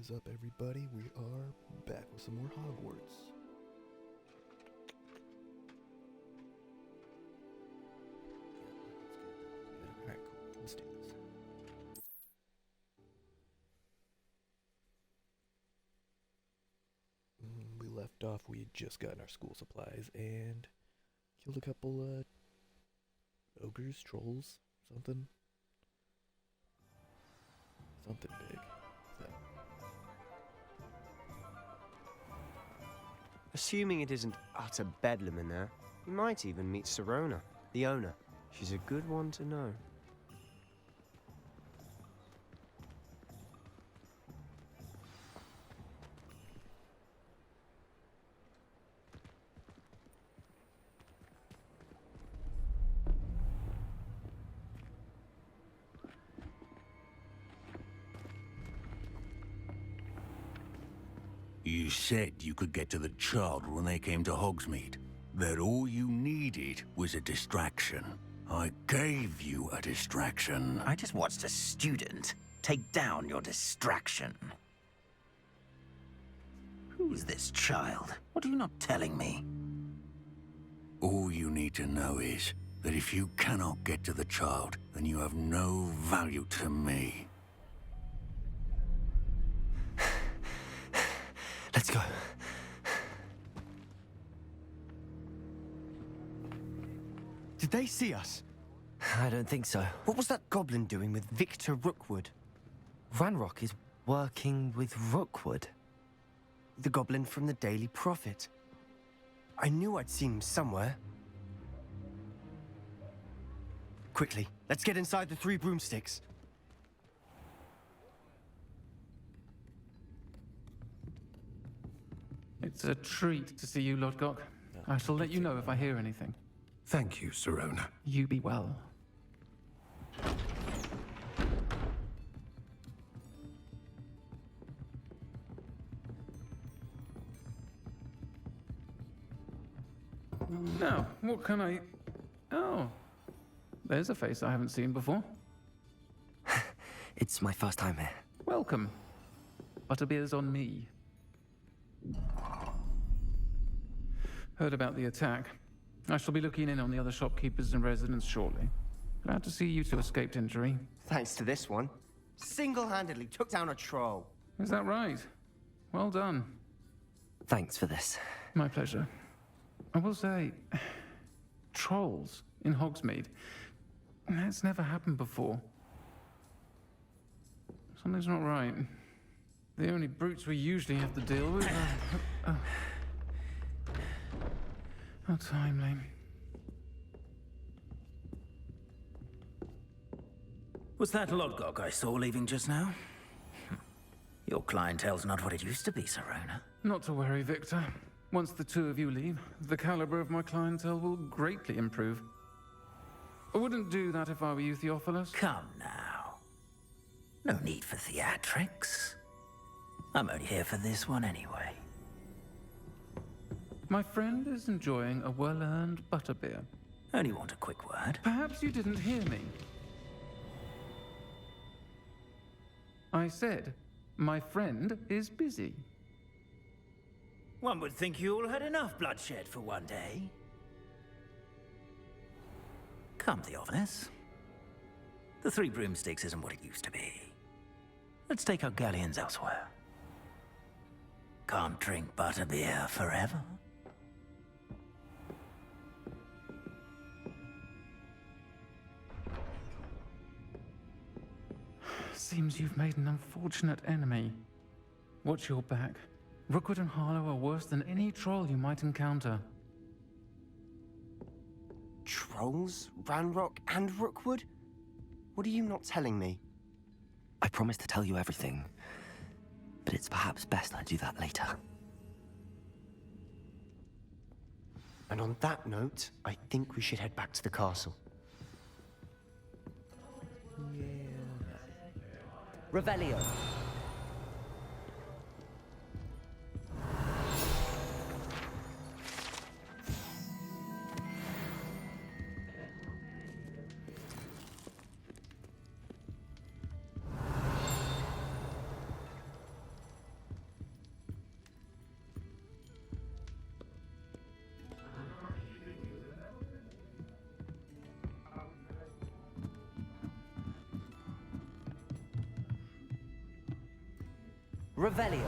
is up, everybody? We are back with some more Hogwarts. Alright, cool. Let's do this. We left off, we had just gotten our school supplies and killed a couple, ogres, trolls, something. Something big. So. Assuming it isn't utter bedlam in there, you might even meet Sirona, the owner. She's a good one to know. You said you could get to the child when they came to Hogsmeade. That all you needed was a distraction. I gave you a distraction. I just watched a student take down your distraction. Who's this child? What are you not telling me? All you need to know is that if you cannot get to the child, then you have no value to me. Let's go. Did they see us? I don't think so. What was that goblin doing with Victor Rookwood? Ranrock is working with Rookwood. The goblin from the Daily Prophet. I knew I'd seen him somewhere. Quickly, let's get inside the Three Broomsticks. It's a treat to see you, Lodgok. I shall let you know if I hear anything. Thank you, Sirona. You be well. Now, what can I... Oh, there's a face I haven't seen before. It's my first time here. Welcome. Butterbeer's on me. Heard about the attack. I shall be looking in on the other shopkeepers and residents shortly. Glad to see you two escaped injury. Thanks to this one. Single-handedly took down a troll. Is that right? Well done. Thanks for this. My pleasure. I will say, trolls in Hogsmeade. That's never happened before. Something's not right. The only brutes we usually have to deal with are... How timely. Was that Lodgok I saw leaving just now? Your clientele's not what it used to be, Sirona. Not to worry, Victor. Once the two of you leave, the caliber of my clientele will greatly improve. I wouldn't do that if I were you, Theophilus. Come now. No need for theatrics. I'm only here for this one anyway. My friend is enjoying a well-earned butterbeer. Only want a quick word. Perhaps you didn't hear me. I said, my friend is busy. One would think you all had enough bloodshed for one day. Come, Theophilus. The Three Broomsticks isn't what it used to be. Let's take our galleons elsewhere. Can't drink butterbeer forever. Seems you've made an unfortunate enemy. Watch your back. Rookwood and Harlow are worse than any troll you might encounter. Trolls, Ranrock, and Rookwood? What are you not telling me? I promise to tell you everything, but it's perhaps best I do that later. And on that note, I think we should head back to the castle. Revelio. Revelio.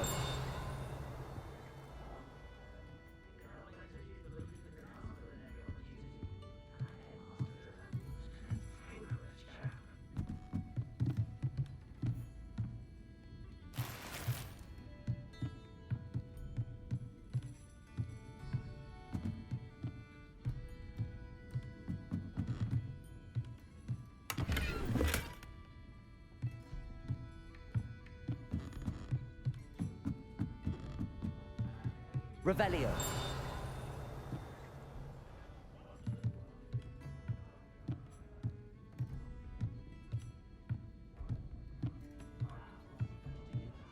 Revelio.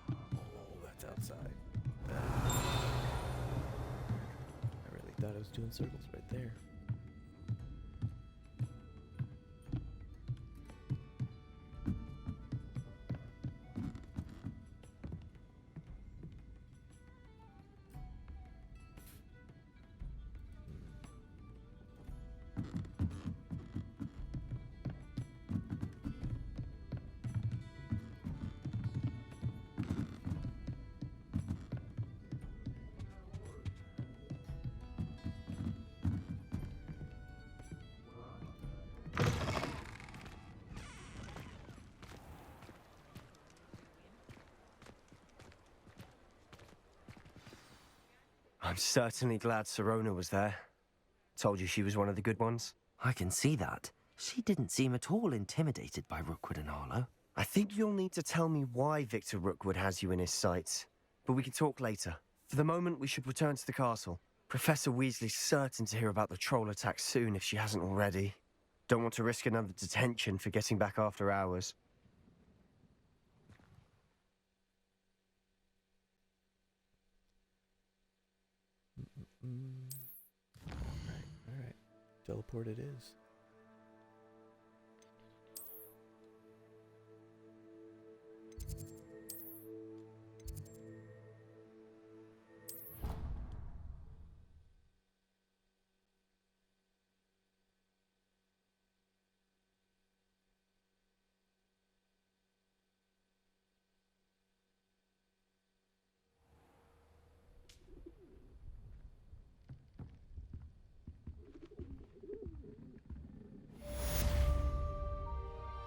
Oh, that's outside. I really thought I was doing circles right there. I'm certainly glad Sirona was there. Told you she was one of the good ones. I can see that. She didn't seem at all intimidated by Rookwood and Harlow. I think you'll need to tell me why Victor Rookwood has you in his sights. But we can talk later. For the moment, we should return to the castle. Professor Weasley's certain to hear about the troll attack soon if she hasn't already. Don't want to risk another detention for getting back after hours. Alright. Teleport it is.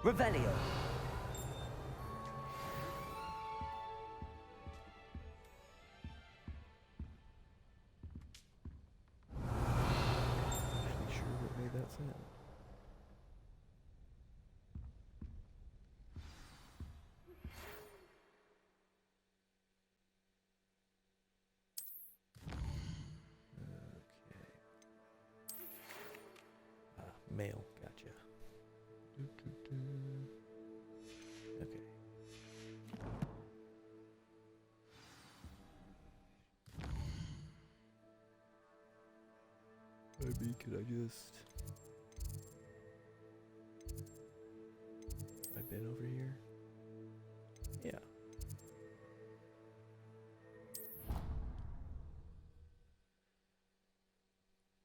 Revelio. Actually sure what made that sound. Okay. Mail. Gotcha. Okay. Maybe could I just... I've been over here? Yeah.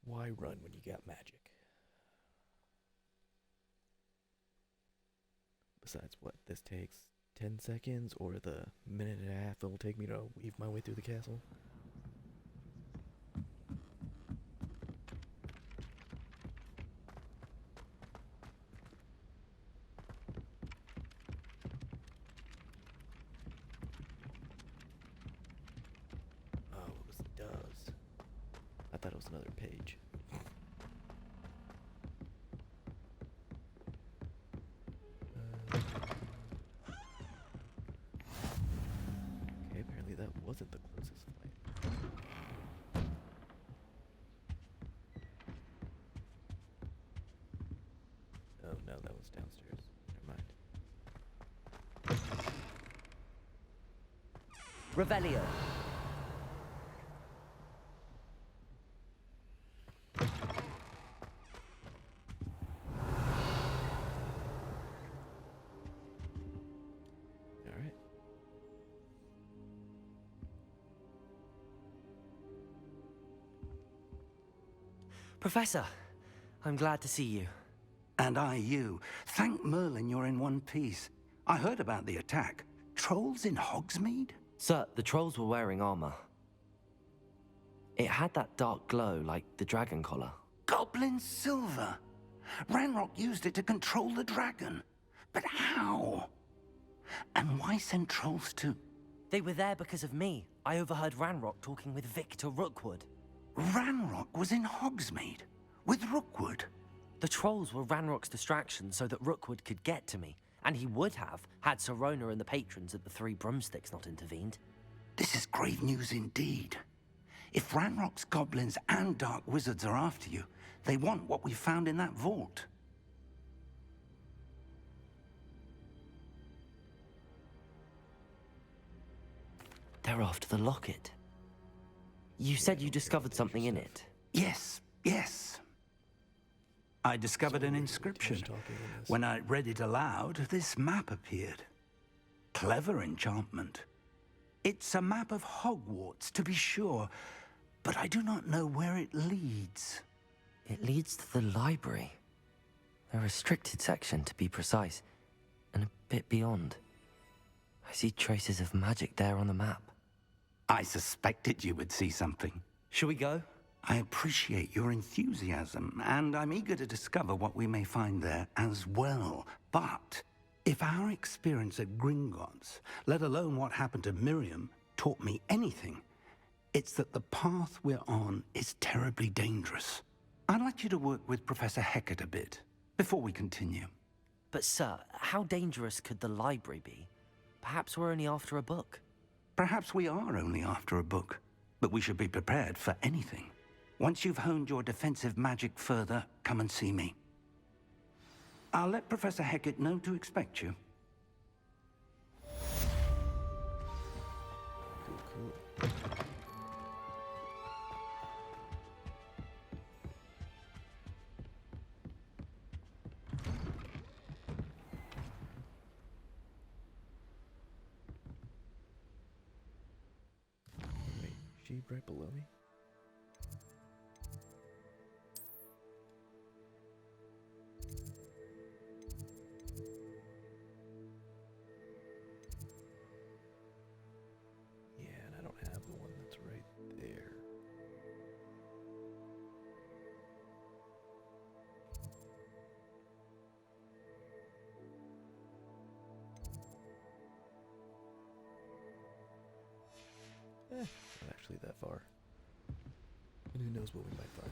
Why run when you got magic? Besides, what, this takes 10 seconds, or the minute and a half it will take me to weave my way through the castle? Oh, it was does. I thought it was another page. Okay, apparently that wasn't the closest flight. Oh no, that was downstairs. Never mind. Revelio. Alright. Professor, I'm glad to see you. And I you. Thank Merlin you're in one piece. I heard about the attack. Trolls in Hogsmeade? Sir, the trolls were wearing armor. It had that dark glow like the dragon collar. Goblin silver! Ranrock used it to control the dragon. But how? And why send trolls to... They were there because of me. I overheard Ranrock talking with Victor Rookwood. Ranrock was in Hogsmeade with Rookwood. The trolls were Ranrock's distraction so that Rookwood could get to me. And he would have, had Sirona and the patrons at the Three Broomsticks not intervened. This is grave news indeed. If Ranrock's goblins and dark wizards are after you, they want what we found in that vault. They're after the locket. You said you discovered something in it. Yes, yes. I discovered an inscription. When I read it aloud, this map appeared. Clever enchantment. It's a map of Hogwarts, to be sure, but I do not know where it leads. It leads to the library. A restricted section, to be precise, and a bit beyond. I see traces of magic there on the map. I suspected you would see something. Shall we go? I appreciate your enthusiasm, and I'm eager to discover what we may find there as well. But if our experience at Gringotts, let alone what happened to Miriam, taught me anything, it's that the path we're on is terribly dangerous. I'd like you to work with Professor Hecat a bit, before we continue. But sir, how dangerous could the library be? Perhaps we're only after a book. Perhaps we are only after a book, but we should be prepared for anything. Once you've honed your defensive magic further, come and see me. I'll let Professor Hecat know to expect you. Cool. Wait, is she right below me? Yeah, and I don't have the one that's right there. Not actually that far. And who knows what we might find.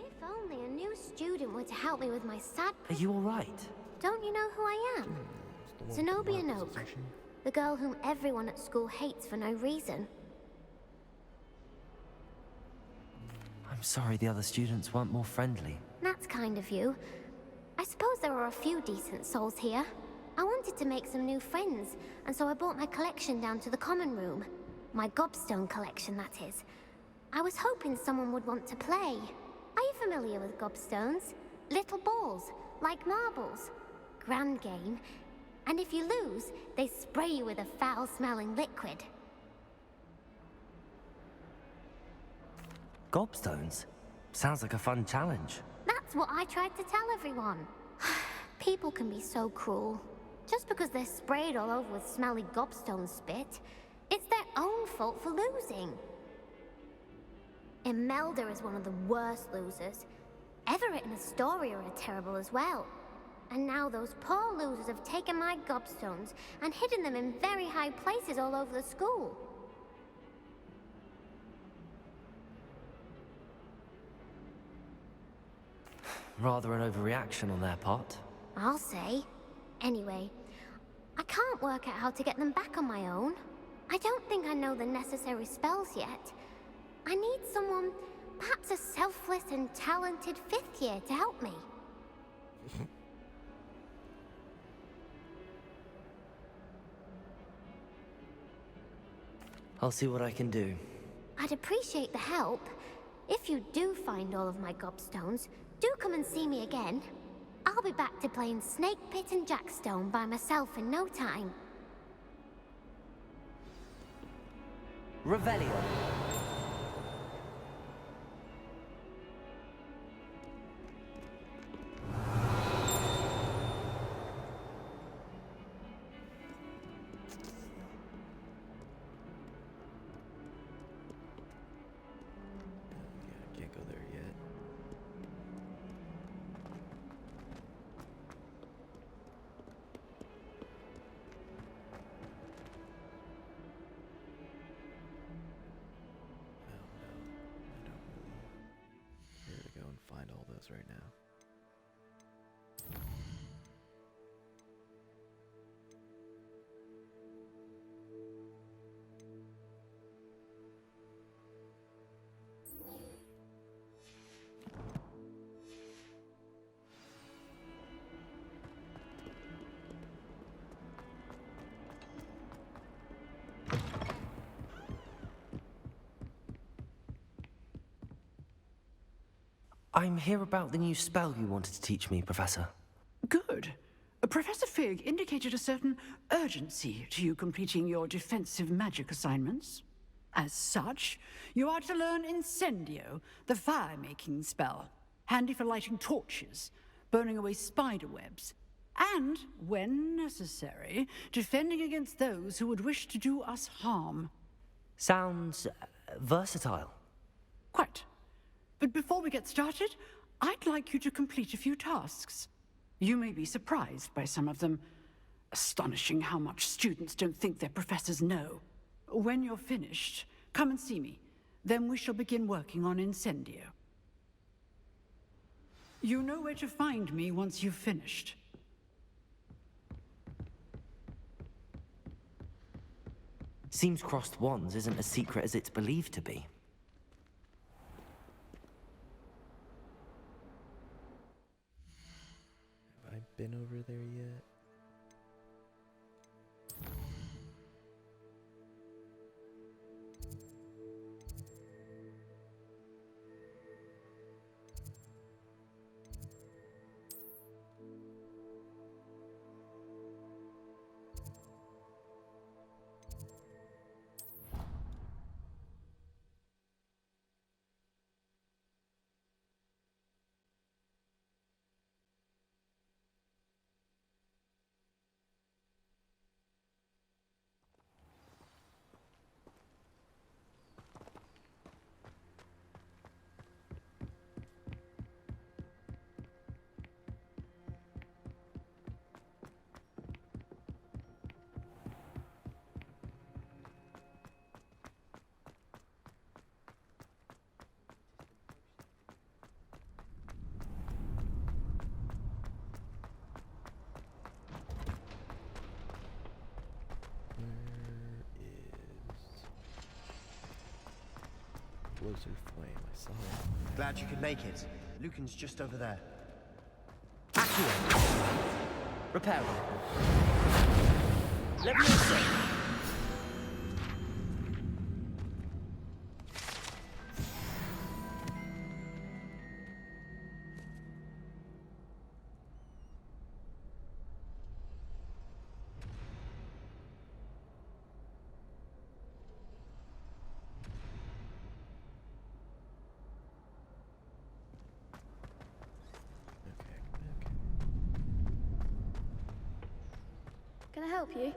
If only a new student were to help me with my sad... Are you alright? Don't you know who I am? It's the one with the Zenobia rock Noak, position. the girl whom everyone at school hates for no reason. I'm sorry the other students weren't more friendly. That's kind of you. I suppose there are a few decent souls here. I wanted to make some new friends, and so I brought my collection down to the common room. My gobstone collection, that is. I was hoping someone would want to play. Are you familiar with gobstones? Little balls, like marbles. Grand game. And if you lose, they spray you with a foul-smelling liquid. Gobstones? Sounds like a fun challenge. That's what I tried to tell everyone. People can be so cruel. Just because they're sprayed all over with smelly gobstone spit, it's their own fault for losing. Imelda is one of the worst losers. Everett and Astoria are terrible as well. And now those poor losers have taken my gobstones and hidden them in very high places all over the school. Rather an overreaction on their part. I'll say. Anyway, I can't work out how to get them back on my own. I don't think I know the necessary spells yet. I need someone Perhaps a selfless and talented 5th year to help me. I'll see what I can do. I'd appreciate the help. If you do find all of my gobstones, do come and see me again. I'll be back to playing Snake Pit and Jackstone by myself in no time. Revelio. Yeah, can't go there yet. Oh no, I don't really care to go and find all those right now. I'm here about the new spell you wanted to teach me, Professor. Good. Professor Fig indicated a certain urgency to you completing your defensive magic assignments. As such, you are to learn Incendio, the fire-making spell, handy for lighting torches, burning away spider webs, and, when necessary, defending against those who would wish to do us harm. Sounds versatile. Quite. But before we get started, I'd like you to complete a few tasks. You may be surprised by some of them. Astonishing how much students don't think their professors know. When you're finished, come and see me. Then we shall begin working on Incendio. You know where to find me once you've finished. Seems crossed wands isn't as secret as it's believed to be. Have I been over there yet? Explosive flame, I saw it. Glad you could make it. Lucan's just over there. Accio. Repair. Leviosa. Can I help you?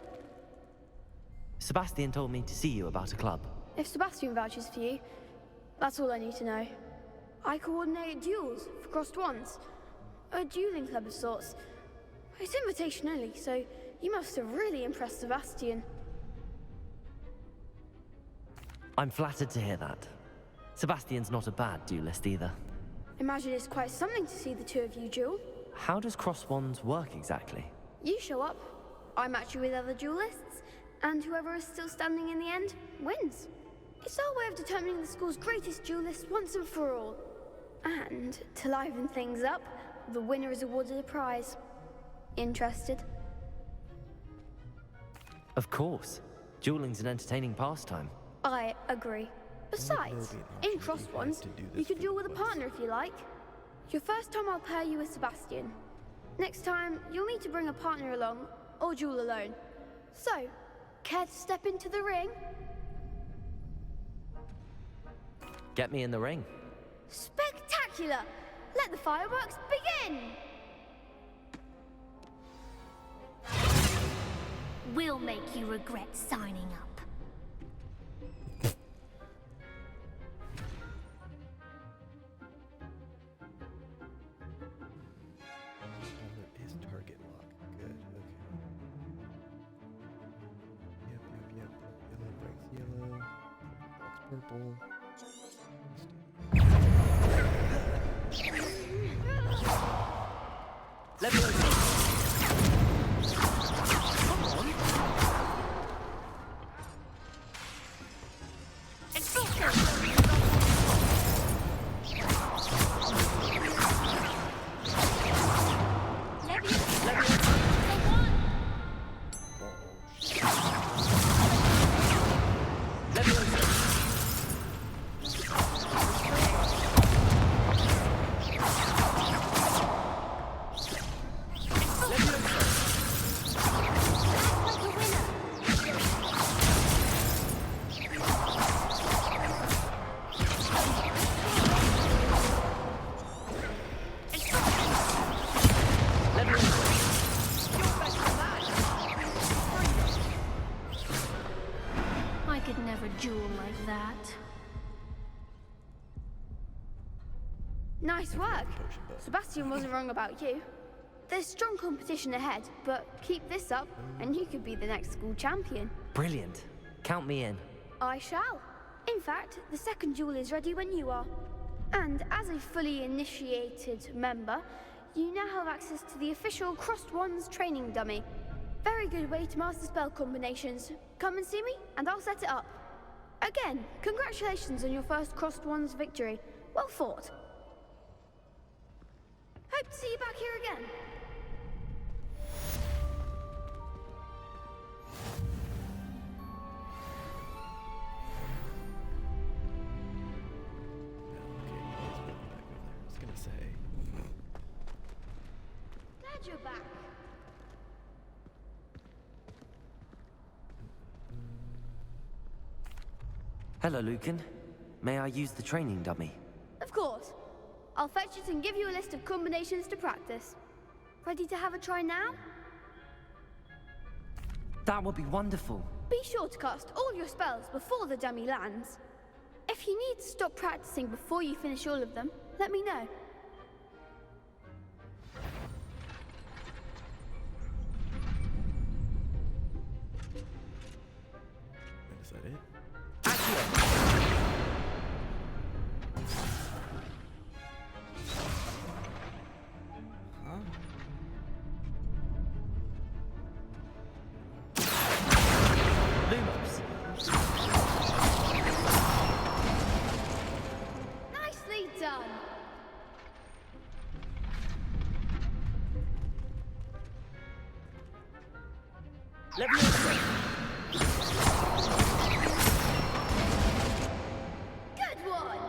Sebastian told me to see you about a club. If Sebastian vouches for you, that's all I need to know. I coordinate duels for crossed wands. A dueling club of sorts. It's invitation only, so you must have really impressed Sebastian. I'm flattered to hear that. Sebastian's not a bad duelist either. Imagine it's quite something to see the two of you duel. How does cross wands work exactly? You show up, I match you with other duelists, and whoever is still standing in the end wins. It's our way of determining the school's greatest duelist once and for all. And, to liven things up, the winner is awarded a prize. Interested? Of course. Dueling's an entertaining pastime. I agree. Besides, in Crossed Ones, you can duel with a partner if you like. Your first time I'll pair you with Sebastian. Next time, you'll need to bring a partner along, or duel alone. So, care to step into the ring? Get me in the ring. Spectacular! Let the fireworks begin! We'll make you regret signing up. There is target lock. Good, okay. Yep. Yellow breaks yellow. Blocks purple. Let me I could never duel like that. Nice work. Potion button. Sebastian wasn't wrong about you. There's strong competition ahead, but keep this up, and you could be the next school champion. Brilliant. Count me in. I shall. In fact, the second duel is ready when you are. And as a fully initiated member, you now have access to the official Crossed Ones training dummy. Very good way to master spell combinations. Come and see me, and I'll set it up. Again, congratulations on your first Crossed Ones victory. Well fought. Hope to see you back here again. I was gonna say. Glad you're back. Hello, Lucan. May I use the training dummy? Of course. I'll fetch it and give you a list of combinations to practice. Ready to have a try now? That would be wonderful. Be sure to cast all your spells before the dummy lands. If you need to stop practicing before you finish all of them, let me know. Is that it? Huh? Lumos. Nicely done. Good one.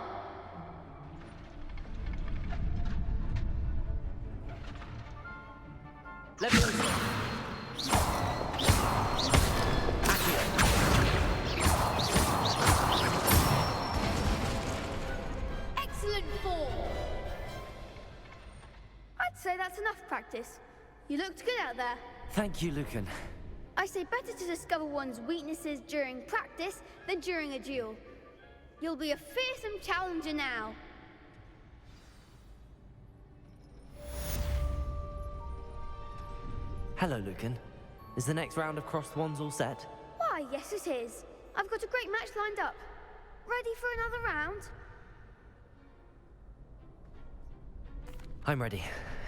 Excellent form. I'd say that's enough practice. You looked good out there. Thank you, Lucan. I say better to discover one's weaknesses during practice than during a duel. You'll be a fearsome challenger now. Hello, Lucan. Is the next round of Crossed Ones all set? Why, yes it is. I've got a great match lined up. Ready for another round? I'm ready.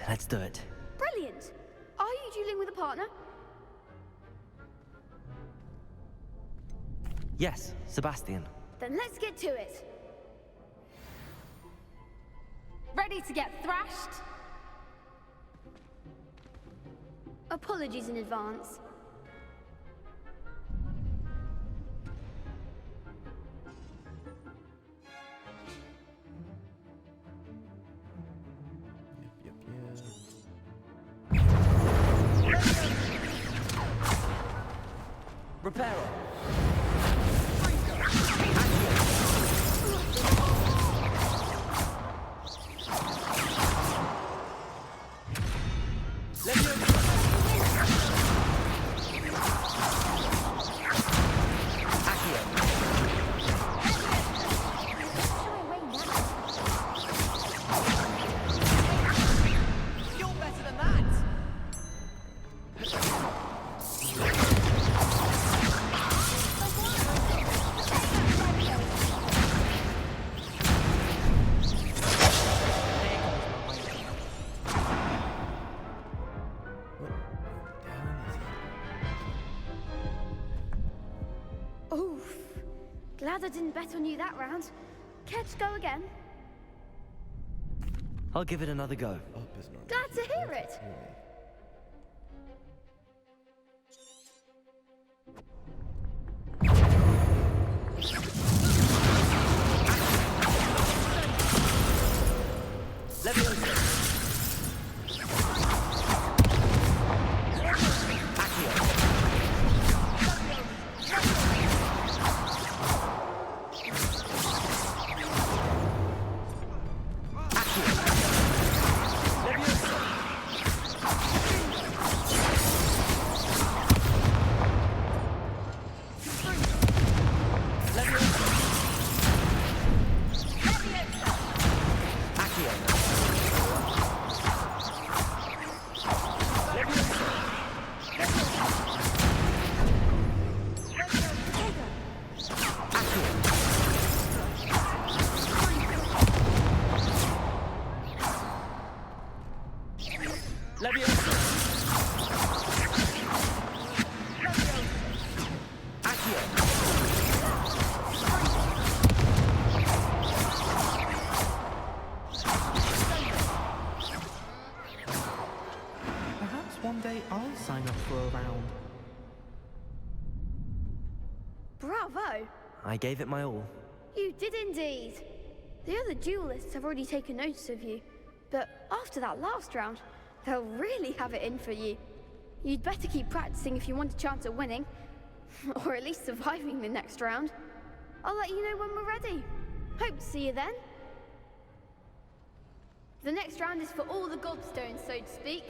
Let's do it. Brilliant. Are you dueling with a partner? Yes, Sebastian. Then let's get to it. Ready to get thrashed? Apologies in advance. Yep, Reparo! Oof. Glad I didn't bet on you that round. Care to go again? I'll give it another go. Up is normal. Glad to hear it. Perhaps one day I'll sign up for a round. Bravo! I gave it my all. You did indeed. The other duelists have already taken notice of you, but after that last round, they'll really have it in for you. You'd better keep practicing if you want a chance at winning, or at least surviving the next round. I'll let you know when we're ready. Hope to see you then. The next round is for all the gobstones, so to speak.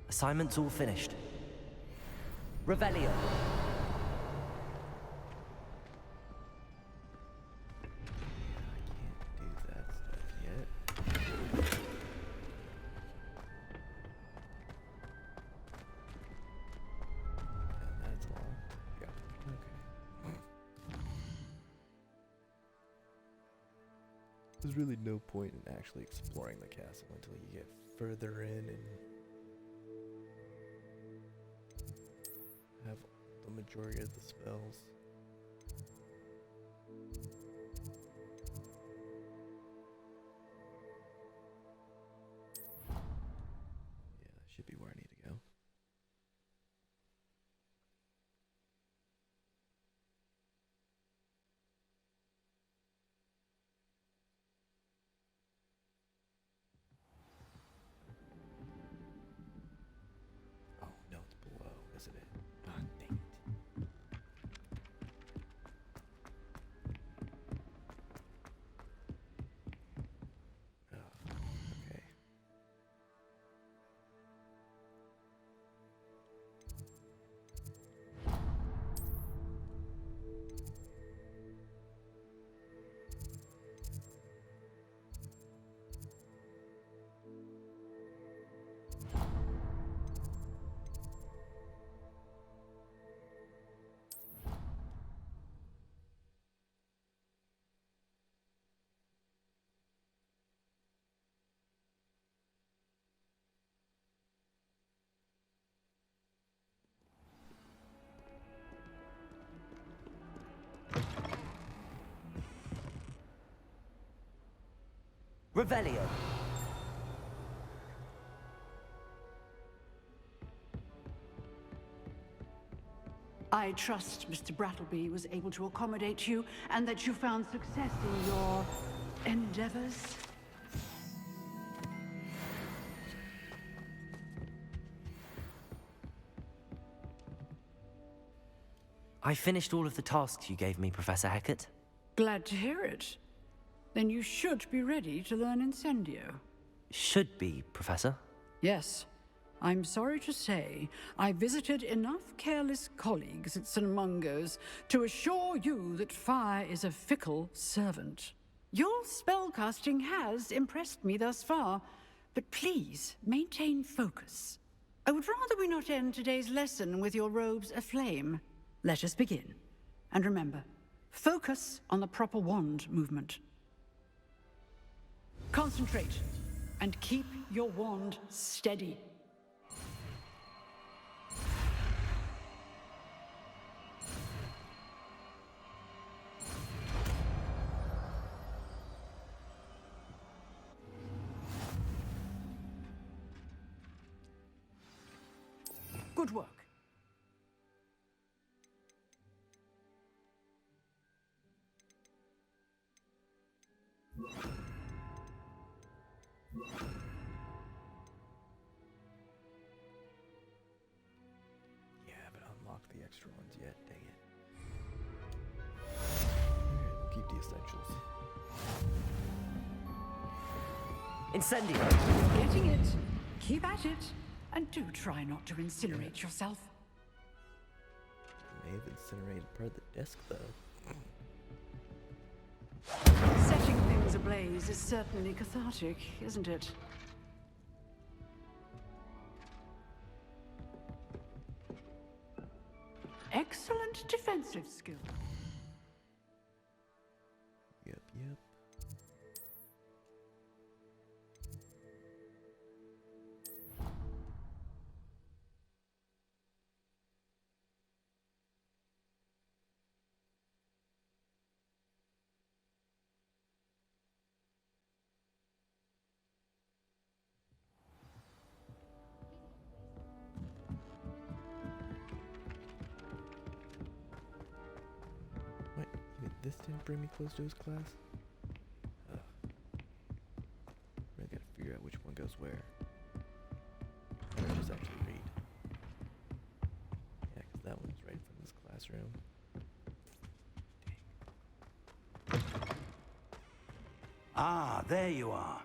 Assignment's all finished. Revelio. I can't do that stuff yet. And that's locked. Yeah. Okay. There's really no point in actually exploring the castle until you get further in and have the majority of the spells. Yeah, that should be where I need to go. Oh, no, it's below, isn't it? God dang it. Revelio. I trust Mr. Brattleby was able to accommodate you and that you found success in your endeavors. I finished all of the tasks you gave me, Professor Hecat. Glad to hear it. Then you should be ready to learn Incendio. Should be, Professor. Yes. I'm sorry to say, I visited enough careless colleagues at St. Mungo's to assure you that fire is a fickle servant. Your spellcasting has impressed me thus far, but please maintain focus. I would rather we not end today's lesson with your robes aflame. Let us begin. And remember, focus on the proper wand movement. Concentrate, and keep your wand steady. Good work. Yeah, but unlock the extra ones yet. Dang it. Alright, we'll keep the essentials. Incendio. Getting it. Keep at it. And do try not to incinerate yourself. I may have incinerated part of the desk, though. Setting things ablaze is certainly cathartic, isn't it? Excellent defensive skill. Yep. What? This didn't bring me close to his class? Ugh. I gotta figure out which one goes where. Or just actually read. Yeah, because that one's right from this classroom. Ah, there you are.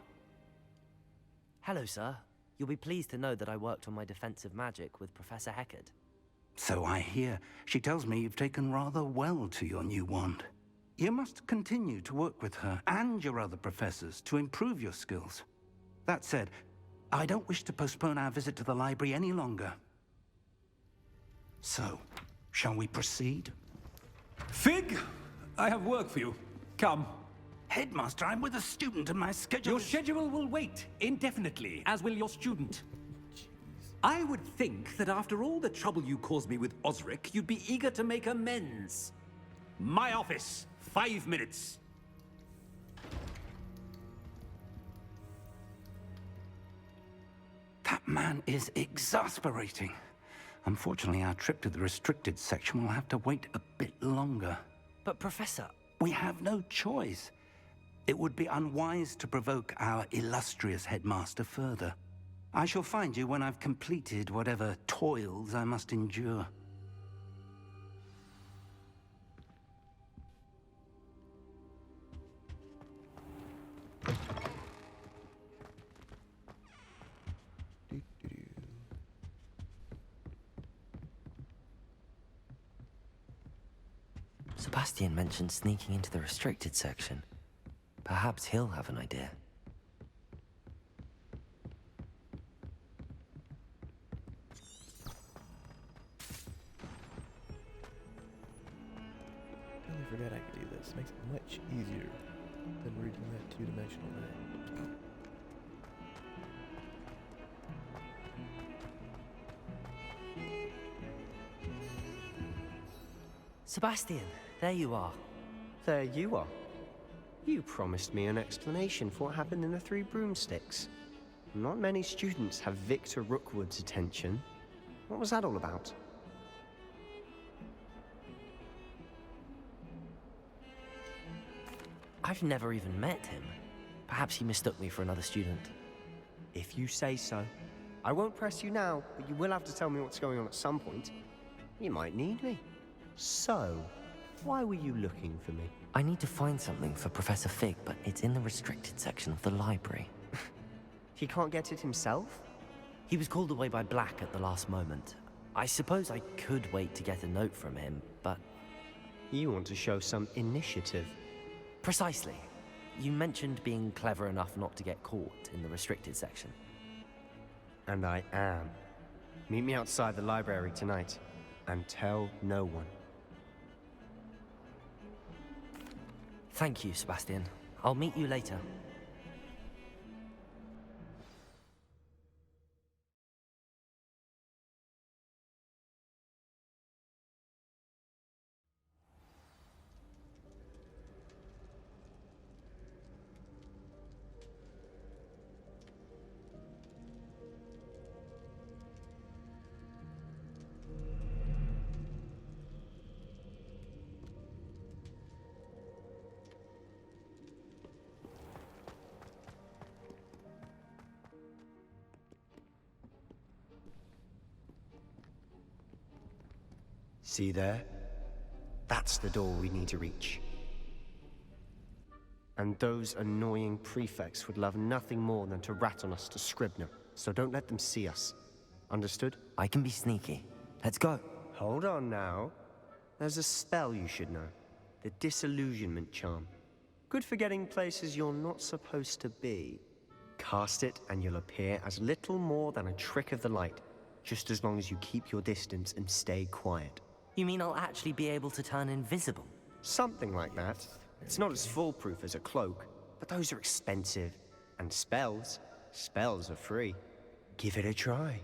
Hello, sir. You'll be pleased to know that I worked on my defensive magic with Professor Hecat. So I hear. She tells me you've taken rather well to your new wand. You must continue to work with her and your other professors to improve your skills. That said, I don't wish to postpone our visit to the library any longer. So, shall we proceed? Fig, I have work for you. Come. Headmaster, I'm with a student and my schedule Your schedule will wait indefinitely, as will your student. I would think that after all the trouble you caused me with Osric, you'd be eager to make amends. My office, 5 minutes. That man is exasperating. Unfortunately, our trip to the restricted section will have to wait a bit longer. But, Professor... We have no choice. It would be unwise to provoke our illustrious headmaster further. I shall find you when I've completed whatever toils I must endure. Sebastian mentioned sneaking into the restricted section. Perhaps he'll have an idea. Totally forgot I could do this. Makes it much easier than reading that two-dimensional map. Sebastian, there you are. There you are. You promised me an explanation for what happened in the Three Broomsticks. Not many students have Victor Rookwood's attention. What was that all about? I've never even met him. Perhaps he mistook me for another student. If you say so. I won't press you now, but you will have to tell me what's going on at some point. You might need me. So, why were you looking for me? I need to find something for Professor Fig, but it's in the restricted section of the library. He can't get it himself? He was called away by Black at the last moment. I suppose I could wait to get a note from him, but... You want to show some initiative. Precisely. You mentioned being clever enough not to get caught in the restricted section. And I am. Meet me outside the library tonight, and tell no one. Thank you, Sebastian. I'll meet you later. See there? That's the door we need to reach. And those annoying prefects would love nothing more than to rat on us to Scribner, so don't let them see us. Understood? I can be sneaky. Let's go. Hold on now. There's a spell you should know. The Disillusionment Charm. Good for getting places you're not supposed to be. Cast it and you'll appear as little more than a trick of the light, just as long as you keep your distance and stay quiet. You mean I'll actually be able to turn invisible? Something like that. It's not as foolproof as a cloak, but those are expensive. And spells are free. Give it a try.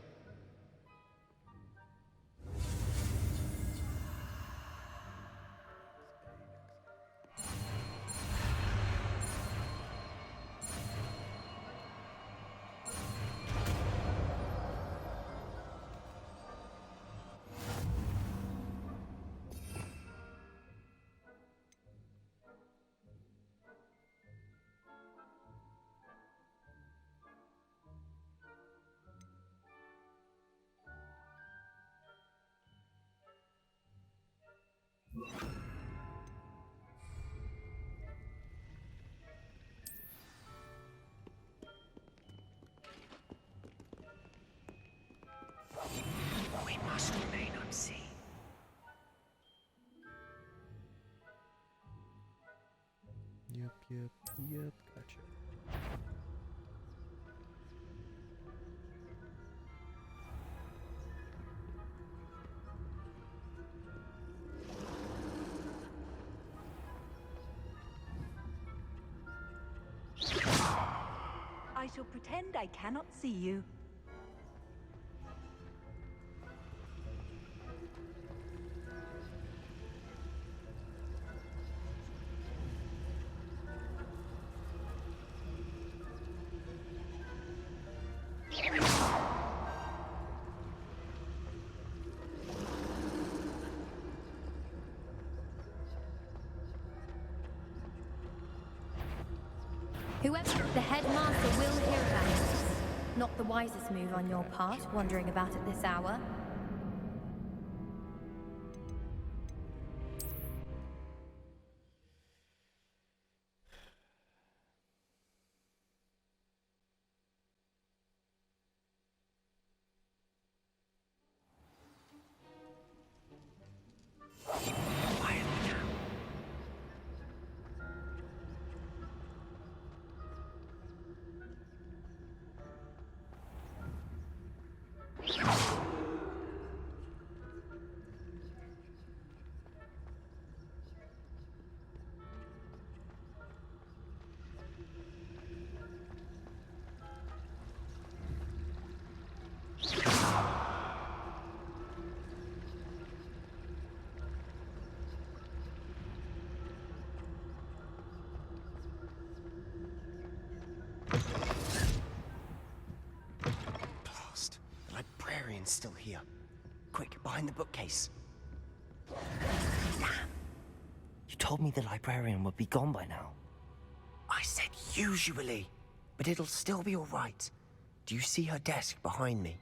We must remain unseen. Yep, gotcha. I shall pretend I cannot see you. Whoever, the headmaster will hear about this. Not the wisest move on your part, wandering about at this hour. librarian's still here. Quick, behind the bookcase. You told me the librarian would be gone by now. I said usually, but it'll still be all right. Do you see her desk behind me?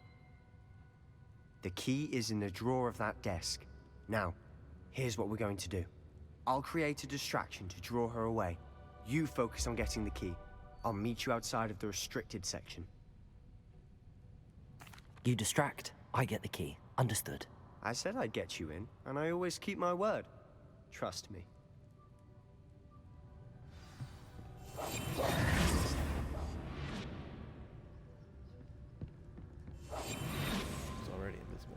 The key is in the drawer of that desk. Now, here's what we're going to do. I'll create a distraction to draw her away. You focus on getting the key. I'll meet you outside of the restricted section. You distract, I get the key. Understood. I said I'd get you in, and I always keep my word. Trust me. It's already invisible.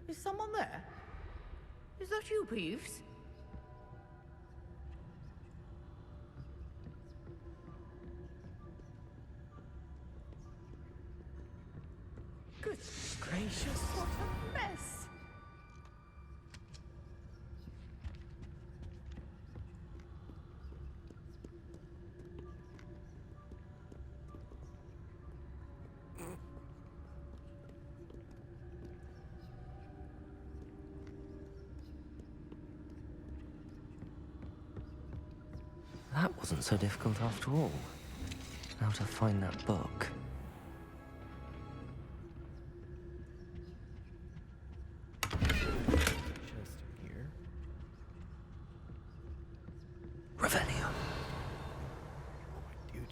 Is someone there? Is that you, Peeves? Good gracious, what a mess! That wasn't so difficult after all. Now to find that book. Chest in here. Revelio. Oh, I do it.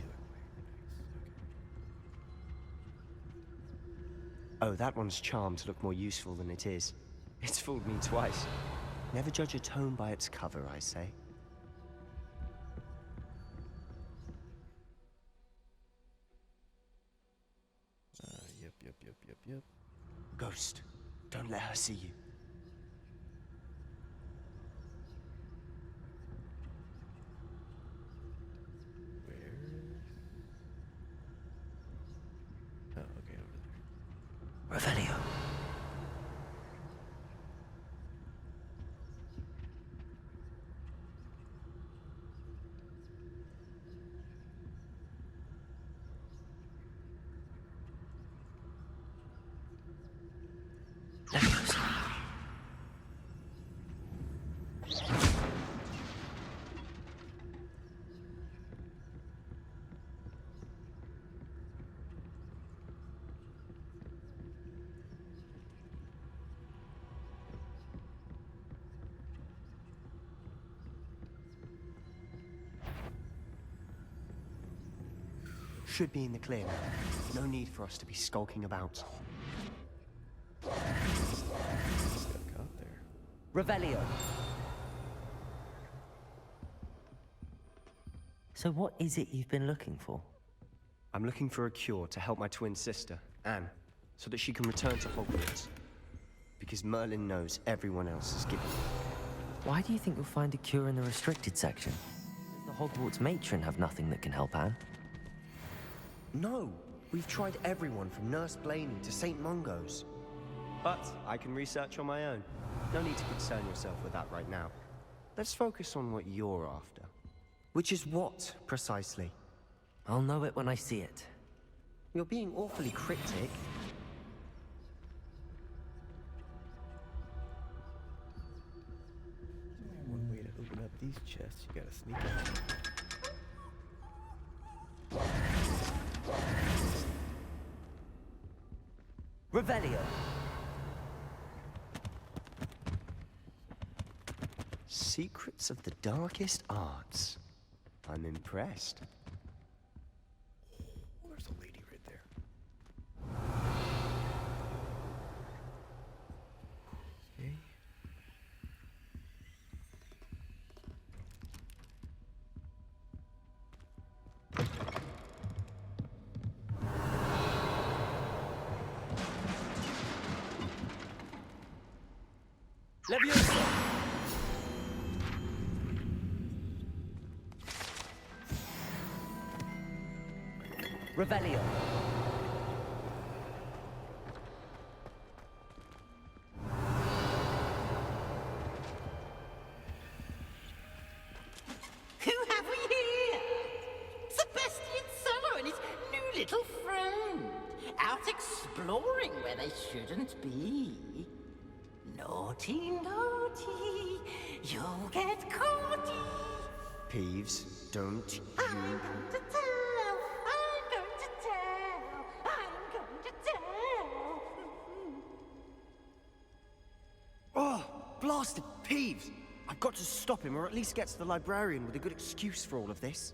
Oh, that one's charmed to look more useful than it is. It's fooled me twice. Never judge a tome by its cover, I say. Yep. Ghost, don't let her see you. Where? Oh, okay, over there. Revelio. Should be in the clear now. No need for us to be skulking about. Got caught there. Revelio. So what is it you've been looking for? I'm looking for a cure to help my twin sister, Anne, so that she can return to Hogwarts. Because Merlin knows everyone else is giving. Why do you think you'll find a cure in the restricted section? Does the Hogwarts matron have nothing that can help Anne? No, we've tried everyone from Nurse Blaney to St. Mungo's. But I can research on my own. No need to concern yourself with that right now. Let's focus on what you're after. Which is what, precisely? I'll know it when I see it. You're being awfully cryptic. One way to open up these chests, you gotta sneak up. Revelio. Secrets of the darkest arts. I'm impressed. Oh, there's a lady right there. Okay. Leviosa! Revelio. friend, out exploring where they shouldn't be. Naughty, naughty, you'll get caughty. Peeves, don't you... I'm going to tell, I'm going to tell, I'm going to tell. Oh, blasted Peeves! I've got to stop him, or at least get to the librarian with a good excuse for all of this.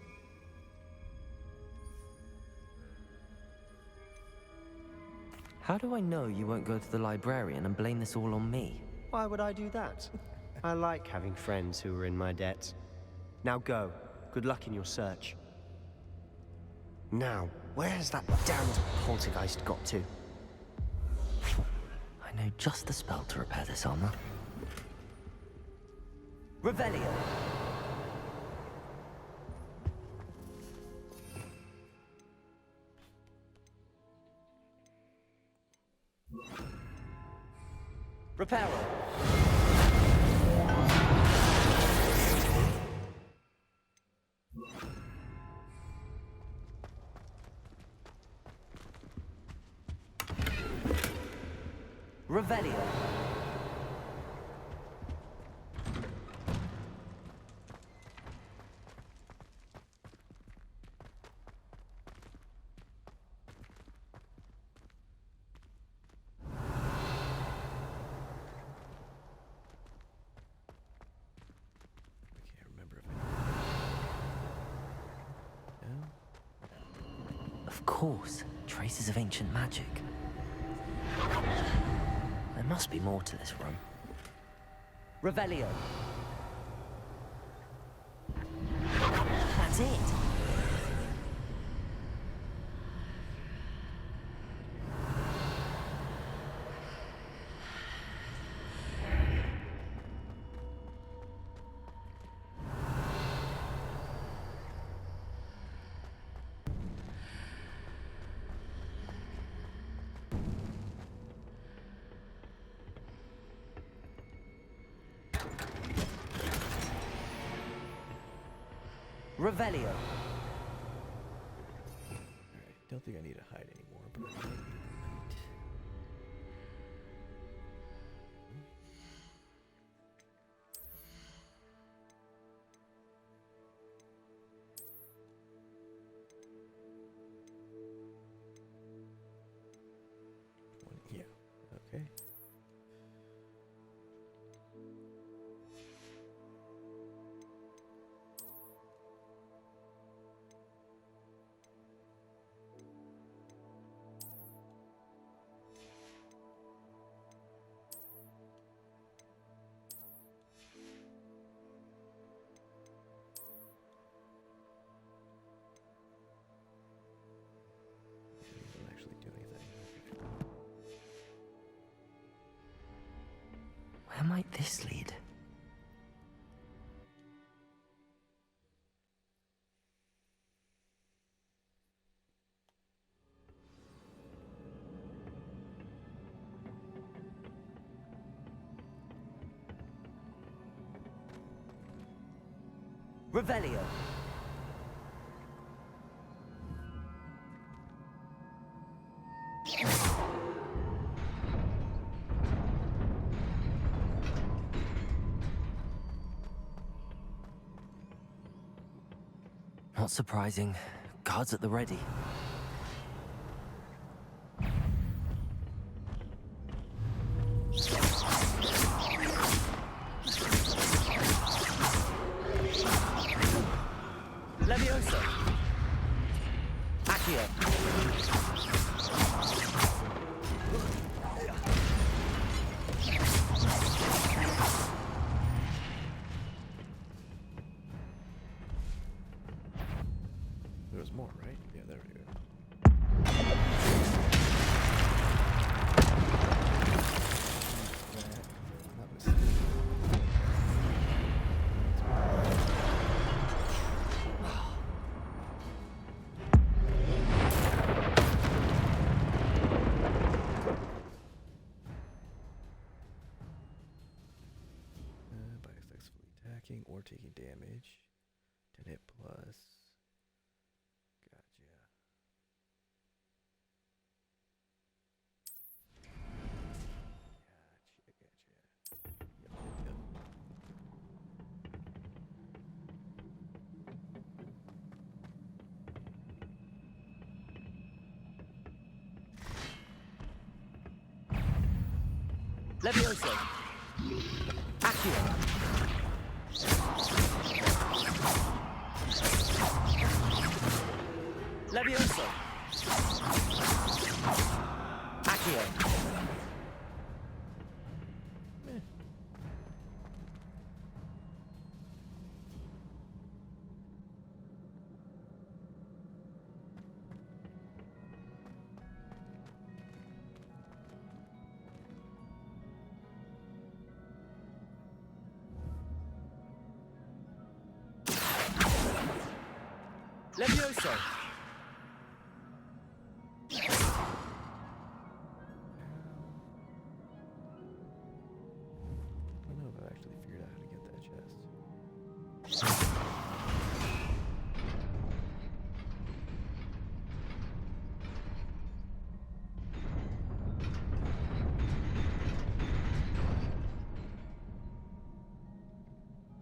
How do I know you won't go to the librarian and blame this all on me? Why would I do that? I like having friends who are in my debt. Now go. Good luck in your search. Now, where has that damned poltergeist got to? I know just the spell to repair this armor. Revelio! Reparo! Revelio! Of course, traces of ancient magic. There must be more to this room. Revelio. That's it. Revelio. Alright, don't think I need to hide anymore, but I might. Yeah, okay. Doesn't actually do anything. Where might this lead? Revelio. Not surprising. Guards at the ready. Levioso. Accio. There was more, right? Yeah, there we go. Not mistaken. By successfully attacking or taking damage. 10 hit plus. Gotcha. Levioso. Accio. Levioso. Accio. Levioso. I don't know if I've actually figured out how to get that chest.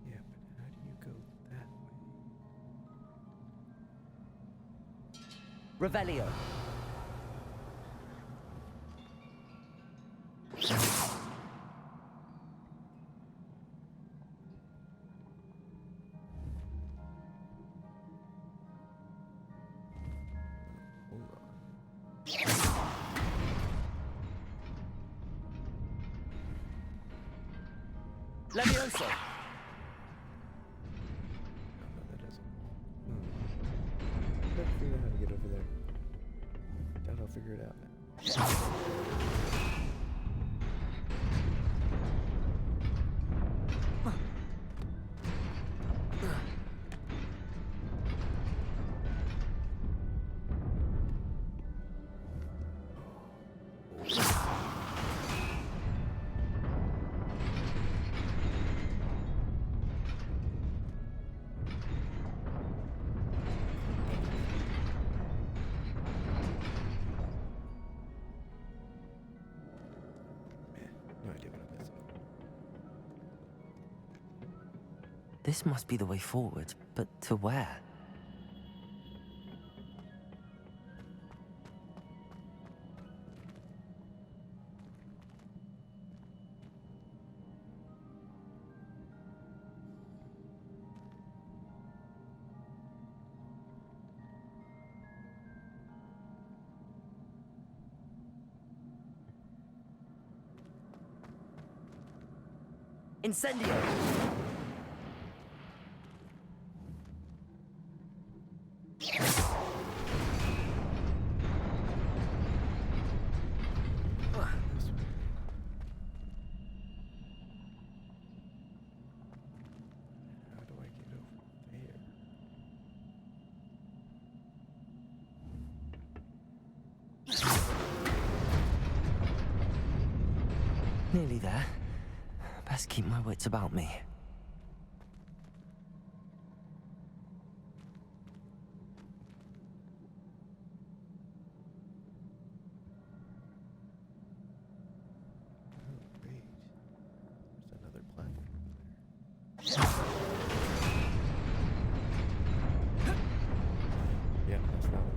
Yeah, but how do you go that way? Revelio. Hold on. Levioso. No, that doesn't. I don't figure out how to get over there. Doubt I'll figure it out now. No idea what I'm missing. This must be the way forward, but to where? Incendio! How do I get over there? Nearly there. Best keep my wits about me. Oh, wait. There's another platform over there. Yeah, that's not one.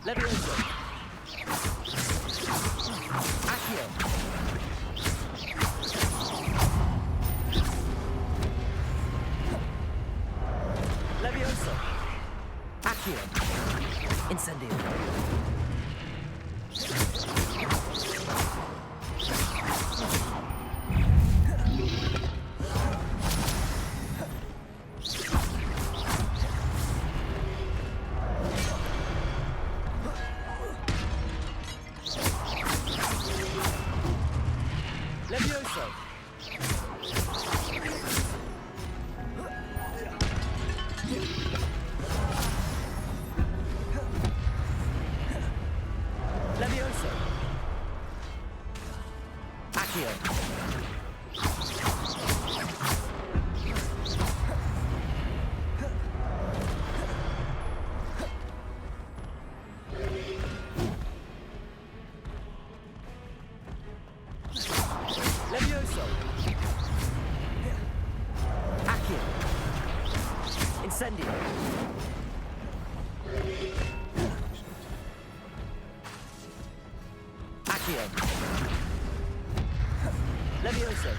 Levioso. Accio. Levioso. Accio. Incendio. Levioso. Levioso. Accio. Levioso. Accio. Incendio. Accio. Levioso.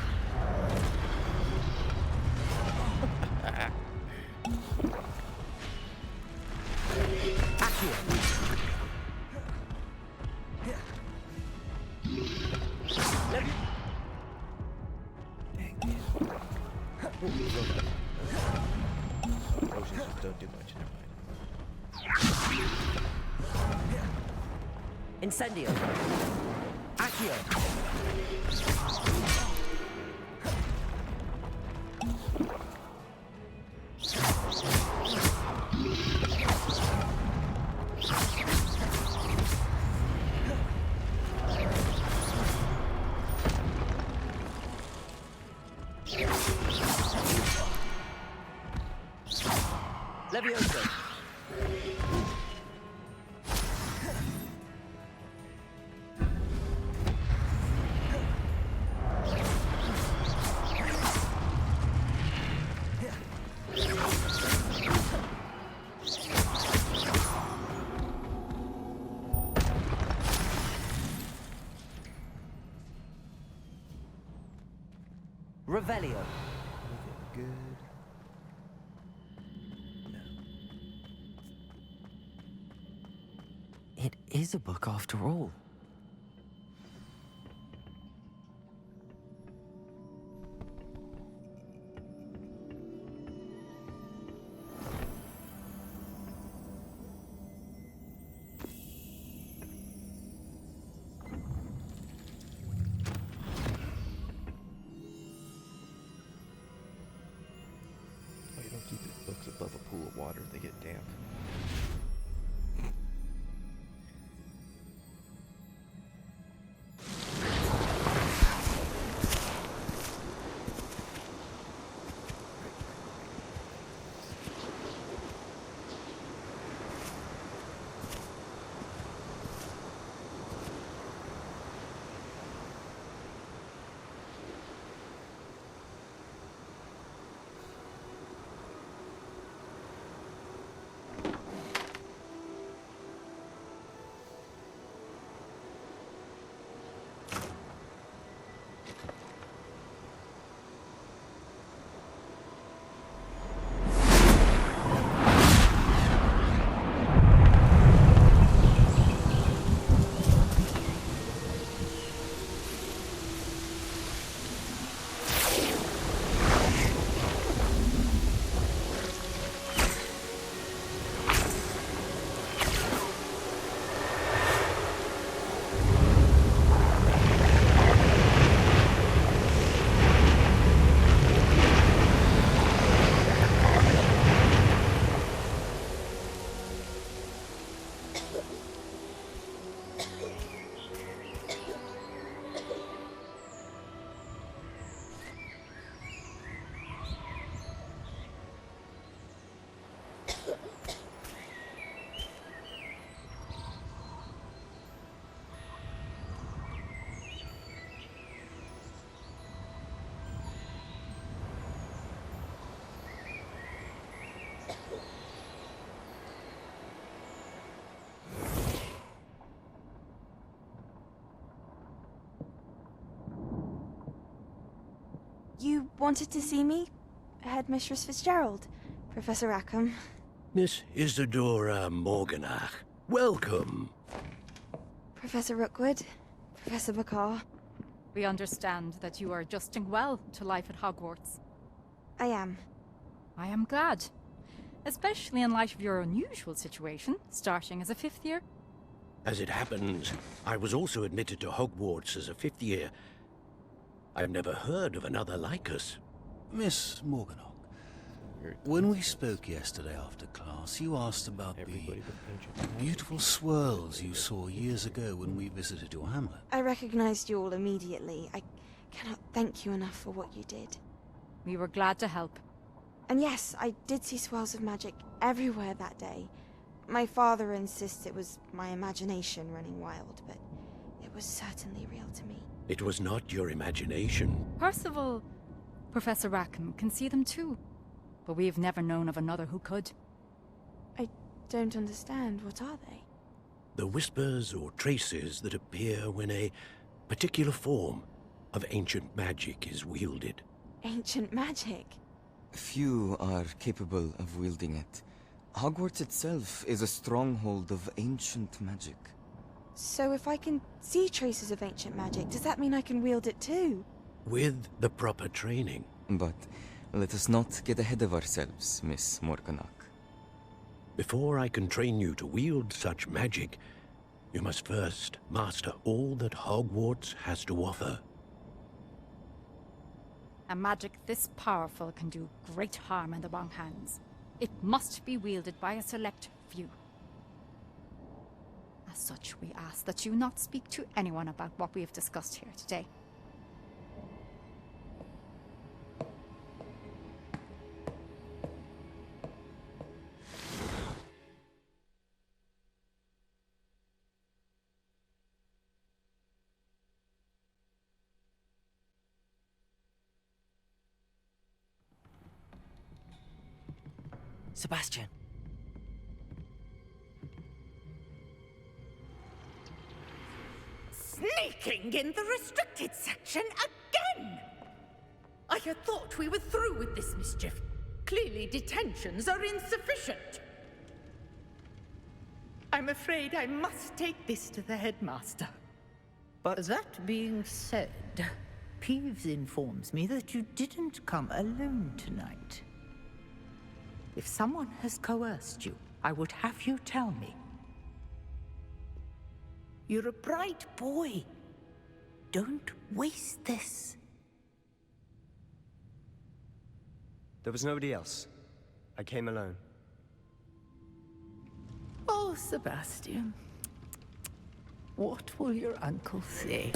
Accio. Potions just don't do much. Incendio. Accio. Levioso. Revelio. Good. It is a book after all. Oh, you don't keep books above a pool of water, they get damp. You wanted to see me? Headmistress Fitzgerald, Professor Rackham. Miss Isadora Morganach, welcome. Professor Rookwood, Professor Bakar. We understand that you are adjusting well to life at Hogwarts. I am. I am glad. Especially in light of your unusual situation, starting as a 5th year. As it happens, I was also admitted to Hogwarts as a 5th year. I've never heard of another like us. Miss Morganach, when we spoke yesterday after class, you asked about the beautiful swirls you saw years ago when we visited your hamlet. I recognized you all immediately. I cannot thank you enough for what you did. We were glad to help. And yes, I did see swirls of magic everywhere that day. My father insists it was my imagination running wild, but it was certainly real to me. It was not your imagination. Percival, Professor Rackham can see them too. But we have never known of another who could. I don't understand. What are they? The whispers or traces that appear when a particular form of ancient magic is wielded. Ancient magic? Few are capable of wielding it. Hogwarts itself is a stronghold of ancient magic. So if I can see traces of ancient magic, does that mean I can wield it too? With the proper training. But let us not get ahead of ourselves, Miss Morganach. Before I can train you to wield such magic, you must first master all that Hogwarts has to offer. A magic this powerful can do great harm in the wrong hands. It must be wielded by a select few. As such, we ask that you not speak to anyone about what we have discussed here today. Sebastian. Sneaking in the restricted section again! I had thought we were through with this mischief. Clearly detentions are insufficient. I'm afraid I must take this to the headmaster. But that being said, Peeves informs me that you didn't come alone tonight. If someone has coerced you, I would have you tell me. You're a bright boy. Don't waste this. There was nobody else. I came alone. Oh, Sebastian. What will your uncle say?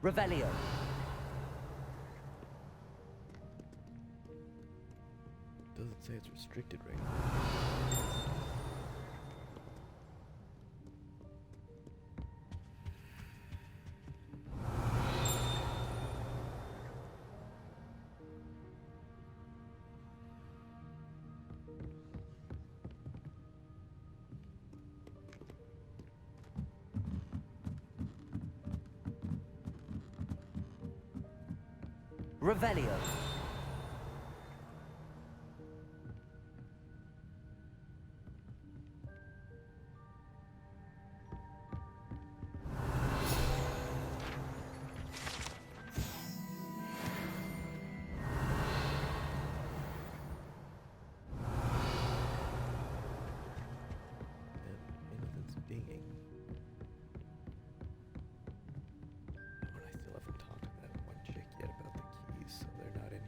Revelio. Doesn't say it's restricted right now. Revelio. Innocence dinging. Oh, and I still haven't talked to that one chick yet about the keys, so they're not in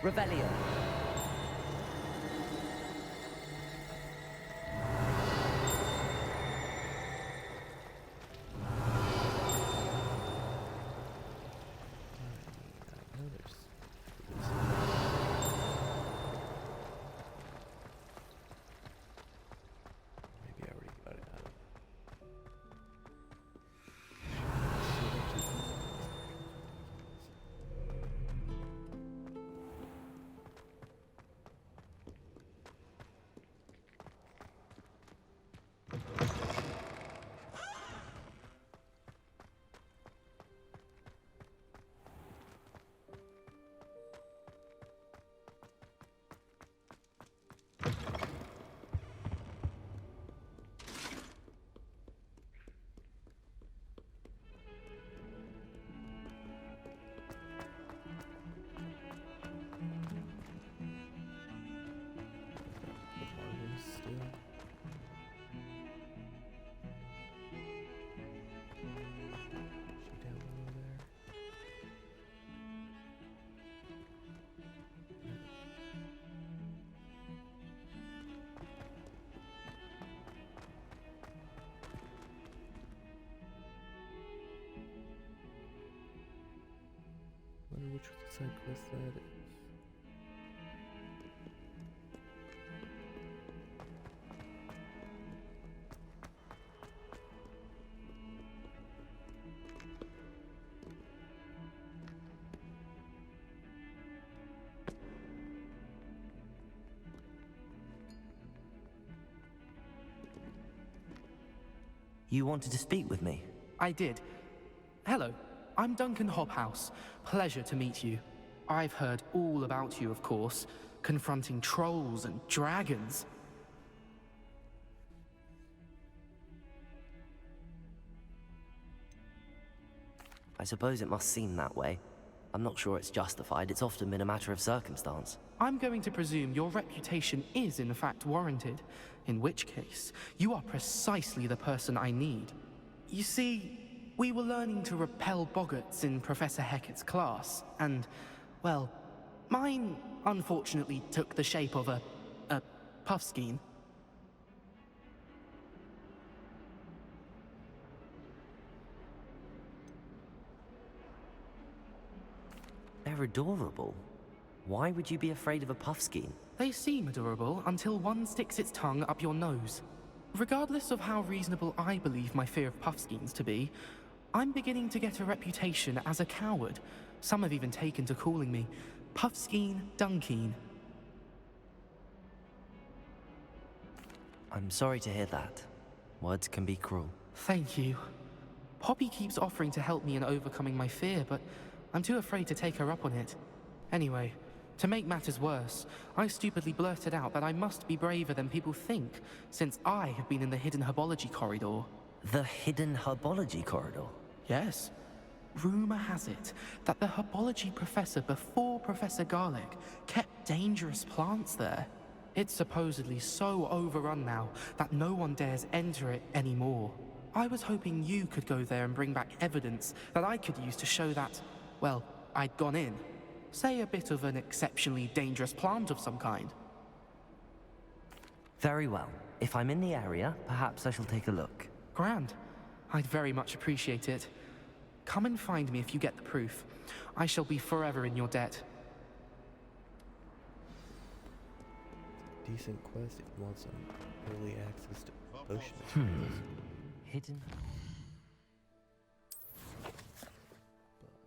Revelio. Maybe I already got it out of the marbles still. She down below there. Wonder which side quest that is. You wanted to speak with me? I did. Hello, I'm Duncan Hobhouse. Pleasure to meet you. I've heard all about you, of course, confronting trolls and dragons. I suppose it must seem that way. I'm not sure it's justified. It's often been a matter of circumstance. I'm going to presume your reputation is in fact warranted, in which case, you are precisely the person I need. You see, we were learning to repel boggarts in Professor Hecat's class, and, well, mine unfortunately took the shape of a puffskein. They're adorable. Why would you be afraid of a puffskein? They seem adorable until one sticks its tongue up your nose. Regardless of how reasonable I believe my fear of puffskeins to be, I'm beginning to get a reputation as a coward. Some have even taken to calling me Puffskein Dunkeen. I'm sorry to hear that. Words can be cruel. Thank you. Poppy keeps offering to help me in overcoming my fear, but I'm too afraid to take her up on it. Anyway, to make matters worse, I stupidly blurted out that I must be braver than people think, since I have been in the hidden herbology corridor. The hidden herbology corridor? Yes. Rumor has it that the herbology professor before Professor Garlic kept dangerous plants there. It's supposedly so overrun now that no one dares enter it anymore. I was hoping you could go there and bring back evidence that I could use to show that, well, I'd gone in. Say a bit of an exceptionally dangerous plant of some kind. Very well. If I'm in the area, perhaps I shall take a look. Grand. I'd very much appreciate it. Come and find me if you get the proof. I shall be forever in your debt. Decent quest if you want some early access to potion. Hidden. But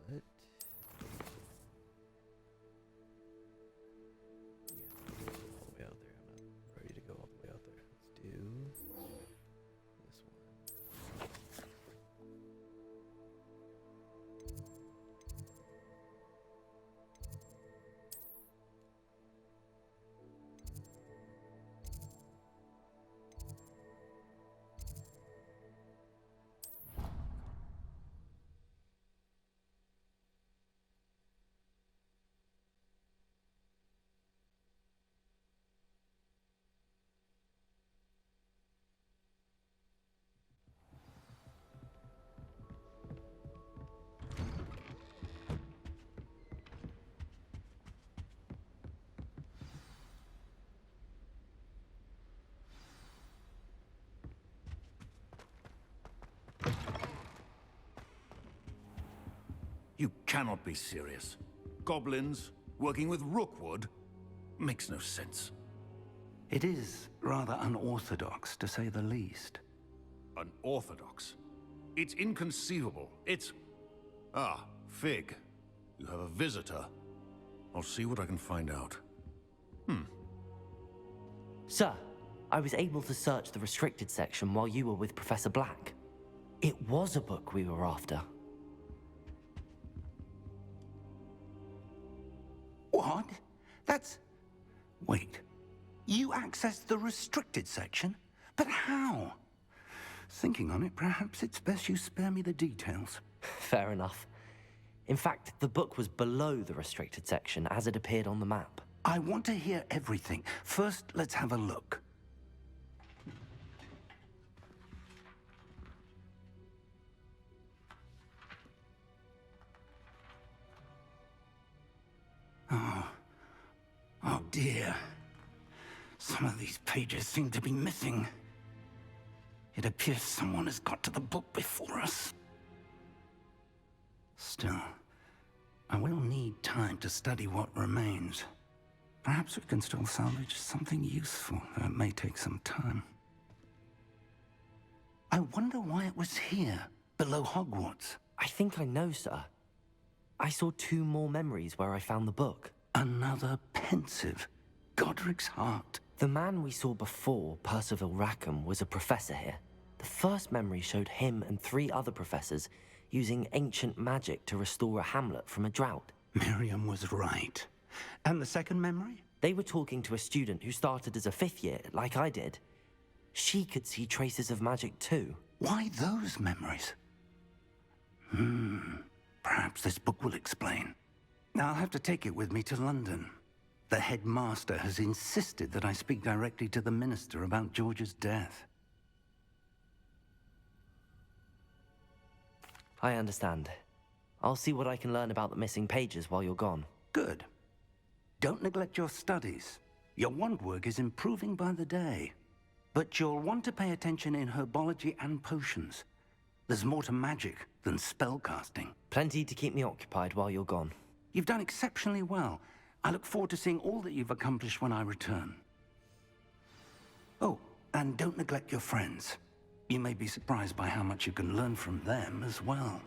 yeah, all the way out there. I'm not ready to go all the way out there. Let's do this one. You cannot be serious. Goblins working with Rookwood? Makes no sense. It is rather unorthodox, to say the least. Unorthodox? It's inconceivable. It's... Ah, Fig. You have a visitor. I'll see what I can find out. Sir, I was able to search the restricted section while you were with Professor Black. It was a book we were after. What? That's... Wait. You accessed the restricted section? But how? Thinking on it, perhaps it's best you spare me the details. Fair enough. In fact, the book was below the restricted section as it appeared on the map. I want to hear everything. First, let's have a look. Oh dear. Some of these pages seem to be missing. It appears someone has got to the book before us. Still, I will need time to study what remains. Perhaps we can still salvage something useful, though it may take some time. I wonder why it was here, below Hogwarts. I think I know, sir. I saw 2 more memories where I found the book. Another pensive. Godric's heart. The man we saw before, Percival Rackham, was a professor here. The first memory showed him and 3 other professors using ancient magic to restore a hamlet from a drought. Miriam was right. And the second memory? They were talking to a student who started as a 5th year, like I did. She could see traces of magic too. Why those memories? Perhaps this book will explain. Now I'll have to take it with me to London. The headmaster has insisted that I speak directly to the minister about George's death. I understand. I'll see what I can learn about the missing pages while you're gone. Good. Don't neglect your studies. Your wand work is improving by the day. But you'll want to pay attention in herbology and potions. There's more to magic than spellcasting. Plenty to keep me occupied while you're gone. You've done exceptionally well. I look forward to seeing all that you've accomplished when I return. Oh, and don't neglect your friends. You may be surprised by how much you can learn from them as well.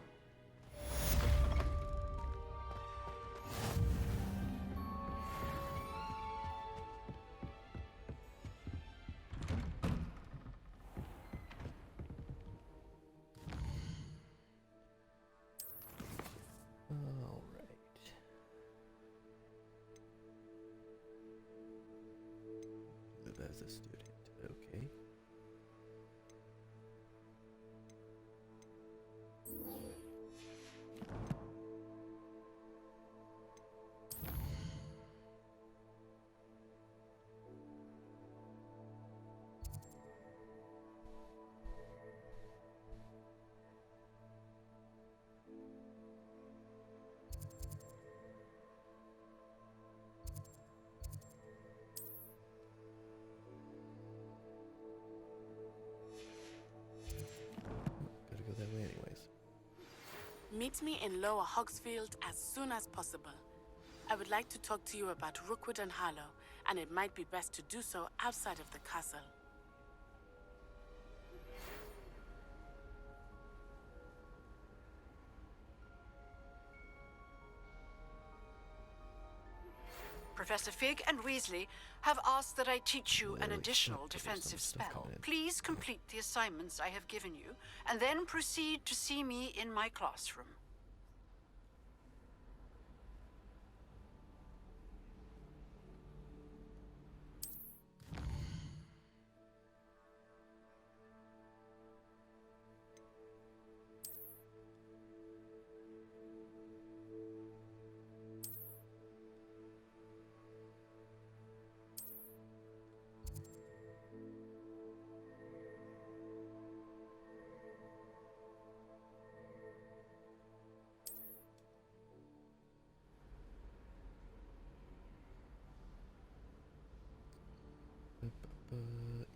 As a student, okay. Meet me in Lower Hogsfield as soon as possible. I would like to talk to you about Rookwood and Harlow, and it might be best to do so outside of the castle. Professor Fig and Weasley have asked that I teach you an additional defensive spell. Please complete the assignments I have given you, and then proceed to see me in my classroom.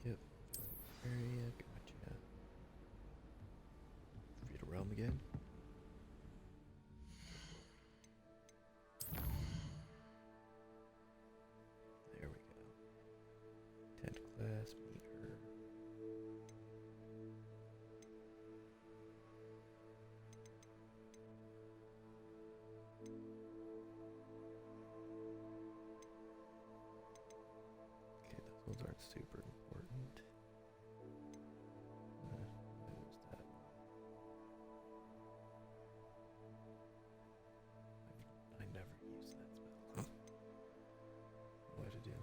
Yep. Area, gotcha. Read a realm again. super important. What was that? I never use that spell. What to do?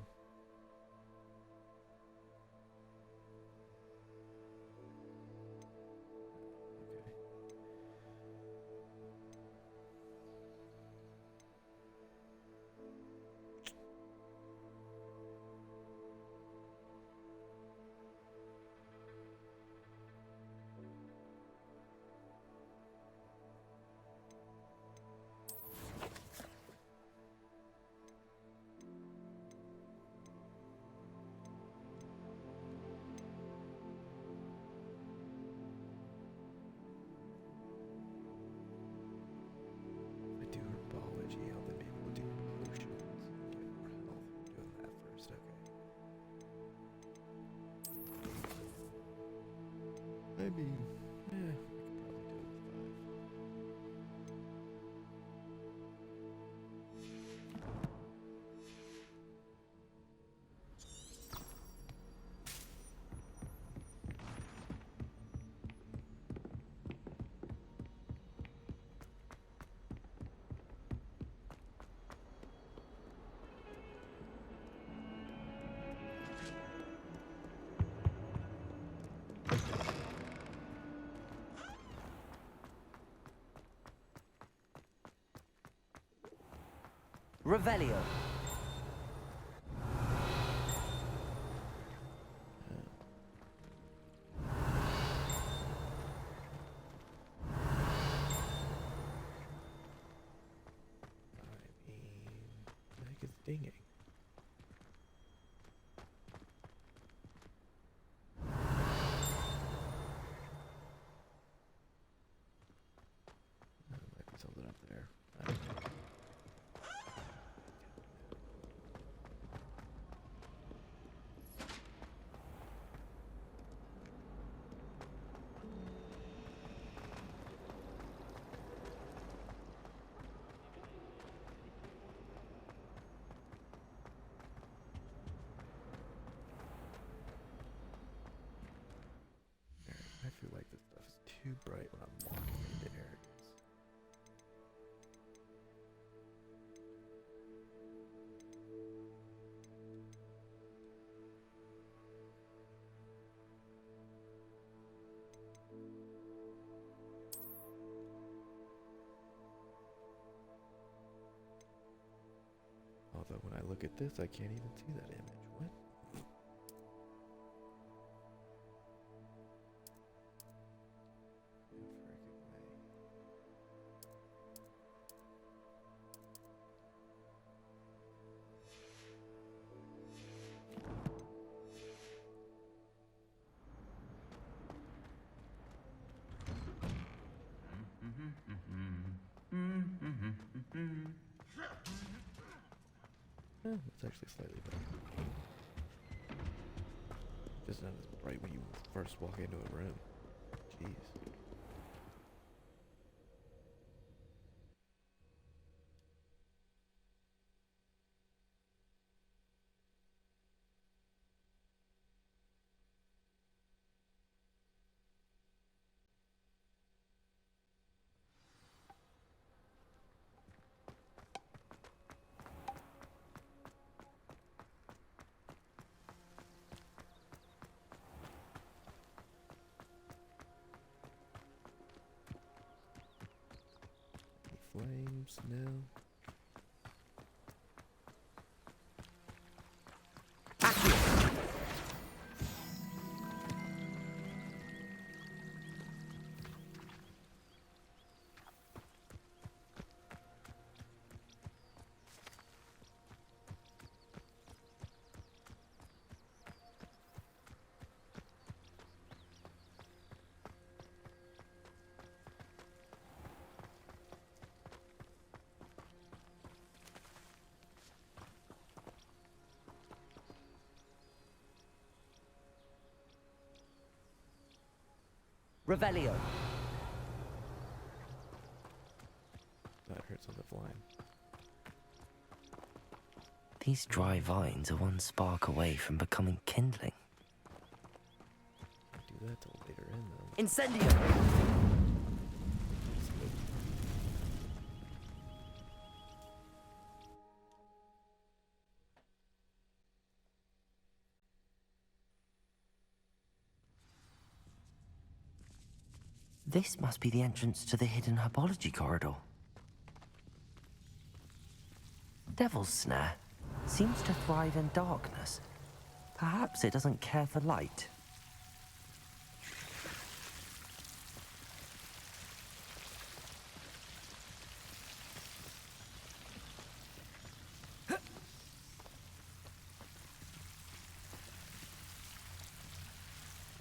If I do herbology, I'll then be able to do potions and get more health. Doing that first, okay. I mean, yeah, I could probably do it with 5. Revelio. The heck is dinging? There might be something up there. I don't know. I feel like this stuff is too bright when I'm walking into areas. Although when I look at this, I can't even see that image. What? It's actually slightly better. Just not as bright when you first walk into a room. Jeez. Flames, no. Revelio. That hurts on the flying. These dry vines are one spark away from becoming kindling. Do that till later in though. Incendio! This must be the entrance to the hidden herbology corridor. Devil's Snare seems to thrive in darkness. Perhaps it doesn't care for light.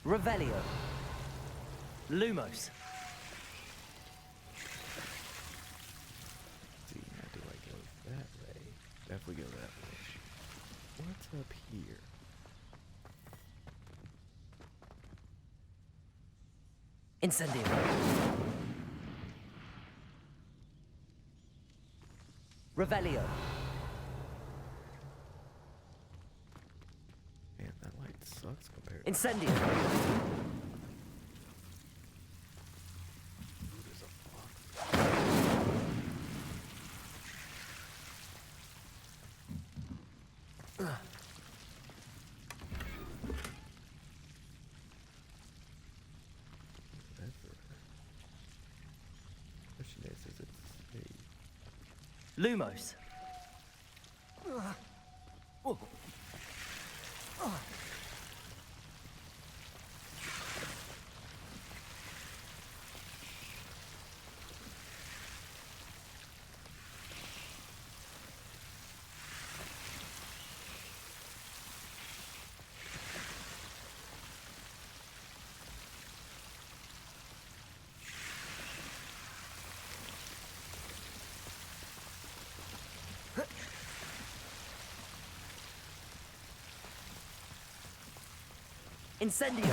Revelio. Lumos. See, now do I go that way? Definitely go that way. What's up here? Incendio. Revelio. Man, that light sucks compared to... Incendio. Lumos. Incendio.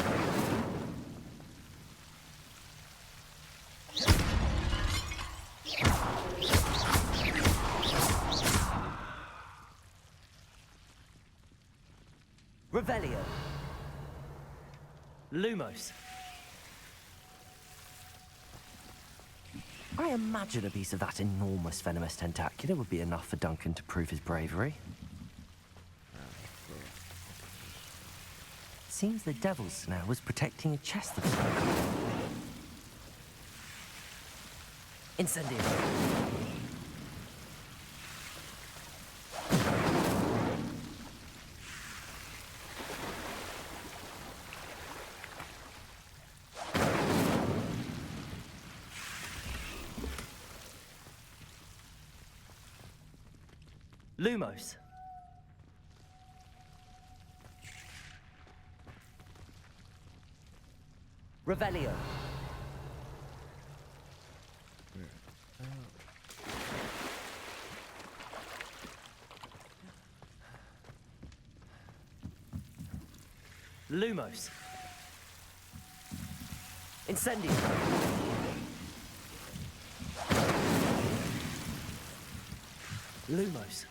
Revelio. Lumos. I imagine a piece of that enormous venomous tentacular would be enough for Duncan to prove his bravery. Seems the Devil's Snare was protecting a chest of some. Incendio. Lumos. Revelio. Lumos. Incendio. Lumos.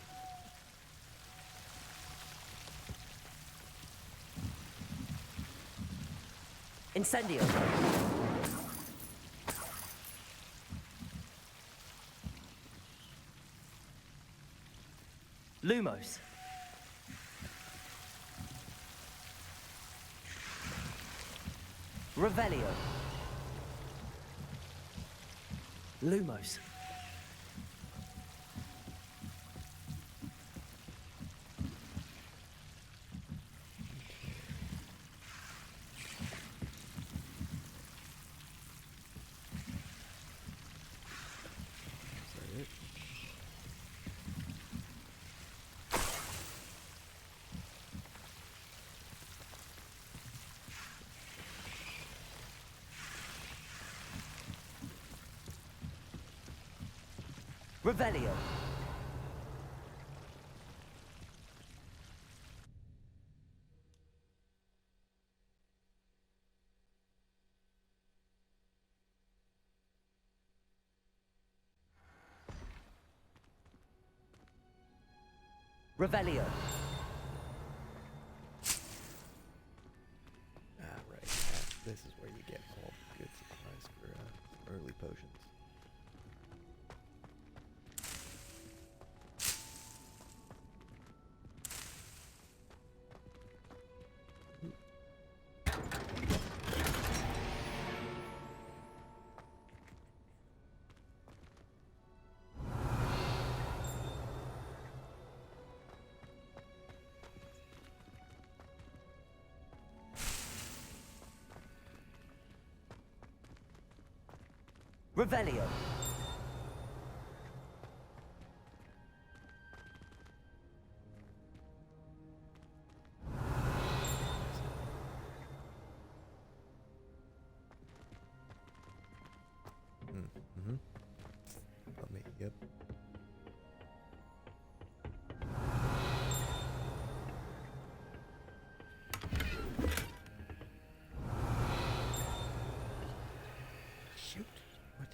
Incendio. Lumos. Revelio. Lumos. Revelio. Revelio. Ah, right. This is where you get all good supplies for some early potions. Revelio. Mm-hmm. About me, yep. Shoot. What?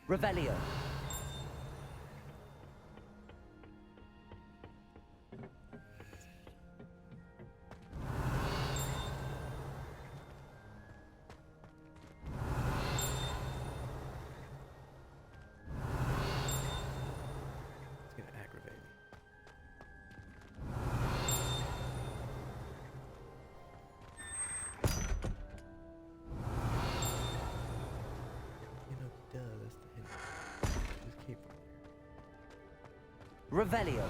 Revelio. It's gonna aggravate me. You know, duh, that's the hint. Just keep from there. Revelio.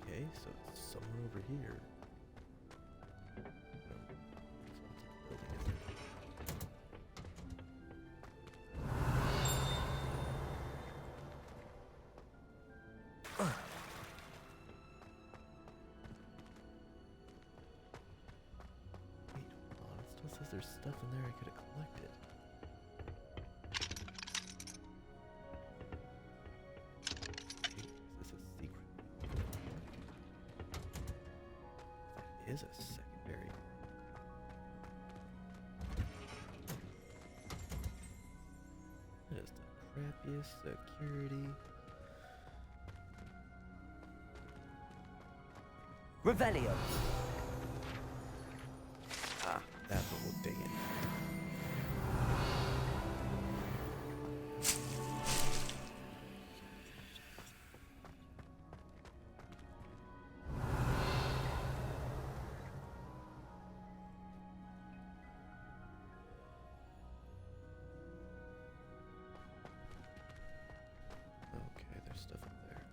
Okay, so it's somewhere over here. No. So it's a building, isn't it? Wait, hold on. It still says there's stuff in there I could have collected. Wait, is this a secret? That is a secondary. That is the crappiest security. Revelio. Ah, that's what we'll dig in. Okay, there's stuff up there.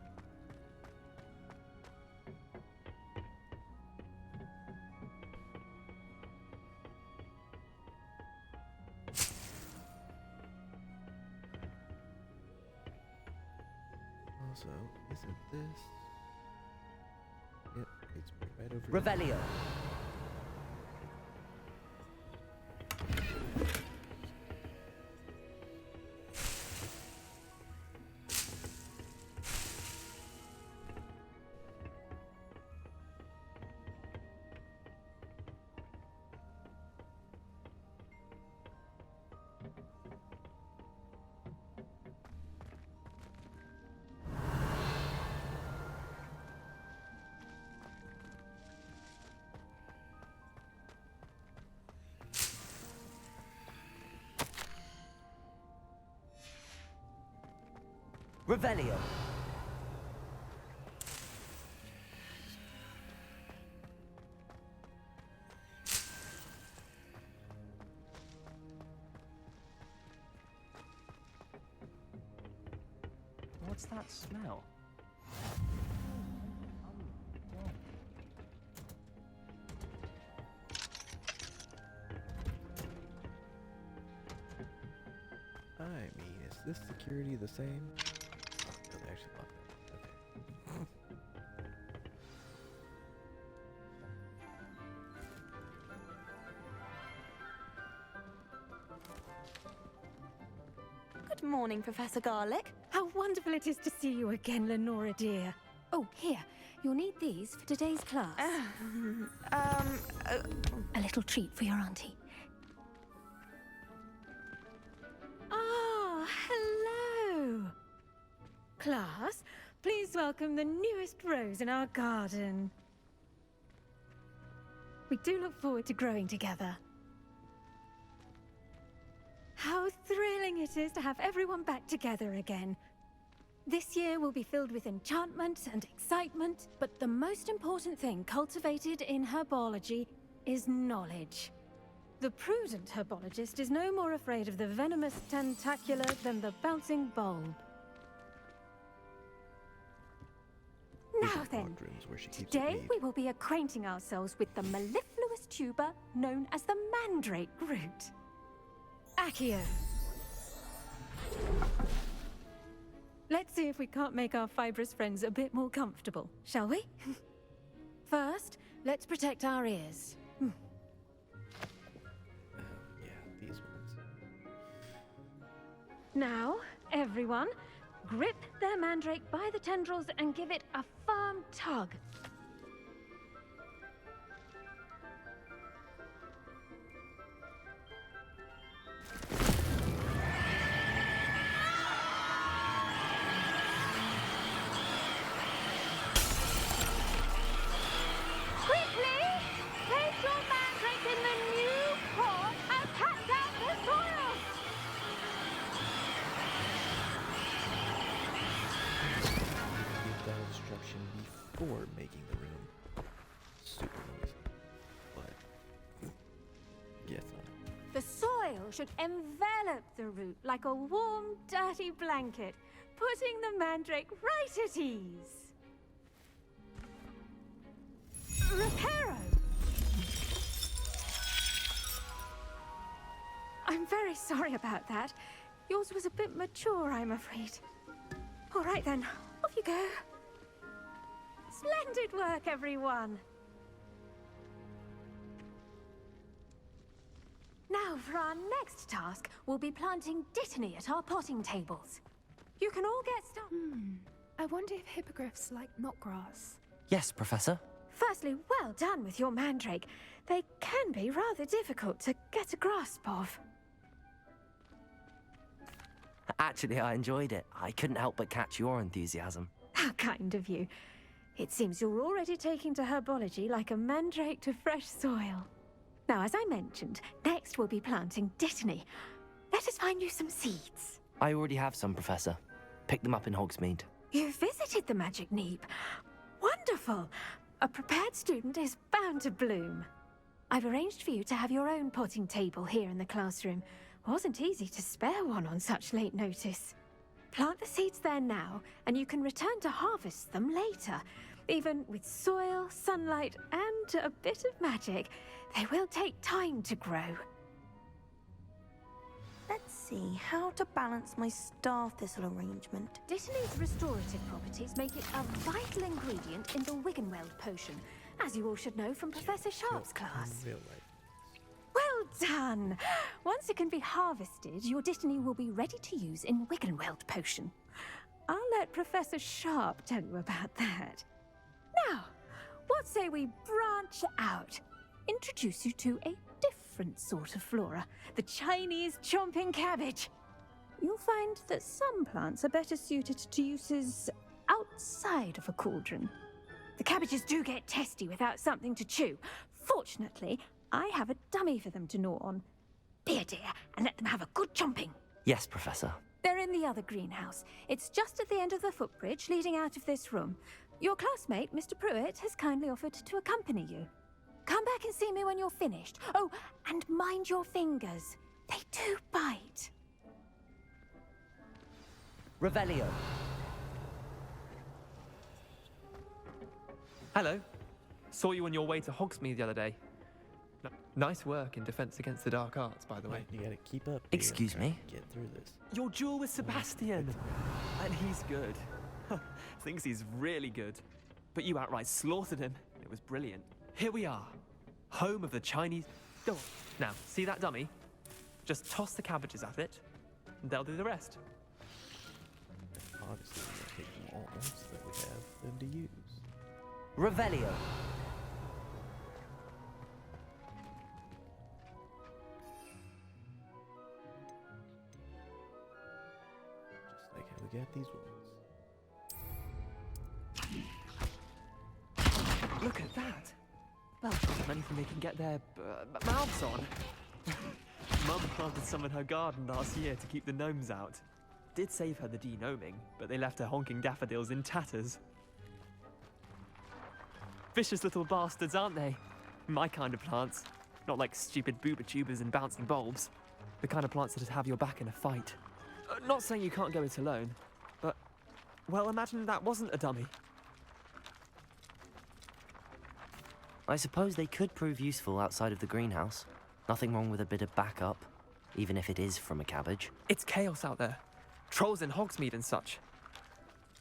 Also, isn't this? Yep, it's right over here. Revelio. Revelio. What's that smell? I mean, is this security the same? Oh, no, they actually locked that. Okay. Good morning, Professor Garlick. How wonderful it is to see you again, Lenora dear. Oh, here. You'll need these for today's class. A little treat for your auntie. Ah, hello! Class, please welcome the newest rose in our garden. We do look forward to growing together. How thrilling it is to have everyone back together again. This year will be filled with enchantment and excitement, but the most important thing cultivated in herbology is knowledge. The prudent herbologist is no more afraid of the venomous tentacula than the bouncing bulb. Now then, today we will be acquainting ourselves with the mellifluous tuber known as the mandrake root. Accio. Let's see if we can't make our fibrous friends a bit more comfortable, shall we? First, let's protect our ears. Yeah, these ones. Now, everyone, grip their mandrake by the tendrils and give it a firm tug. Before making the room super noisy, but yes, The soil should envelop the root like a warm, dirty blanket, putting the mandrake right at ease. Reparo! I'm very sorry about that. Yours was a bit mature, I'm afraid. All right then, off you go. Splendid work, everyone! Now, for our next task, we'll be planting dittany at our potting tables. You can all get started. I wonder if hippogriffs like knotgrass. Yes, Professor. Firstly, well done with your mandrake. They can be rather difficult to get a grasp of. Actually, I enjoyed it. I couldn't help but catch your enthusiasm. How kind of you. It seems you're already taking to herbology like a mandrake to fresh soil. Now, as I mentioned, next we'll be planting dittany. Let us find you some seeds. I already have some, Professor. Pick them up in Hogsmeade. You visited the Magic Neep. Wonderful! A prepared student is bound to bloom. I've arranged for you to have your own potting table here in the classroom. Wasn't easy to spare one on such late notice. Plant the seeds there now, and you can return to harvest them later. Even with soil, sunlight, and a bit of magic, they will take time to grow. Let's see, how to balance my star thistle arrangement. Dittany's restorative properties make it a vital ingredient in the Wiggenweld potion, as you all should know from Professor Sharp's class. Well done! Once it can be harvested, your dittany will be ready to use in Wiggenweld potion. I'll let Professor Sharp tell you about that. Now, what say we branch out? Introduce you to a different sort of flora, the Chinese chomping cabbage. You'll find that some plants are better suited to uses outside of a cauldron. The cabbages do get testy without something to chew. Fortunately, I have a dummy for them to gnaw on. Be a dear and let them have a good chomping. Yes, Professor. They're in the other greenhouse. It's just at the end of the footbridge leading out of this room. Your classmate, Mr. Pruitt, has kindly offered to accompany you. Come back and see me when you're finished. Oh, and mind your fingers. They do bite. Revelio. Hello. Saw you on your way to Hogsmeade the other day. Nice work in Defense Against the Dark Arts, by the way. You gotta keep up. Excuse me? Get through this. Your duel with Sebastian. And he's good. Thinks he's really good. But you outright slaughtered him. It was brilliant. Here we are. Home of the Chinese... Oh, now, see that dummy? Just toss the cabbages at it, and they'll do the rest. Obviously, we're taking so that we have them to use. Revelio. Just like how we got these ones. Look at that! Well, anything they can get their mouths on. Mum planted some in her garden last year to keep the gnomes out. Did save her the de-gnoming, but they left her honking daffodils in tatters. Vicious little bastards, aren't they? My kind of plants. Not like stupid booba tubers and bouncing bulbs. The kind of plants that'd have your back in a fight. Not saying you can't go it alone, but, well, imagine that wasn't a dummy. I suppose they could prove useful outside of the greenhouse. Nothing wrong with a bit of backup, even if it is from a cabbage. It's chaos out there. Trolls in Hogsmeade and such.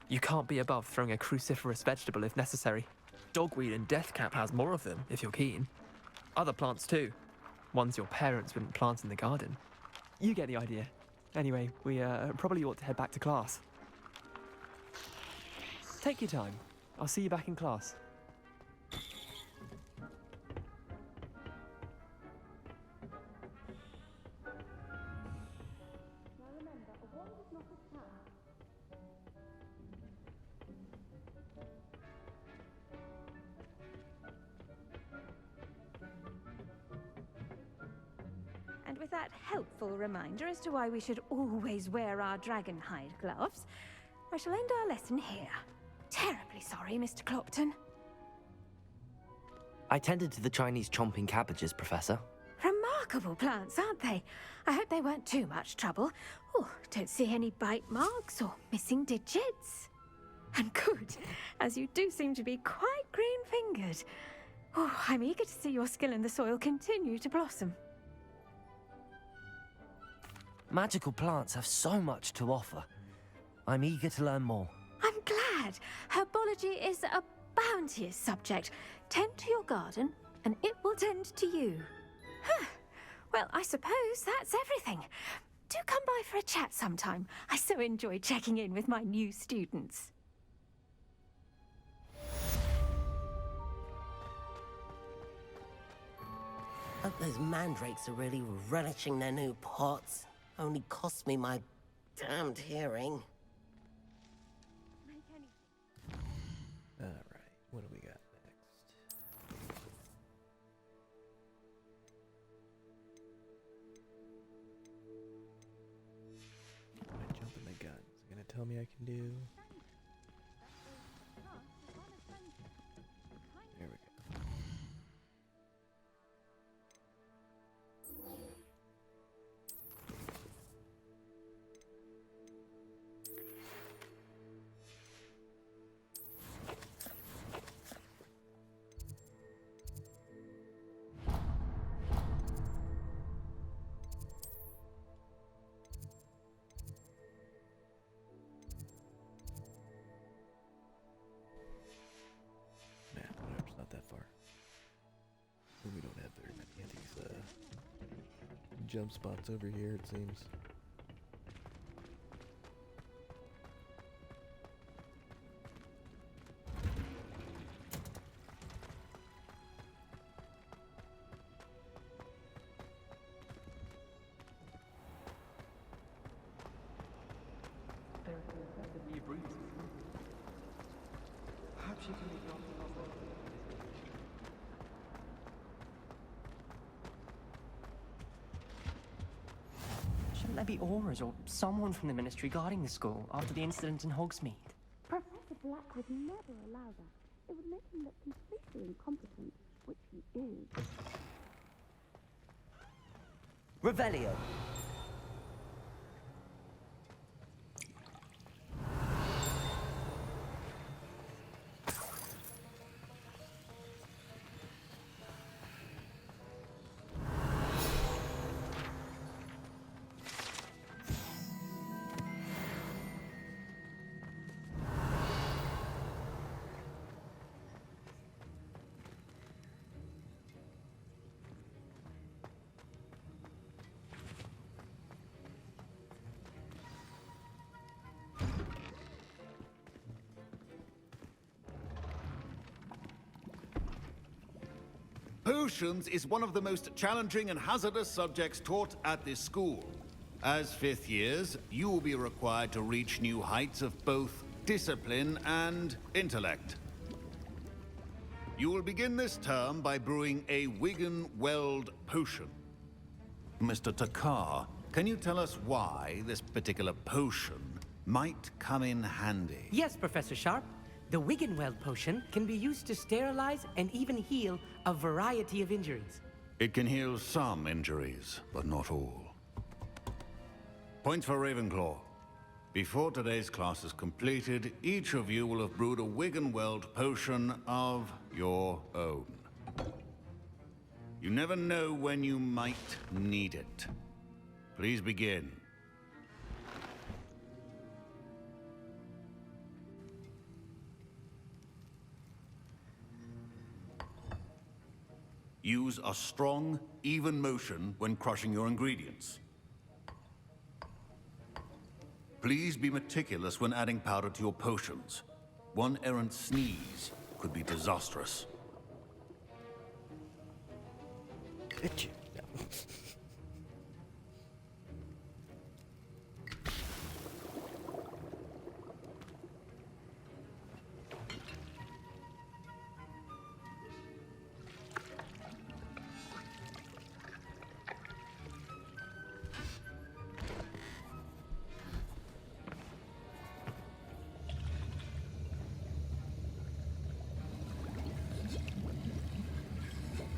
You can't be above throwing a cruciferous vegetable if necessary. Dogweed and deathcap has more of them, if you're keen. Other plants too. Ones your parents wouldn't plant in the garden. You get the idea. Anyway, we probably ought to head back to class. Take your time. I'll see you back in class. And with that helpful reminder as to why we should always wear our dragon hide gloves, I shall end our lesson here. Terribly sorry, Mr. Clopton. I tended to the Chinese chomping cabbages, Professor. Remarkable plants, aren't they? I hope they weren't too much trouble. Oh, don't see any bite marks or missing digits. And good, as you do seem to be quite green-fingered. Oh, I'm eager to see your skill in the soil continue to blossom. Magical plants have so much to offer. I'm eager to learn more. I'm glad. Herbology is a bounteous subject. Tend to your garden, and it will tend to you. Huh. Well, I suppose that's everything. Do come by for a chat sometime. I so enjoy checking in with my new students. Hope those mandrakes are really relishing their new pots. Only cost me my damned hearing. Alright, what do we got next? I'm jumping the gun. Is it gonna tell me I can do? There we go. We don't have very many of these jump spots over here, it seems. Perhaps you can make your Shouldn't there be auras or someone from the Ministry guarding the school after the incident in Hogsmeade? Professor Black would never allow that. It would make him look completely incompetent, which he is. Revelio. Potions is one of the most challenging and hazardous subjects taught at this school. As fifth years, you will be required to reach new heights of both discipline and intellect. You will begin this term by brewing a Wiggenweld potion. Mr. Takar, can you tell us why this particular potion might come in handy? Yes, Professor Sharp. The Wiggenweld potion can be used to sterilize and even heal a variety of injuries. It can heal some injuries, but not all. Points for Ravenclaw. Before today's class is completed, each of you will have brewed a Wiggenweld potion of your own. You never know when you might need it. Please begin. Use a strong, even motion when crushing your ingredients. Please be meticulous when adding powder to your potions. One errant sneeze could be disastrous. Bitch. No.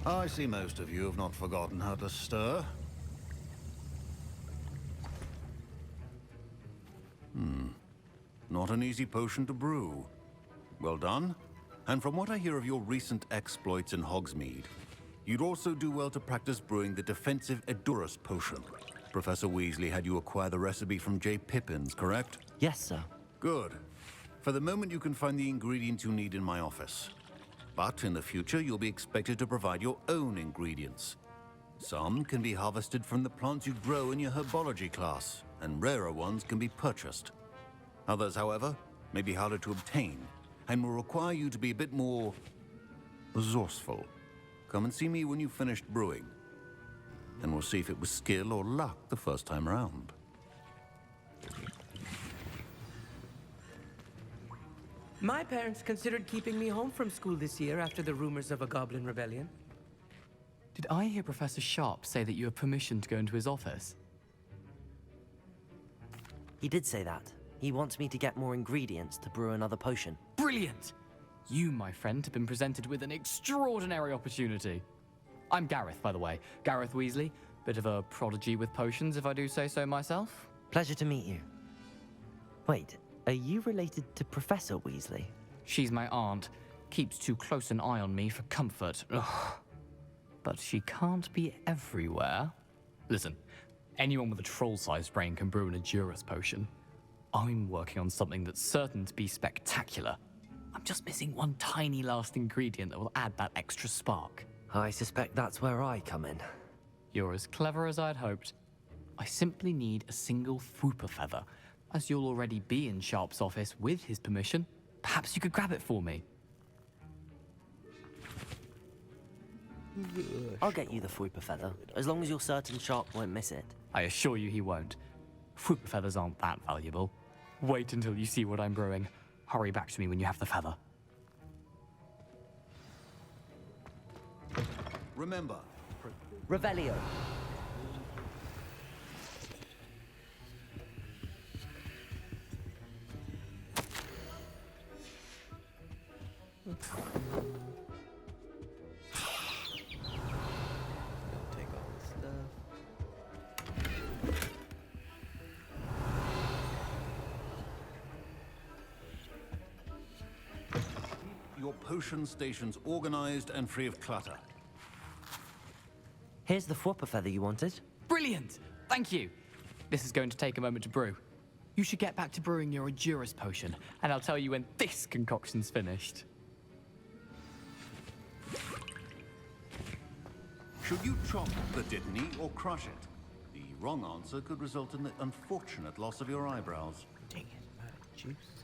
I see most of you have not forgotten how to stir. Not an easy potion to brew. Well done. And from what I hear of your recent exploits in Hogsmeade, you'd also do well to practice brewing the defensive Edurus potion. Professor Weasley had you acquire the recipe from J. Pippins, correct? Yes, sir. Good. For the moment, you can find the ingredients you need in my office. But in the future, you'll be expected to provide your own ingredients. Some can be harvested from the plants you grow in your herbology class, and rarer ones can be purchased. Others, however, may be harder to obtain, and will require you to be a bit more resourceful. Come and see me when you've finished brewing, and we'll see if it was skill or luck the first time around. My parents considered keeping me home from school this year after the rumors of a goblin rebellion. Did I hear Professor Sharp say that you have permission to go into his office? He did say that. He wants me to get more ingredients to brew another potion. Brilliant! You, my friend, have been presented with an extraordinary opportunity. I'm Gareth, by the way. Gareth Weasley. Bit of a prodigy with potions, if I do say so myself. Pleasure to meet you. Wait, are you related to Professor Weasley? She's my aunt. Keeps too close an eye on me for comfort. Ugh. But she can't be everywhere. Listen, anyone with a troll-sized brain can brew an Edurus potion. I'm working on something that's certain to be spectacular. I'm just missing one tiny last ingredient that will add that extra spark. I suspect that's where I come in. You're as clever as I'd hoped. I simply need a single Fwooper feather. As you'll already be in Sharp's office with his permission, perhaps you could grab it for me. I'll get you the Fwooper feather, as long as you're certain Sharp won't miss it. I assure you he won't. Fwooper feathers aren't that valuable. Wait until you see what I'm brewing. Hurry back to me when you have the feather. Remember, Revelio. Take all this stuff. your potion stations organized and free of clutter. Here's the Fwooper feather you wanted. Brilliant! Thank you. This is going to take a moment to brew. You should get back to brewing your Edurus potion, and I'll tell you when this concoction's finished. Should you chop the Dittany or crush it? The wrong answer could result in the unfortunate loss of your eyebrows. Dang it, my juice.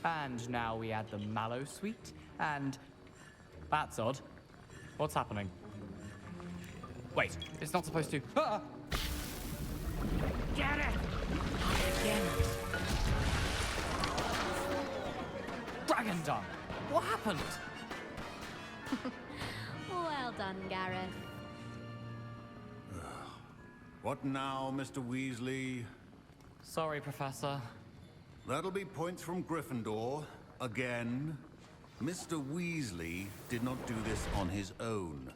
And now we add the mallow sweet, and... That's odd. What's happening? Wait, it's not supposed to... Ah! Get it! Again. Dragon dung! What happened? Well done, Gareth. What now, Mr. Weasley? Sorry, Professor. That'll be points from Gryffindor. Again. Mr. Weasley did not do this on his own.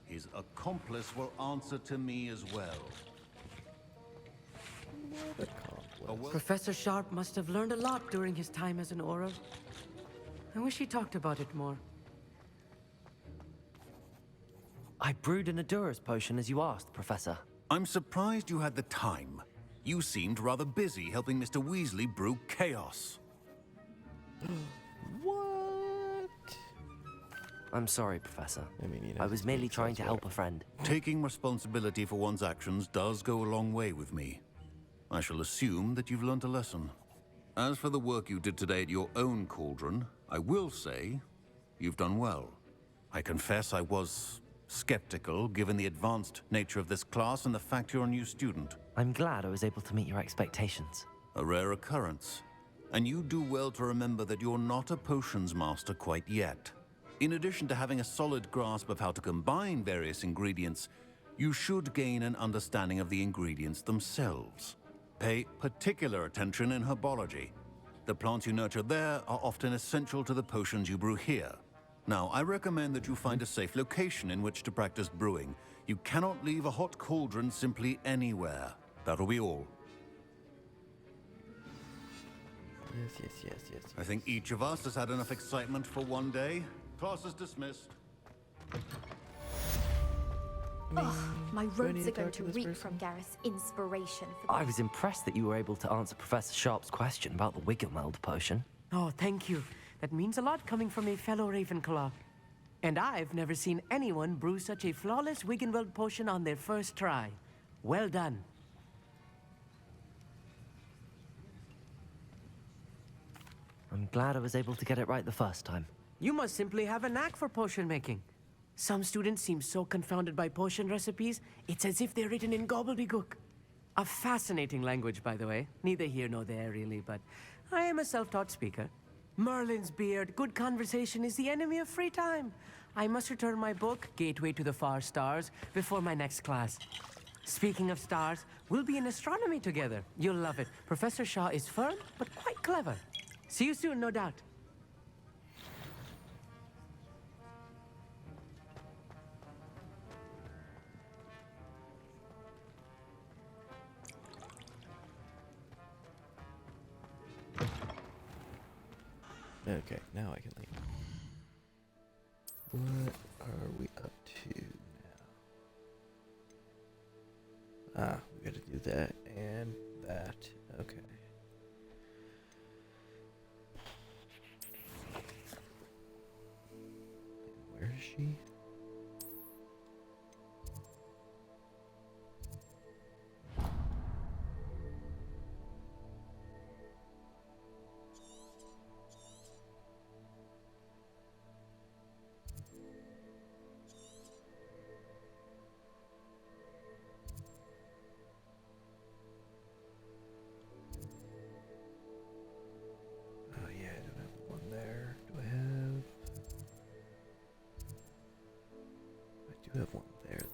His accomplice will answer to me as well. Professor Sharp must have learned a lot during his time as an Auror. I wish he talked about it more. I brewed an Adura's potion as you asked, Professor. I'm surprised you had the time. You seemed rather busy helping Mr. Weasley brew chaos. I'm sorry, Professor. I mean, I was merely trying to help a friend. Taking responsibility for one's actions does go a long way with me. I shall assume that you've learnt a lesson. As for the work you did today at your own cauldron, I will say you've done well. I confess I was skeptical, given the advanced nature of this class and the fact you're a new student. I'm glad I was able to meet your expectations. A rare occurrence. And you do well to remember that you're not a potions master quite yet. In addition to having a solid grasp of how to combine various ingredients, you should gain an understanding of the ingredients themselves. Pay particular attention in herbology. The plants you nurture there are often essential to the potions you brew here. Now, I recommend that you find a safe location in which to practice brewing. You cannot leave a hot cauldron simply anywhere. That'll be all. Yes. I think each of us has had enough excitement for one day. Class is dismissed. Ugh, my do I need robes to are going talk to to this reek person? from Gareth's inspiration for I was impressed that you were able to answer Professor Sharp's question about the Wiggenweld potion. Oh, thank you. That means a lot coming from a fellow Ravenclaw. And I've never seen anyone brew such a flawless Wiggenweld potion on their first try. Well done. I'm glad I was able to get it right the first time. You must simply have a knack for potion making. Some students seem so confounded by potion recipes, it's as if they're written in gobbledygook. A fascinating language, by the way. Neither here nor there, really, but I am a self-taught speaker. Merlin's beard, good conversation is the enemy of free time. I must return my book, Gateway to the Far Stars, before my next class. Speaking of stars, we'll be in astronomy together. You'll love it. Professor Shaw is firm, but quite clever. See you soon, no doubt. Okay, now I can leave. What are we up to now? Ah, we gotta do that and that. Okay. Where is she? Oh yeah, I don't have one there. Do I have? I do have one there though.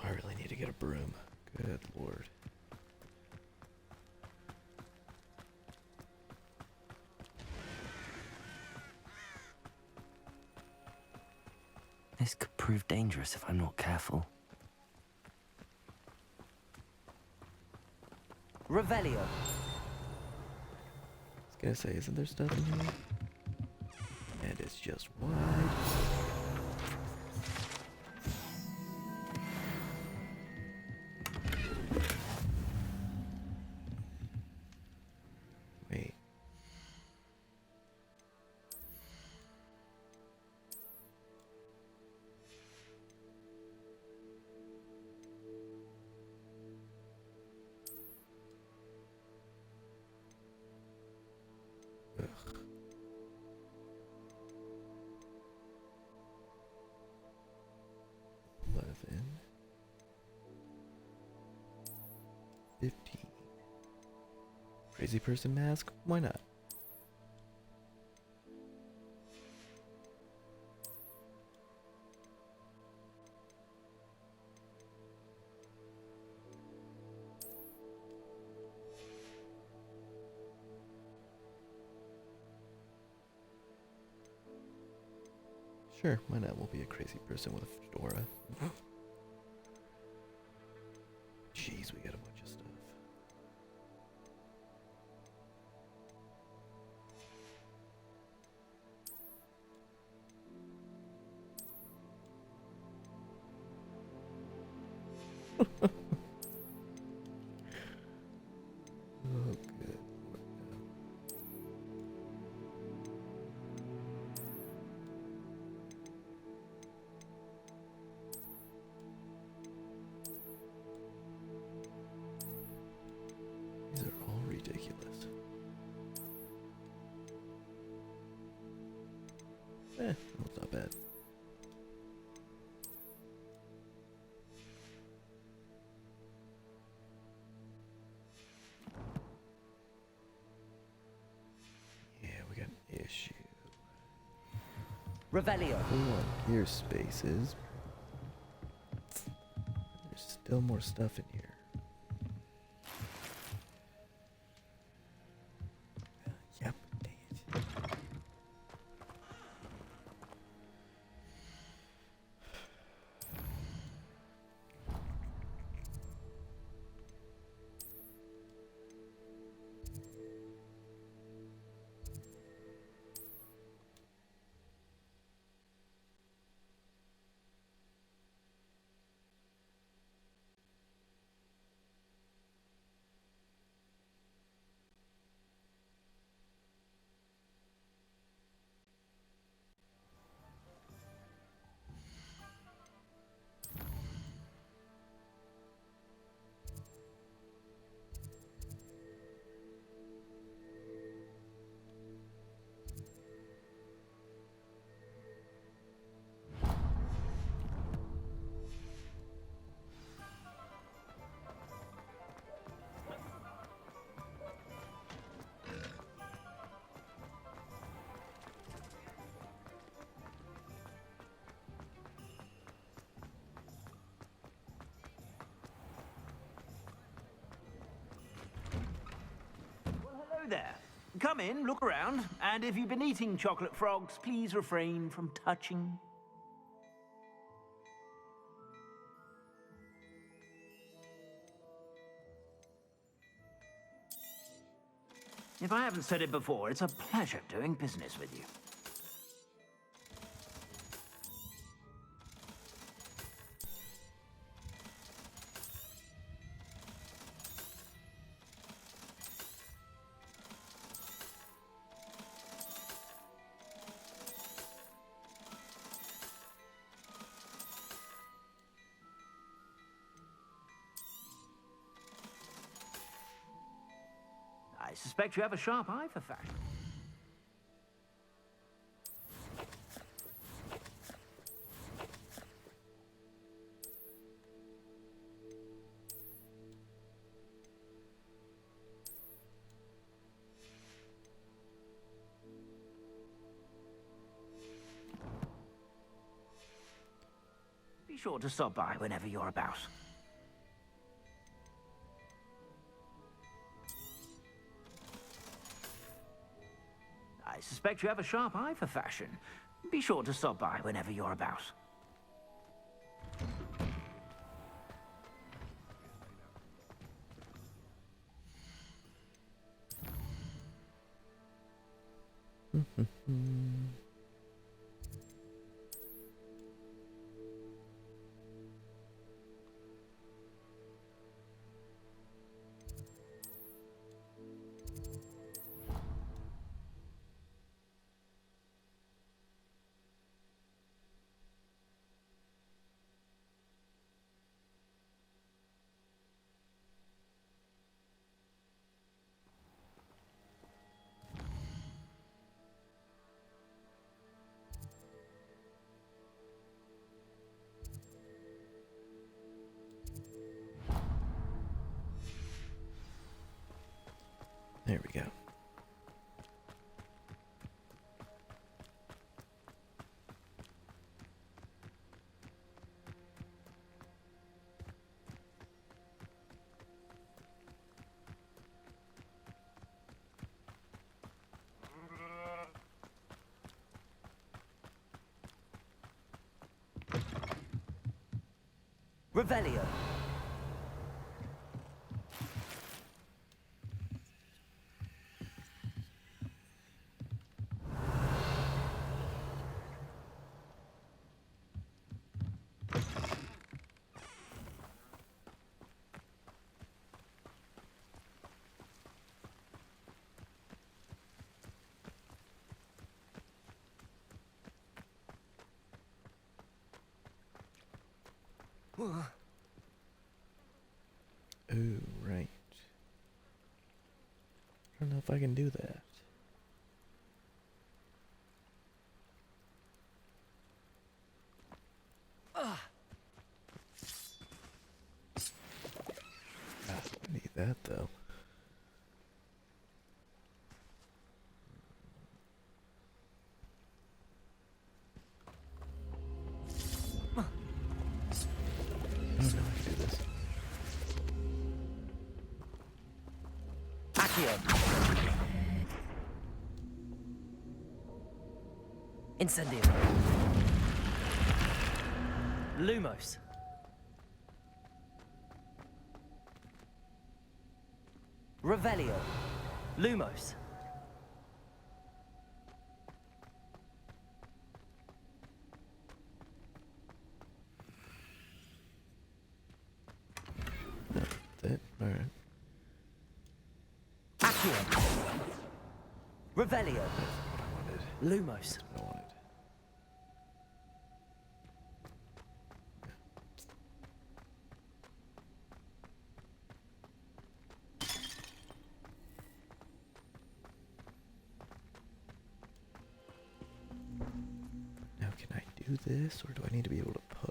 I really need to get a broom. Good lord. This could prove dangerous if I'm not careful. Revelio. I was gonna say, isn't there stuff in here? And it's just wide. Wait. Ugh. 15. Crazy person mask? Why not? Sure, why not? We'll be a crazy person with a fedora. Jeez, we got a bunch of stuff. Oh, good. These are all ridiculous. That's not bad. Yeah, we got an issue. Revelio. Hold on, here's spaces. There's still more stuff in here. Yep, dang it. Hello there. Come in, look around, and if you've been eating chocolate frogs, please refrain from touching. If I haven't said it before, it's a pleasure doing business with you. I suspect you have a sharp eye for fashion. Be sure to stop by whenever you're about. I suspect you have a sharp eye for fashion. Be sure to stop by whenever you're about. There we go. Revelio. Oh, right. I don't know if I can do that. I need that though. Oh no, I can do this. Accio. Incendio. Lumos. Revelio. Lumos. That's it. Alright. Accio. Revelio. Lumos. I wanted. Now, can I do this, or do I need to be able to push?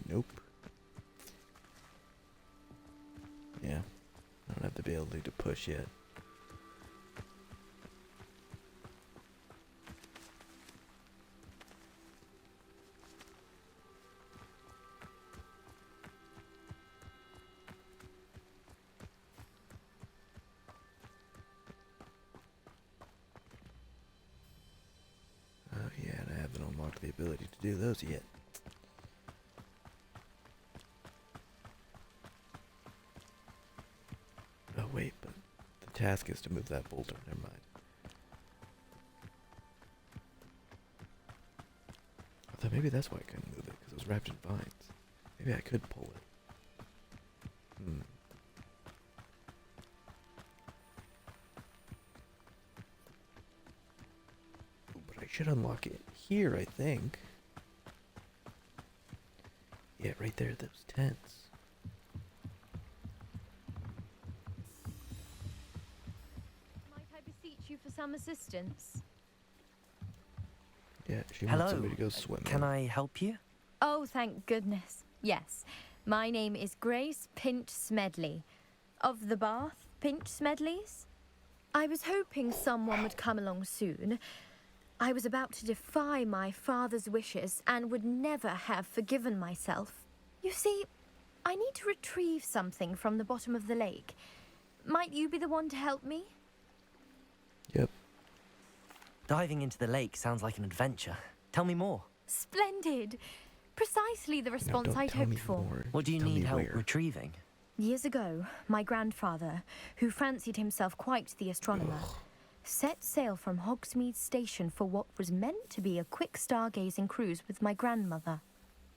Nope. Yeah, I don't have the ability to push yet. Oh yeah, and I haven't unlocked the ability to do those yet. Oh wait, but the task is to move that boulder. Never mind. I thought maybe that's why I couldn't move it, because it was wrapped in vines. Maybe I could pull it. But I should unlock it here, I think. Yeah, right there, those tents. Might I beseech you for some assistance? Yeah, she Hello. wants somebody to go swimming. Can I help you? Oh, thank goodness. Yes. My name is Grace Pinch Smedley, of the Bath Pinch Smedleys. I was hoping someone would come along soon. I was about to defy my father's wishes and would never have forgiven myself. You see, I need to retrieve something from the bottom of the lake. Might you be the one to help me? Yep. Diving into the lake sounds like an adventure. Tell me more. Splendid! Precisely the response I'd hoped for. What do you need help retrieving? Years ago, my grandfather, who fancied himself quite the astronomer, set sail from Hogsmeade Station for what was meant to be a quick stargazing cruise with my grandmother.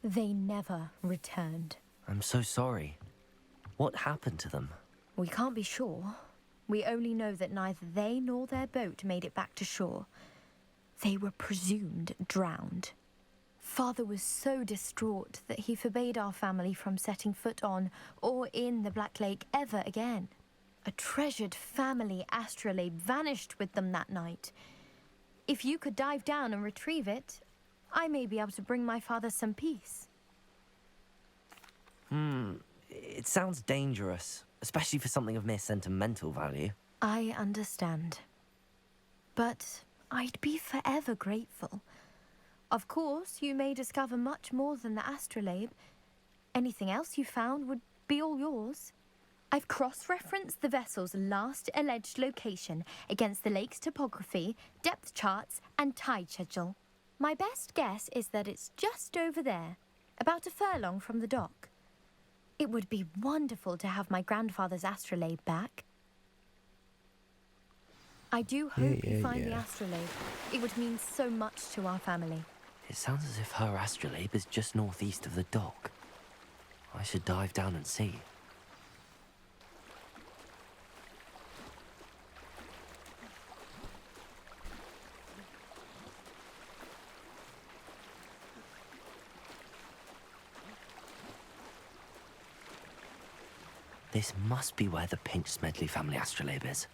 They never returned. I'm so sorry. What happened to them? We can't be sure. We only know that neither they nor their boat made it back to shore. They were presumed drowned. Father was so distraught that he forbade our family from setting foot on or in the Black Lake ever again. A treasured family astrolabe vanished with them that night. If you could dive down and retrieve it, I may be able to bring my father some peace. It sounds dangerous, especially for something of mere sentimental value. I understand. But I'd be forever grateful. Of course, you may discover much more than the astrolabe. Anything else you found would be all yours. I've cross-referenced the vessel's last alleged location against the lake's topography, depth charts, and tide schedule. My best guess is that it's just over there, about a furlong from the dock. It would be wonderful to have my grandfather's astrolabe back. I do hope you find the astrolabe. It would mean so much to our family. It sounds as if her astrolabe is just northeast of the dock. I should dive down and see. This must be where the Pinch Smedley family astrolabe is.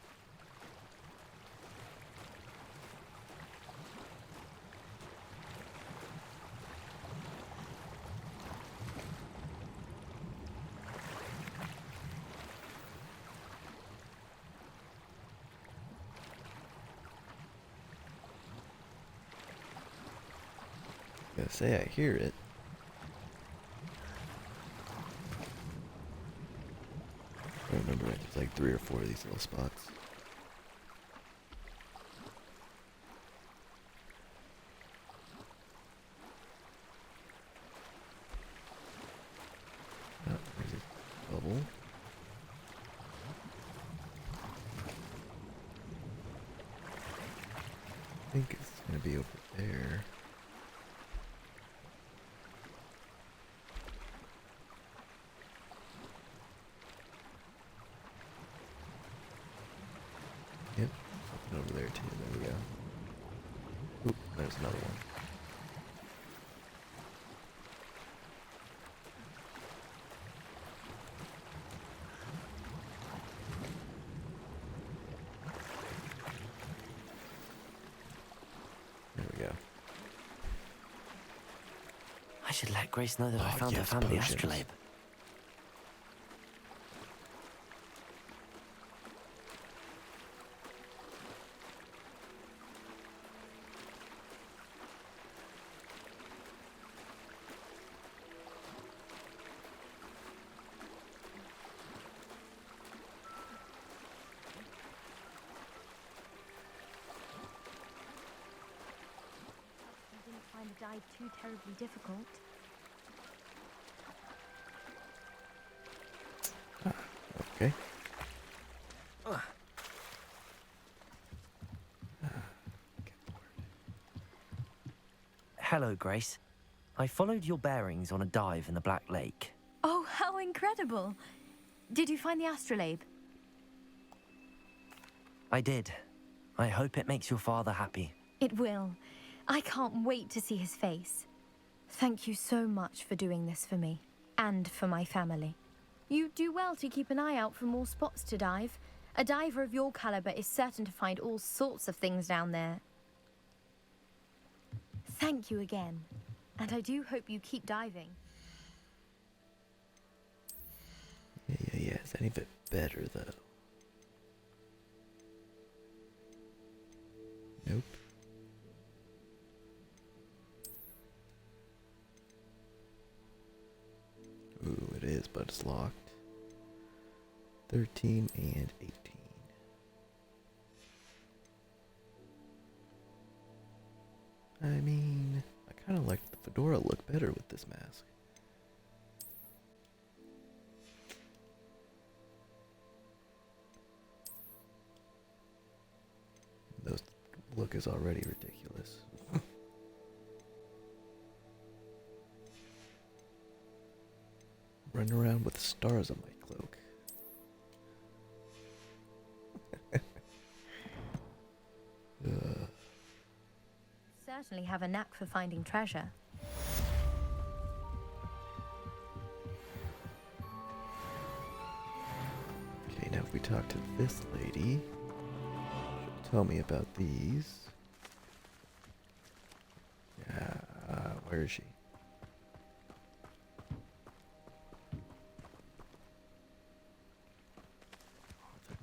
Gotta say, I hear it. I remember it. There's like 3 or 4 of these little spots. Oh, there's a bubble. I think it's gonna be over there. Yep, something over there too. There we go. Oop, there's another one. There we go. I should let Grace know that I found her family astrolabe. Find the dive too terribly difficult. Okay. Hello, Grace. I followed your bearings on a dive in the Black Lake. Oh, how incredible! Did you find the astrolabe? I did. I hope it makes your father happy. It will. I can't wait to see his face. Thank you so much for doing this for me, and for my family. You do well to keep an eye out for more spots to dive. A diver of your caliber is certain to find all sorts of things down there. Thank you again, and I do hope you keep diving. Yeah, is any of it better though? Nope. but it's locked. 13 and 18. I mean, I kind of like the fedora look better with this mask. Those look is already ridiculous. Running around with stars on my cloak. Certainly have a knack for finding treasure. Okay, now if we talk to this lady, she'll tell me about these. Yeah, where is she?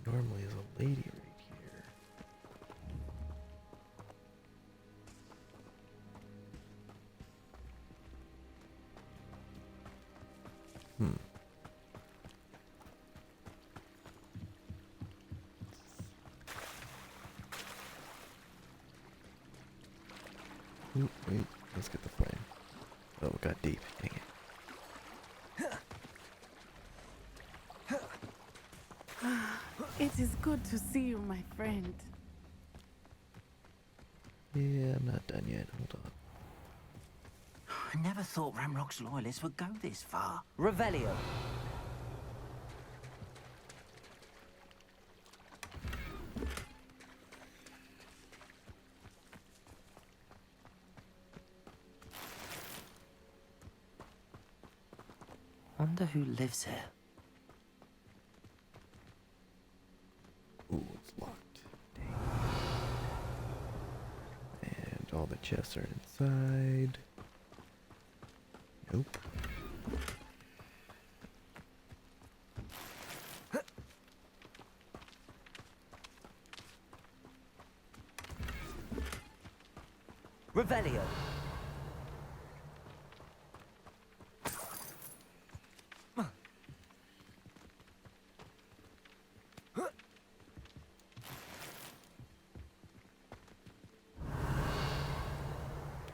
There normally is a lady right here. Ooh, wait, let's get the flame. Oh, it got deep. Dang it. It is good to see you, my friend. Yeah, I'm not done yet. Hold on. I never thought Ramrock's loyalists would go this far. Revelio. Wonder who lives here. Ooh, it's locked. Dang. And all the chests are inside. Nope. Revelio.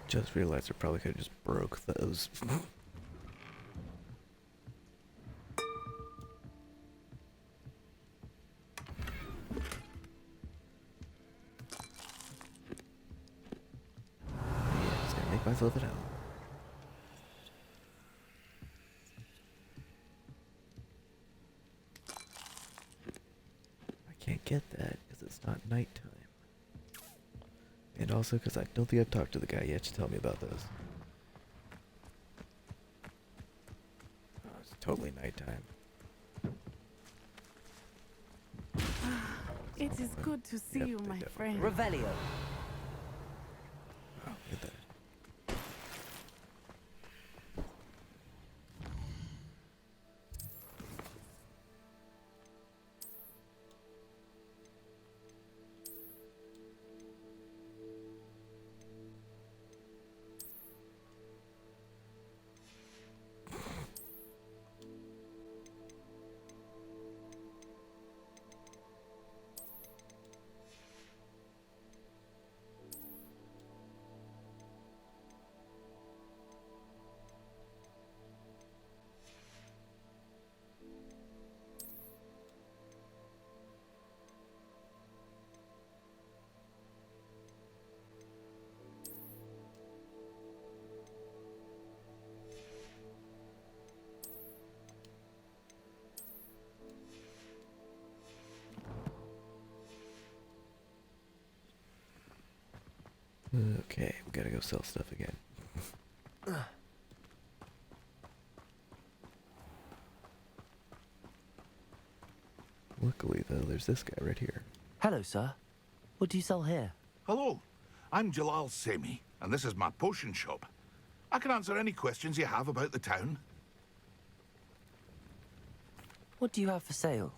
Just realized I probably could have just broke those. Yeah, just gonna make myself at home. I can't get that because it's not nighttime. And also because I don't think I've talked to the guy yet to tell me about those. Oh, it's totally nighttime. It is good to see you, my friend. Revelio. Oh, look at that. Okay, we gotta go sell stuff again. Luckily, though, there's this guy right here. Hello, sir. What do you sell here? Hello, I'm Jalal Semi, and this is my potion shop. I can answer any questions you have about the town. What do you have for sale?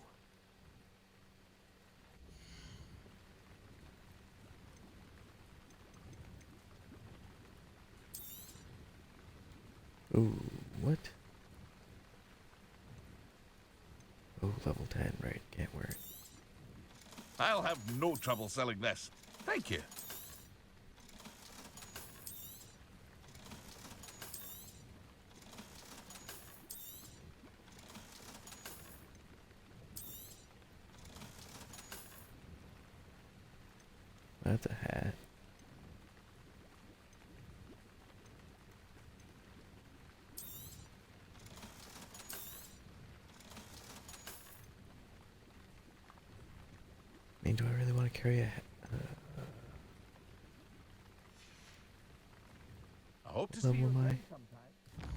Ooh, what? level 10, right? Can't wear it. I'll have no trouble selling this. Thank you. That's a hat. I mean, do I really want to carry a hat? I hope to Level see you am I? again sometime.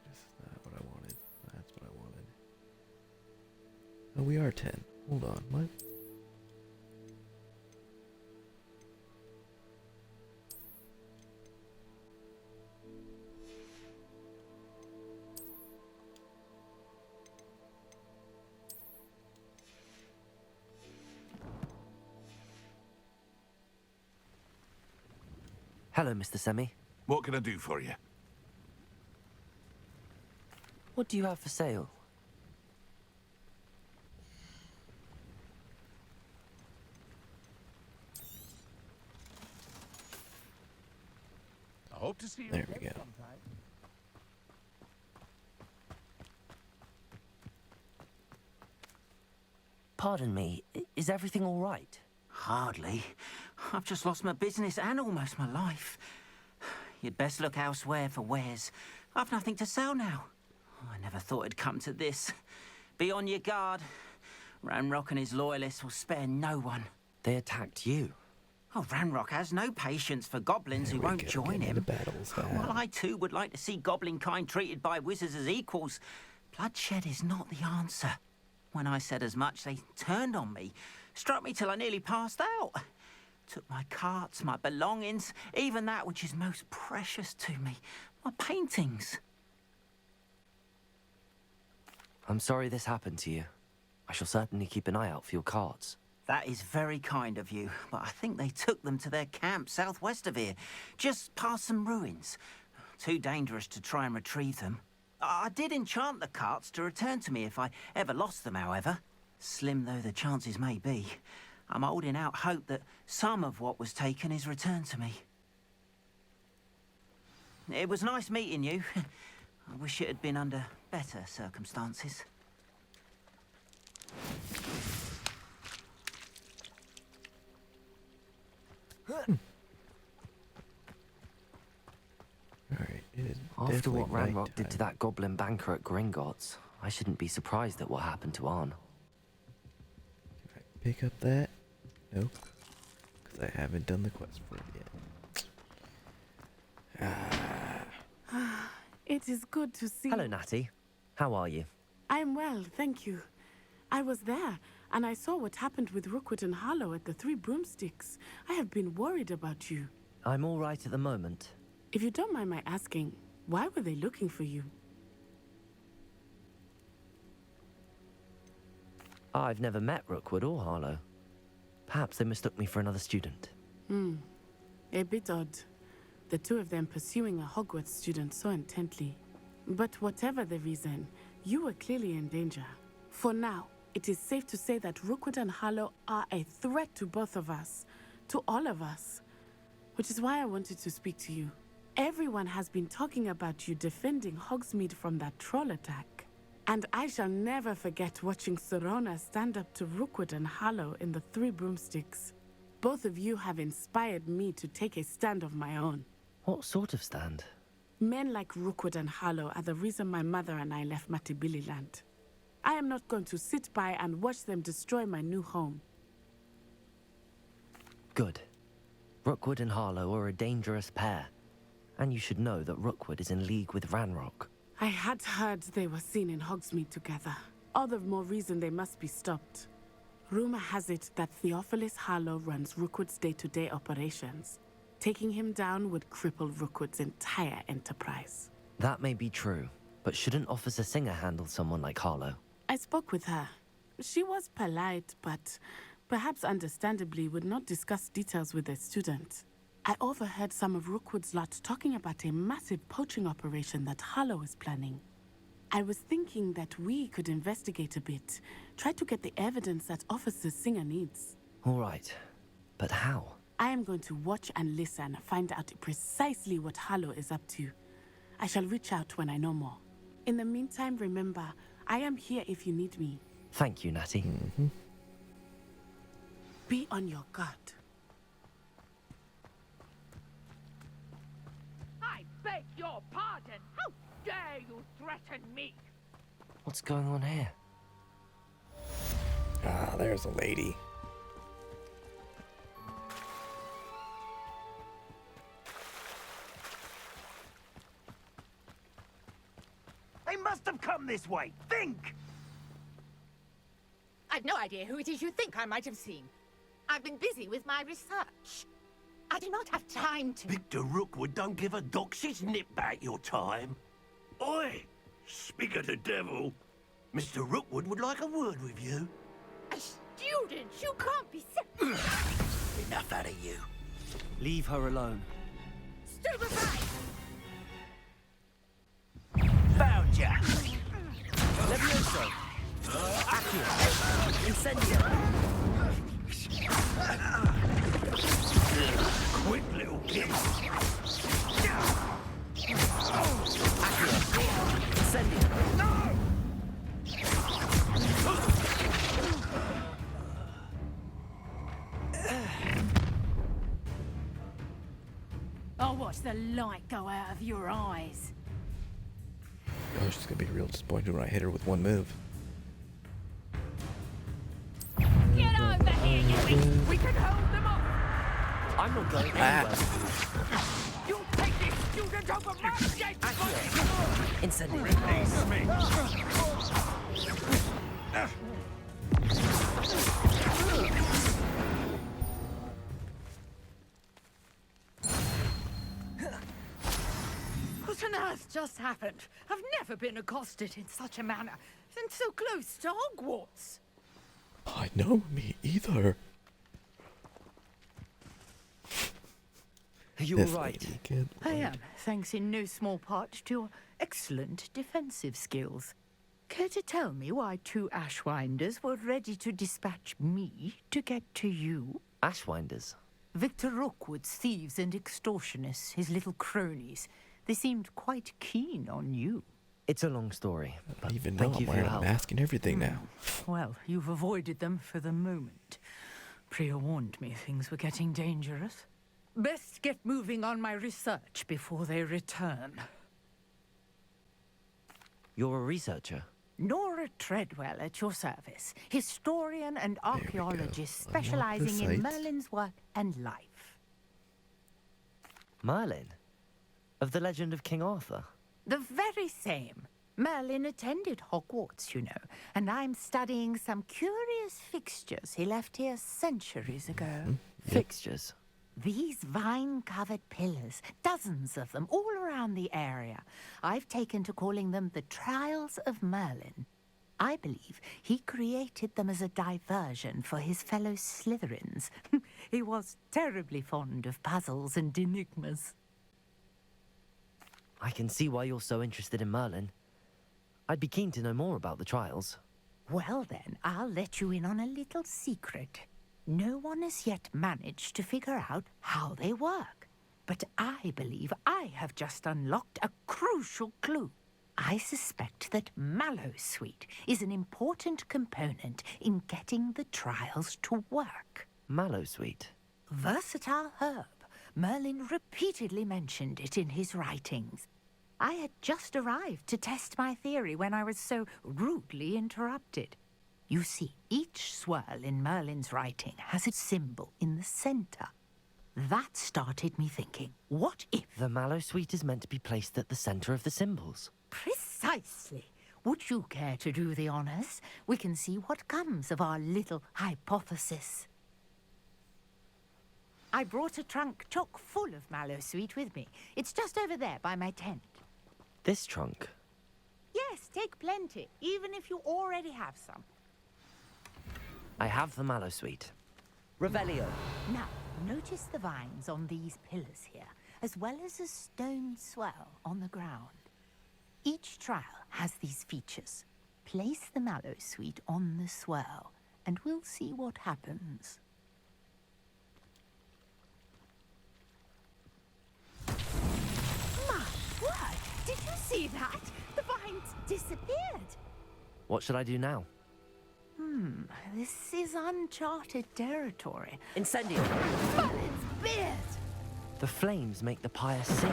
That's not what I wanted. That's what I wanted. Oh, we are 10. Hold on, what? Hello, Mr. Semi. What can I do for you? What do you have for sale? I hope to see you There again we go. sometime. Pardon me, is everything all right? Hardly. I've just lost my business and almost my life. You'd best look elsewhere for wares. I've nothing to sell now. I never thought it'd come to this. Be on your guard. Ranrock and his loyalists will spare no one. They attacked you. Oh, Ranrock has no patience for goblins who won't join him. Battles, Well, I too would like to see goblin kind treated by wizards as equals. Bloodshed is not the answer. When I said as much, they turned on me, struck me till I nearly passed out. Took my carts, my belongings, even that which is most precious to me, my paintings. I'm sorry this happened to you. I shall certainly keep an eye out for your carts. That is very kind of you, but I think they took them to their camp southwest of here, just past some ruins. Too dangerous to try and retrieve them. I did enchant the carts to return to me if I ever lost them, however. Slim though the chances may be, I'm holding out hope that some of what was taken is returned to me. It was nice meeting you. I wish it had been under better circumstances. Alright, it is After what definitely Ranrock did to that goblin banker at Gringotts, I shouldn't be surprised at what happened to Arn. Pick up that? Nope. Because I haven't done the quest for it yet. It is good to see. Hello, Natty. How are you? I'm well, thank you. I was there, and I saw what happened with Rookwood and Harlow at the Three Broomsticks. I have been worried about you. I'm all right at the moment. If you don't mind my asking, why were they looking for you? I've never met Rookwood or Harlow. Perhaps they mistook me for another student. A bit odd. The two of them pursuing a Hogwarts student so intently. But whatever the reason, you were clearly in danger. For now, it is safe to say that Rookwood and Harlow are a threat to both of us. To all of us. Which is why I wanted to speak to you. Everyone has been talking about you defending Hogsmeade from that troll attack. And I shall never forget watching Serona stand up to Rookwood and Harlow in the Three Broomsticks. Both of you have inspired me to take a stand of my own. What sort of stand? Men like Rookwood and Harlow are the reason my mother and I left Matibili Land. I am not going to sit by and watch them destroy my new home. Good. Rookwood and Harlow are a dangerous pair. And you should know that Rookwood is in league with Ranrock. I had heard they were seen in Hogsmeade together. All the more reason they must be stopped. Rumor has it that Theophilus Harlow runs Rookwood's day-to-day operations. Taking him down would cripple Rookwood's entire enterprise. That may be true, but shouldn't Officer Singer handle someone like Harlow? I spoke with her. She was polite, but perhaps understandably would not discuss details with a student. I overheard some of Rookwood's lot talking about a massive poaching operation that Harlow is planning. I was thinking that we could investigate a bit. Try to get the evidence that Officer Singer needs. All right. But how? I am going to watch and listen, find out precisely what Harlow is up to. I shall reach out when I know more. In the meantime, remember, I am here if you need me. Thank you, Natty. Be on your guard. I beg your pardon. How dare you threaten me? What's going on here? Ah, there's a lady. They must have come this way. Think! I've no idea who it is you think I might have seen. I've been busy with my research. I do not have time to... Victor Rookwood don't give a doxy's nip back your time. Oi! Speak of the devil. Mr. Rookwood would like a word with you. A student? You can't be... Enough out of you. Leave her alone. Stupefy! Found ya! Levioso! Accio! Incendio! Quick little kid! Accio! Incendio! I'll watch the light go out of your eyes. Oh, she's gonna be real disappointed when I hit her with one move. Get over here, you beast! We can hold them off! I'm not going anywhere. You'll take this student over my dead body! Incendio! Release me! What on earth just happened? I've never been accosted in such a manner, and so close to Hogwarts. I know, me either. Are you This all right? lady, good I lord. am, thanks in no small part to your excellent defensive skills. Care to tell me why two Ashwinders were ready to dispatch me to get to you? Ashwinders? Victor Rookwood's thieves and extortionists, his little cronies. They seemed quite keen on you. It's a long story, but Even thank though you I'm for your wearing a help. mask and everything now. Well, you've avoided them for the moment. Priya warned me things were getting dangerous. Best get moving on my research before they return. You're a researcher? Nora Treadwell at your service, historian and archaeologist specializing in sites. Merlin's work and life. Merlin? Of the legend of King Arthur? The very same. Merlin attended Hogwarts, you know, and I'm studying some curious fixtures he left here centuries ago. Fixtures? These vine-covered pillars, dozens of them, all around the area. I've taken to calling them the Trials of Merlin. I believe he created them as a diversion for his fellow Slytherins. He was terribly fond of puzzles and enigmas. I can see why you're so interested in Merlin. I'd be keen to know more about the trials. Well then, I'll let you in on a little secret. No one has yet managed to figure out how they work. But I believe I have just unlocked a crucial clue. I suspect that Mallowsweet is an important component in getting the trials to work. Mallowsweet? Versatile herb. Merlin repeatedly mentioned it in his writings. I had just arrived to test my theory when I was so rudely interrupted. You see, each swirl in Merlin's writing has a symbol in the center. That started me thinking, what if... The Mallowsweet is meant to be placed at the center of the symbols. Precisely. Would you care to do the honors? We can see what comes of our little hypothesis. I brought a trunk chock full of Mallowsweet with me. It's just over there by my tent. This trunk? Yes, take plenty, even if you already have some. I have the Mallowsweet. Revelio. Now, notice the vines on these pillars here, as well as a stone swell on the ground. Each trial has these features. Place the mallow sweet on the swirl, and we'll see what happens. My word! Did you see that? The vines disappeared. What should I do now? This is uncharted territory. Incendio! Merlin's beard! The flames make the pyre sing.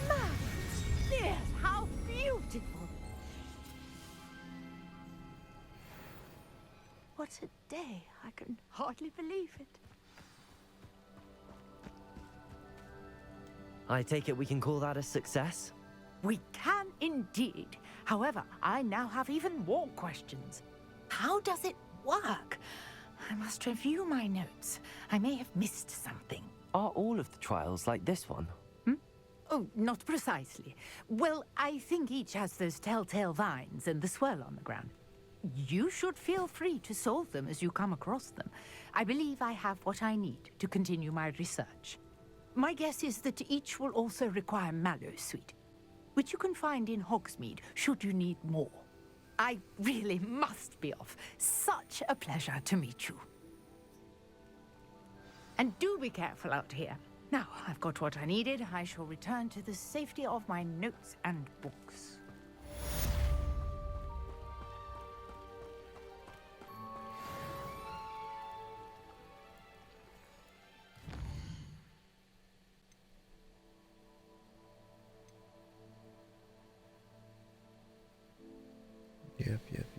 Merlin's beard! How beautiful! What a day. I can hardly believe it. I take it we can call that a success? We can indeed. However, I now have even more questions. How does it work? I must review my notes. I may have missed something. Are all of the trials like this one? Oh, not precisely. Well, I think each has those telltale vines and the swirl on the ground. You should feel free to solve them as you come across them. I believe I have what I need to continue my research. My guess is that each will also require mallow sweet, which you can find in Hogsmeade should you need more. I really must be off. Such a pleasure to meet you. And do be careful out here. Now, I've got what I needed. I shall return to the safety of my notes and books.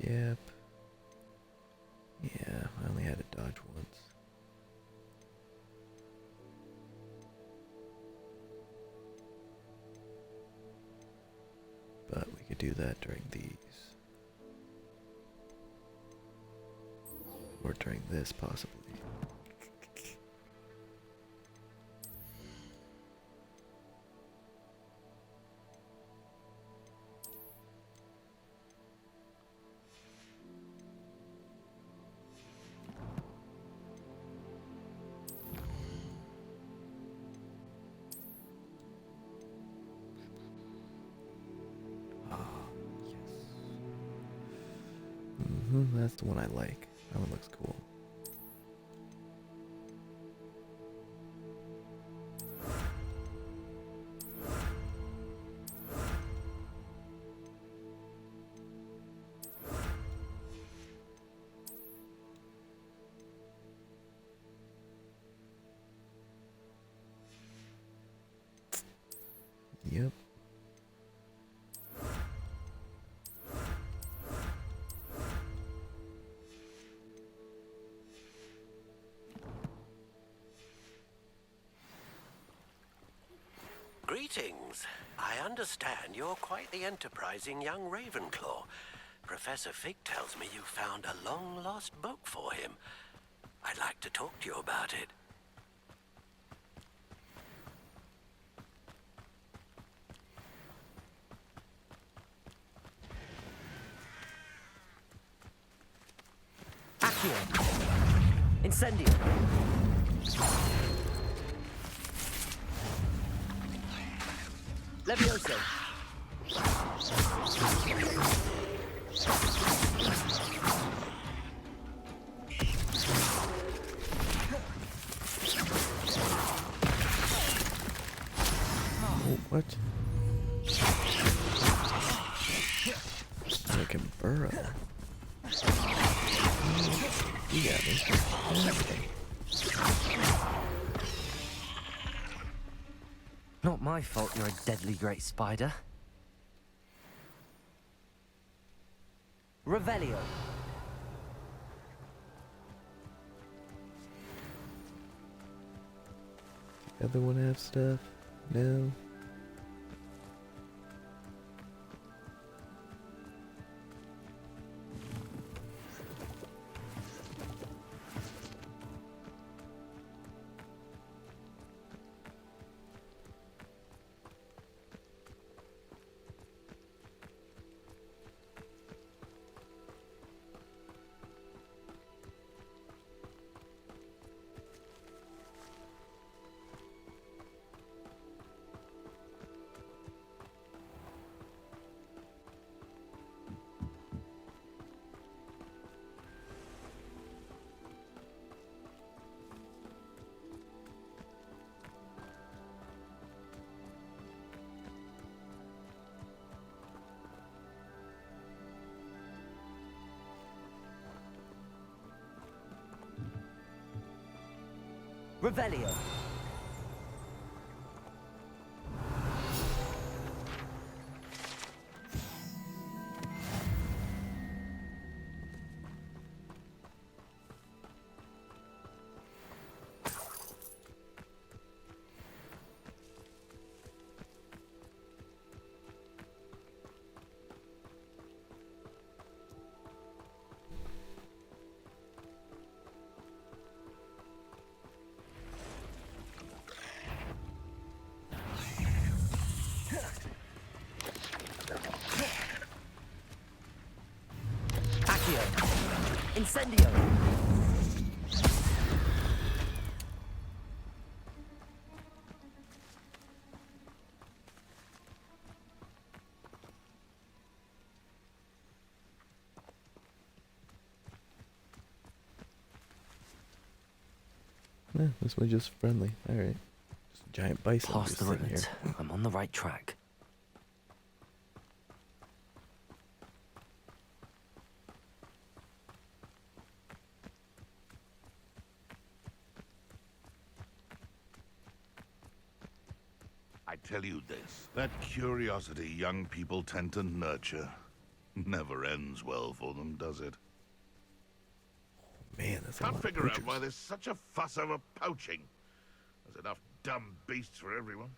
Yep. Yeah, I only had to dodge once. But we could do that during these. Or during this, possibly. That's the one I like. That one looks cool. Yep. Greetings. I understand you're quite the enterprising young Ravenclaw. Professor Fig tells me you found a long-lost book for him. I'd like to talk to you about it. Accio! Incendio! Levioso! Oh, what? I can burrow. You got me. Okay. Not my fault you're a deadly great spider. Revelio. The other one have stuff? No. Revelio. Incendio! Yeah, this one's just friendly. Alright. Just a giant bison. Past just the sitting here. ruins. I'm on the right track. I tell you this, that curiosity young people tend to nurture never ends well for them, does it? Man, that's a Can't lot of figure out poachers. why there's such a fuss over poaching. There's enough dumb beasts for everyone.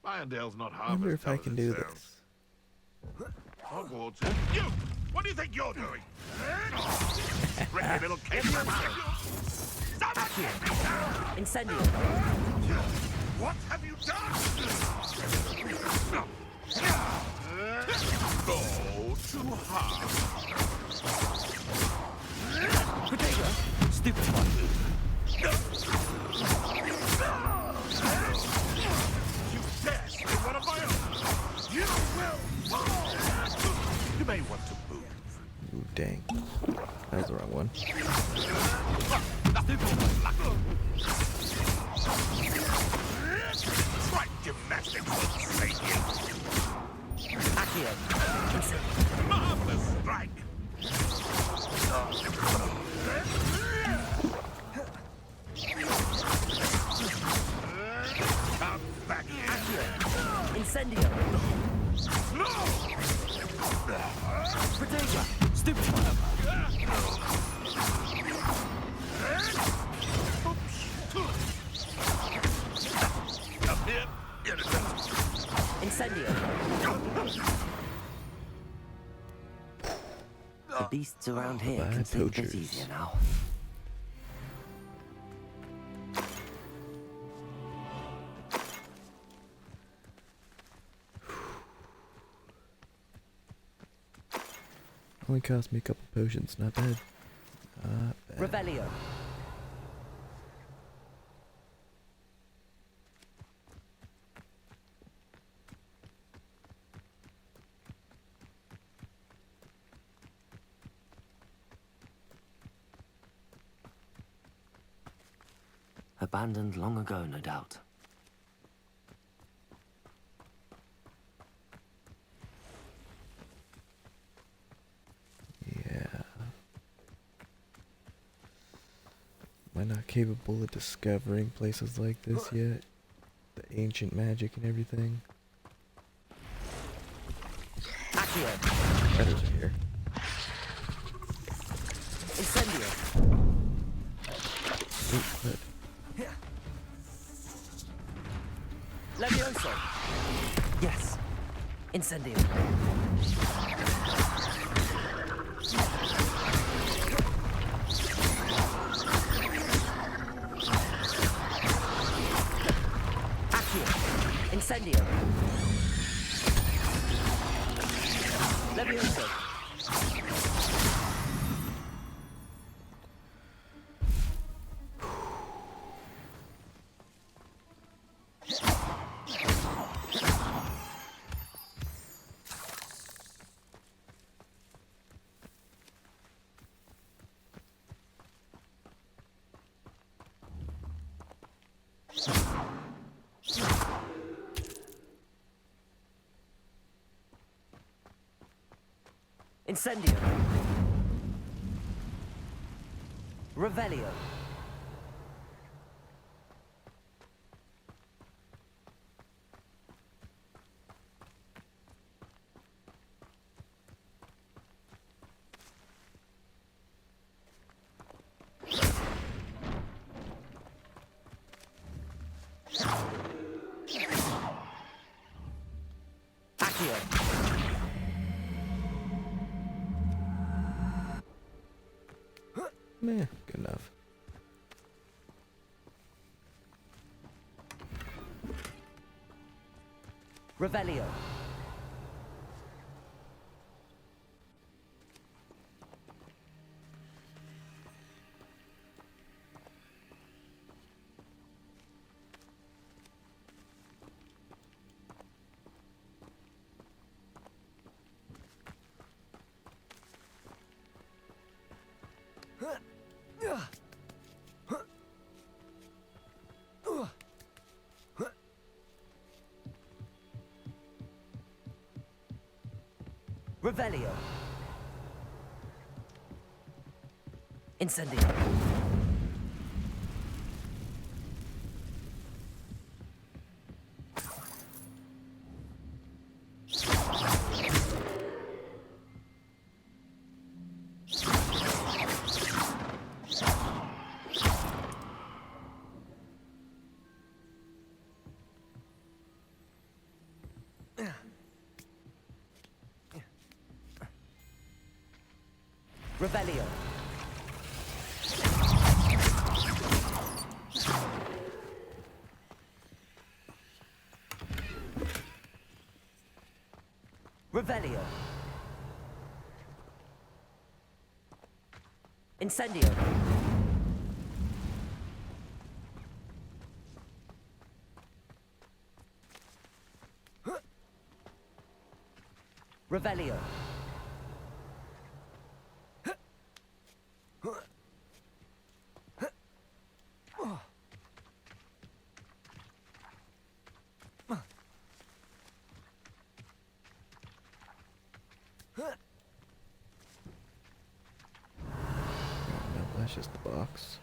Irondale's not I half wonder as if I tough as can it do sounds. this. Hogwarts. You! What do you think you're doing? Tricky little kid. Incendio. What have you done? Go too hard. Potato. Stupid one. You dare slay one of my own? You will. You may want to move. Ooh, dang. That was the wrong one. Right gymnastics will save you. Accio. Marvelous strike. Come back here. Incendio. Potato. Stupid one. Come here. Get it. Incendio. The beasts around here Bad can take this poachers. easier now. Only cost me a couple potions. Not bad. Not bad. Revelio. Abandoned long ago, no doubt. Yeah. Am I not capable of discovering places like this yet? The ancient magic and everything. Accio. Letters are here. Incendio. Ooh, good. Levioso. Yes. Incendio. Accio. Incendio. Levioso. Incendio. Revelio. Meh, good enough. Revelio. Revelio. Incendio. Revelio. Revelio. Incendio. Revelio. No, that's just the box.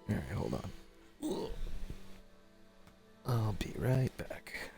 Alright, hold on. I'll be right back.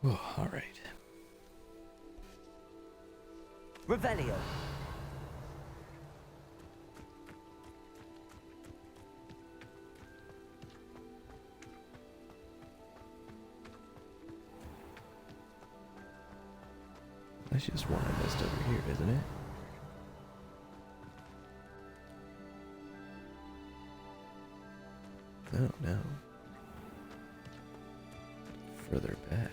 Oh, all right. Revelio. That's just one I missed over here, isn't it? Oh, no. Further back.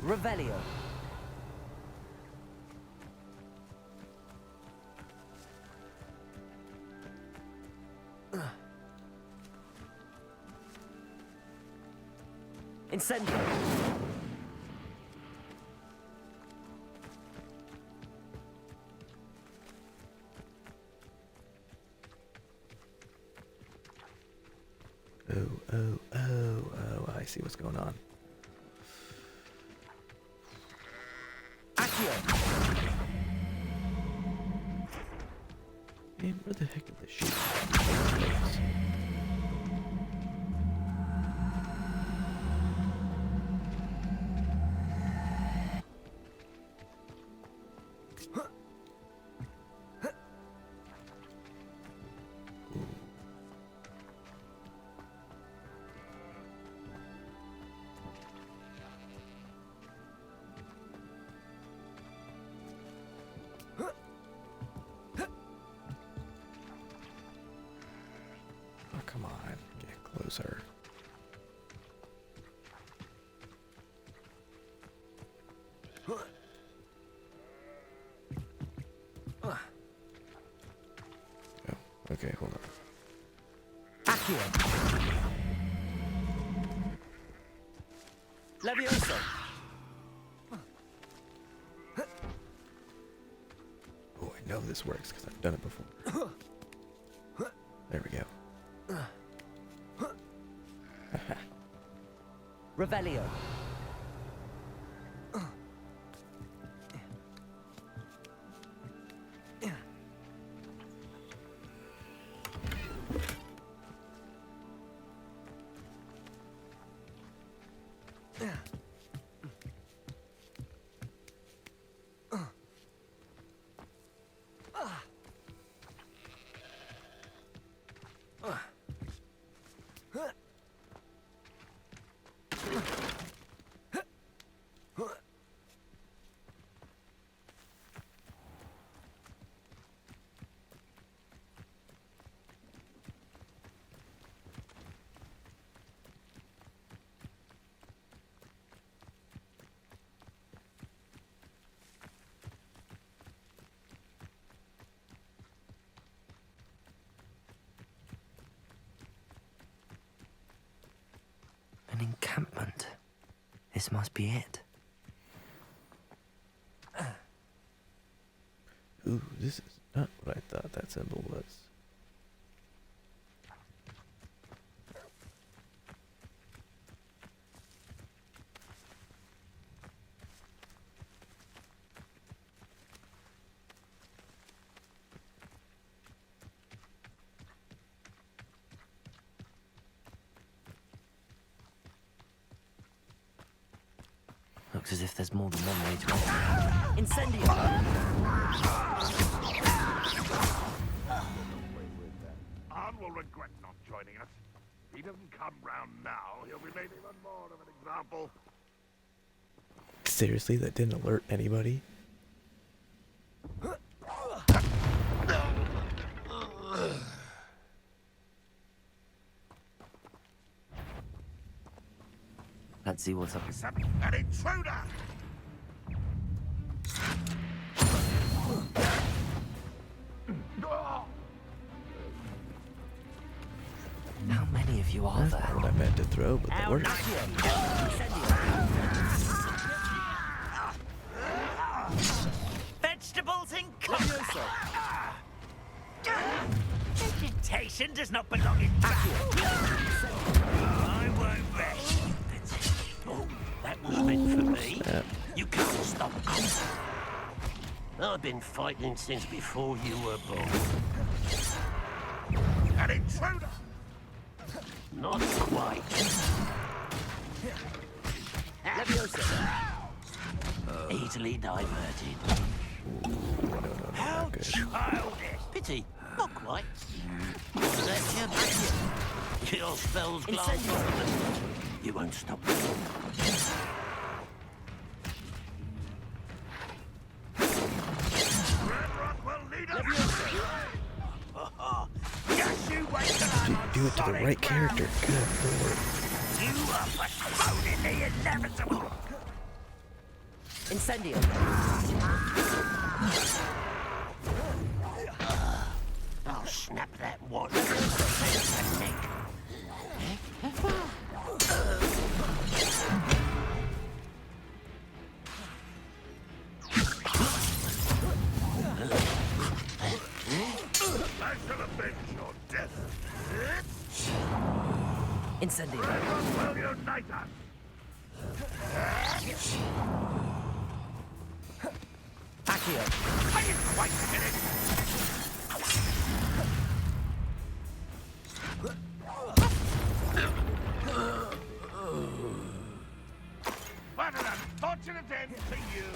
Revelio. Incendio. Oh, I see what's going on. Man, where the heck are the sheep? Come on, get closer. Oh, okay, hold on. Accio. Levioso. Oh, I know this works because I've done it before. There we go. Revelio. An encampment. This must be it. Ooh, this is not what I thought that symbol was. Looks as if there's more than one way to enter. Incendio! Arn will regret not joining us. If he doesn't come round now, he'll be made even more of an example. Seriously, that didn't alert anybody? Let's see what's up. An intruder! How many of you are there? What I meant intro, but that works. Vegetables in contact. Vegetation does not belong in I won't rest. Oh, that was meant for me. You can't stop me. I've been fighting since before you were born. An intruder! Not quite. Easily diverted. How childish. Pity, not quite. That's your back. Your spells glass off. You won't stop me. Do it to the right character. Good lord. You are postponing the inevitable. Incendio. I'll snap that one. I shall avenge your death. Incendio. Will unite us. Accio. I didn't quite get it. What an unfortunate end to you.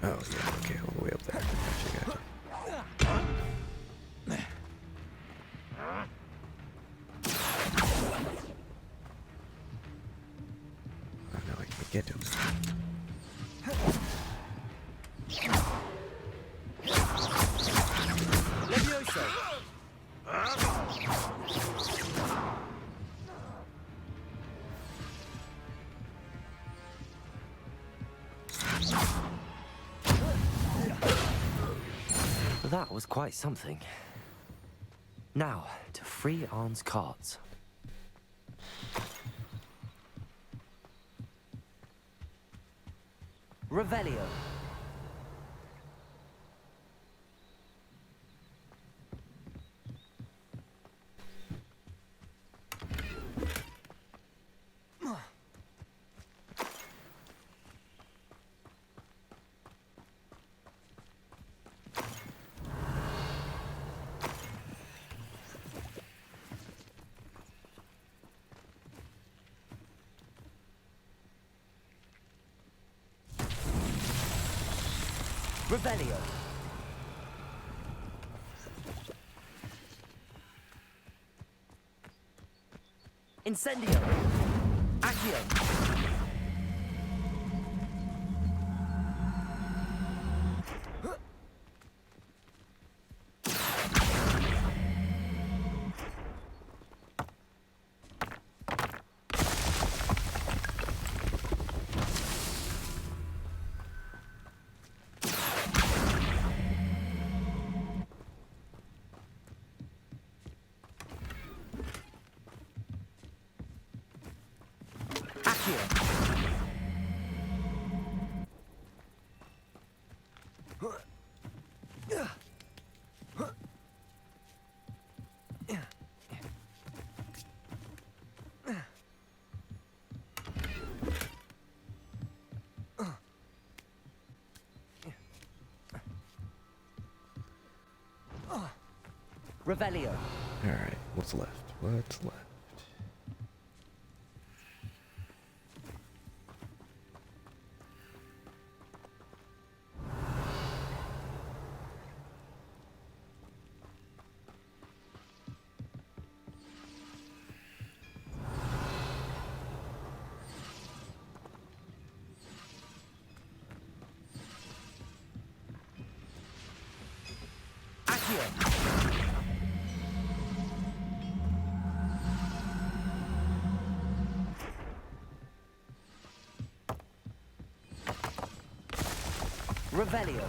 Oh, yeah, okay, all the way up there. Gotcha. Oh, no, I can't get to him. Levioso. That was quite something. Now, to free Arn's cards. Revelio. Revelio. Incendio. Accio. Revelio. Alright, what's left? What's left? Revelio.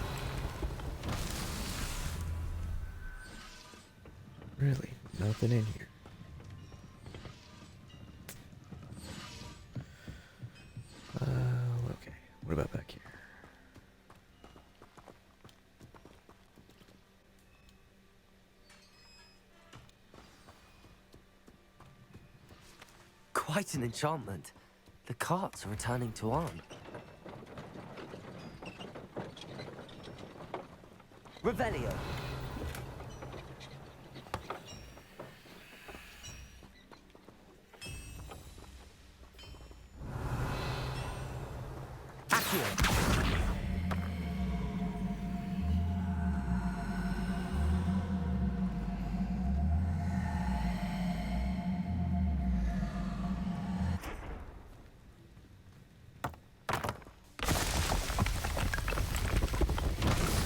Really? Nothing in here. What about back here? Quite an enchantment. The carts are returning to Arn. Revelio. Accio.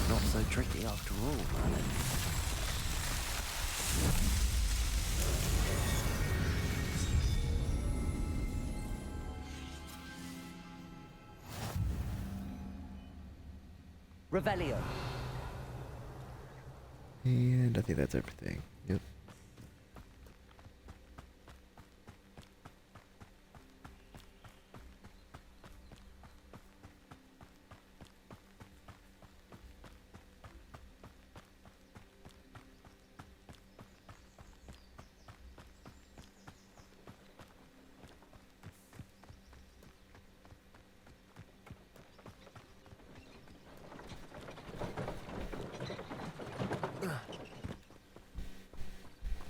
Not so tricky after all, Merlin. Revelio. And I think that's everything. Yep.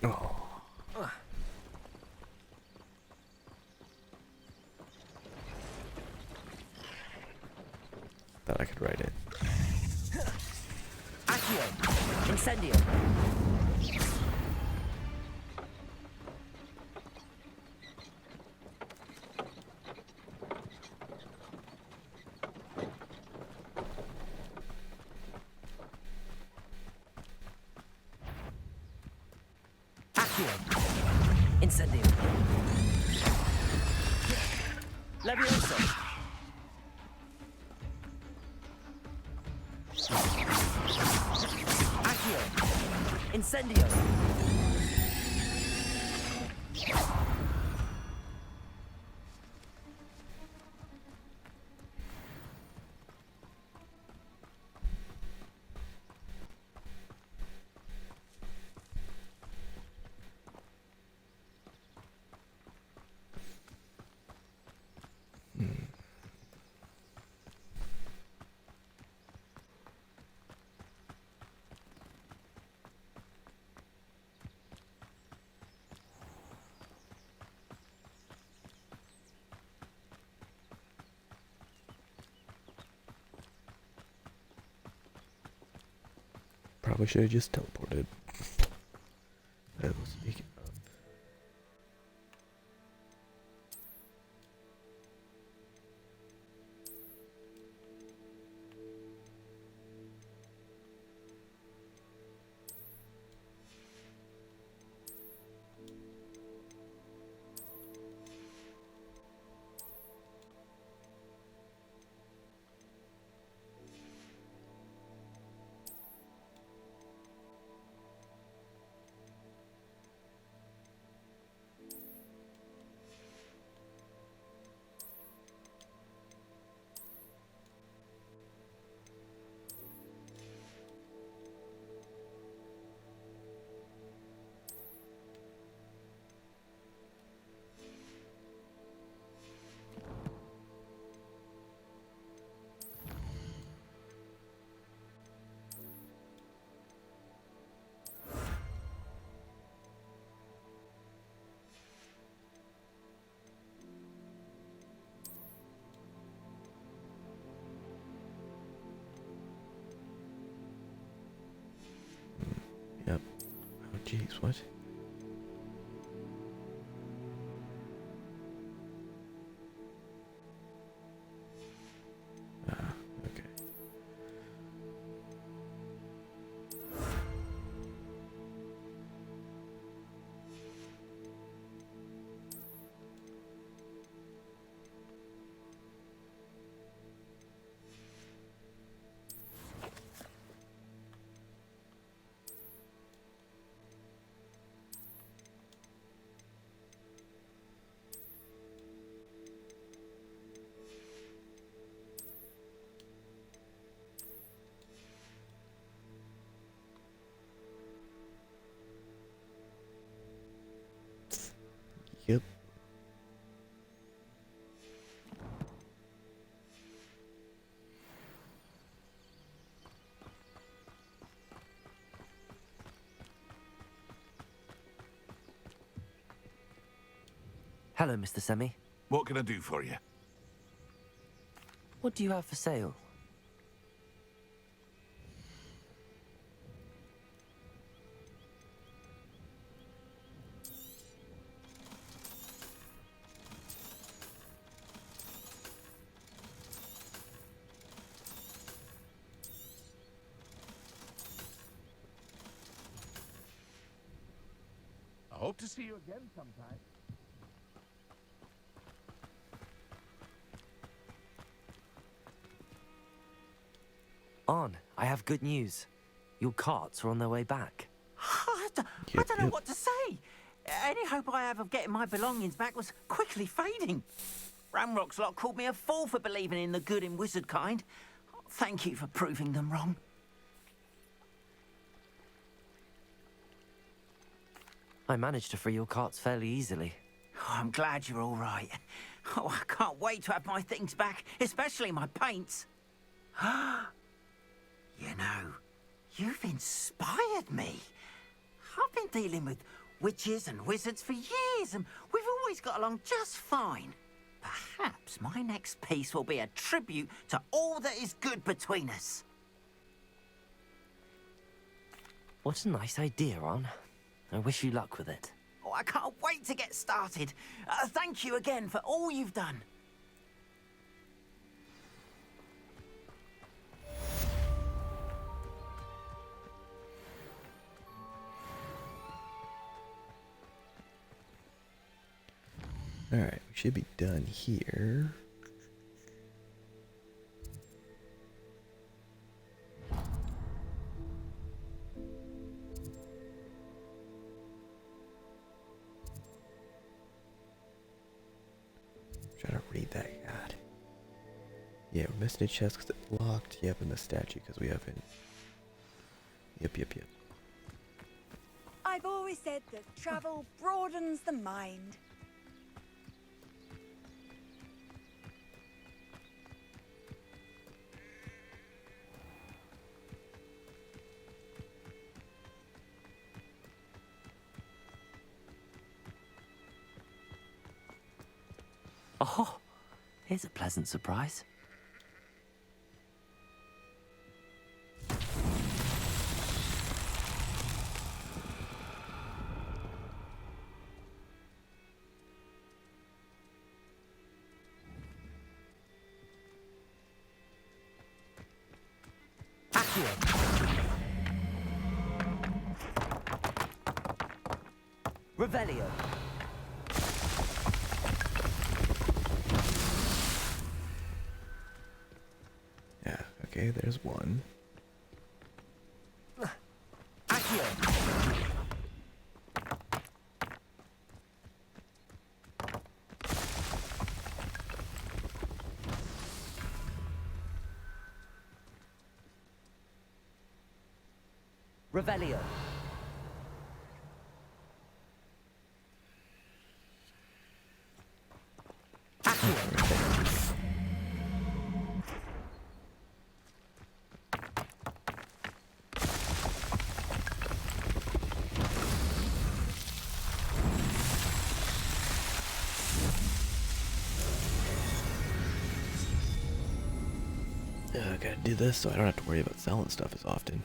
Oh. Thought I could write it. Accio. Incendio. Incendio. Levioso. Accio. Incendio. Probably should have just teleported. Speaking of. Yep. Oh, jeez, what? Ah, okay. Yep. Hello, Mr. Semi. What can I do for you? What do you have for sale? I hope to see you again sometime. Arn, I have good news. Your carts are on their way back. I don't know what to say. Any hope I have of getting my belongings back was quickly fading. Ramrock's lot called me a fool for believing in the good in wizard kind. Thank you for proving them wrong. I managed to free your carts fairly easily. Oh, I'm glad you're all right. Oh, I can't wait to have my things back, especially my paints. You know, you've inspired me. I've been dealing with witches and wizards for years, and we've always got along just fine. Perhaps my next piece will be a tribute to all that is good between us. What a nice idea, Arn. I wish you luck with it. Oh, I can't wait to get started. Thank you again for all you've done. Alright, we should be done here. Trying to read that. God. Yeah, we're missing a chest because it's blocked. Yep, and the statue because we haven't. Yep. I've always said that travel broadens the mind. Oh, here's a pleasant surprise. Revelio. Yeah, okay, there's one. Revelio. I gotta do this so I don't have to worry about selling stuff as often.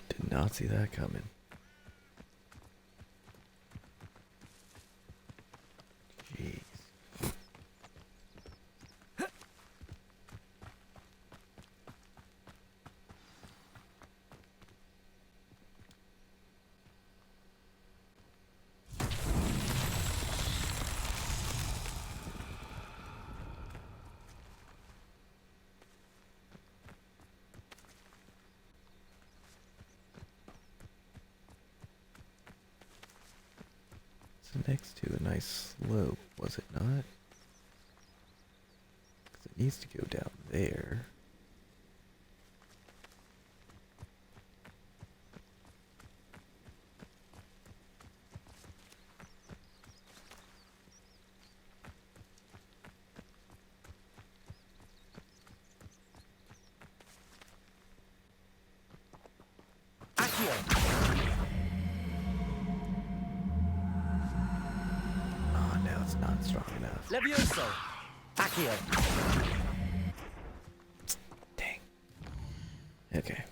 Did not see that coming. It's next to a nice slope, was it not? 'Cause it needs to go down there. Oh, now it's not strong enough. Levioso! Accio! Dang. Okay.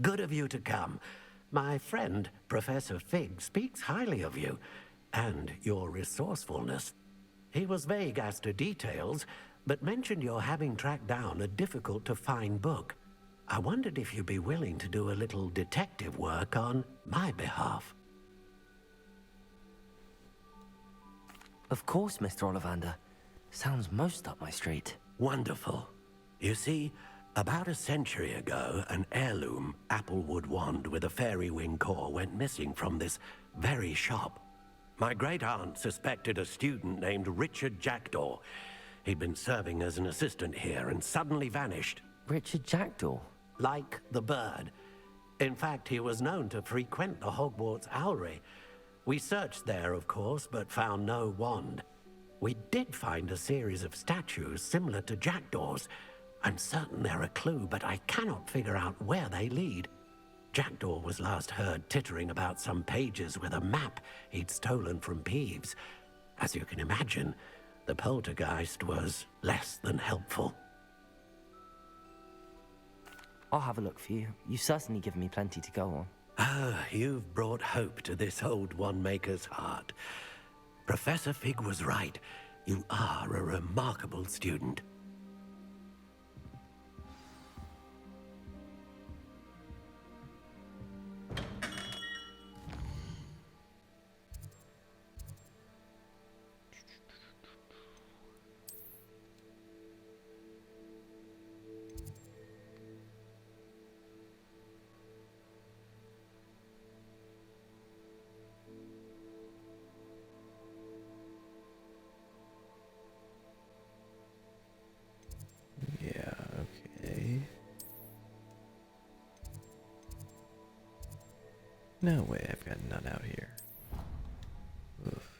Good of you to come. My friend, Professor Fig, speaks highly of you and your resourcefulness. He was vague as to details, but mentioned your having tracked down a difficult-to-find book. I wondered if you'd be willing to do a little detective work on my behalf. Of course, Mr. Ollivander. Sounds most up my street. Wonderful. You see, about a century ago, an heirloom applewood wand with a fairy wing core went missing from this very shop. My great-aunt suspected a student named Richard Jackdaw. He'd been serving as an assistant here and suddenly vanished. Richard Jackdaw? Like the bird. In fact, he was known to frequent the Hogwarts Owlery. We searched there, of course, but found no wand. We did find a series of statues similar to Jackdaw's. I'm certain they're a clue, but I cannot figure out where they lead. Jackdaw was last heard tittering about some pages with a map he'd stolen from Peeves. As you can imagine, the poltergeist was less than helpful. I'll have a look for you. You've certainly given me plenty to go on. Ah, you've brought hope to this old one-maker's heart. Professor Fig was right. You are a remarkable student. Yeah, okay. No way I've got none out here. Oof.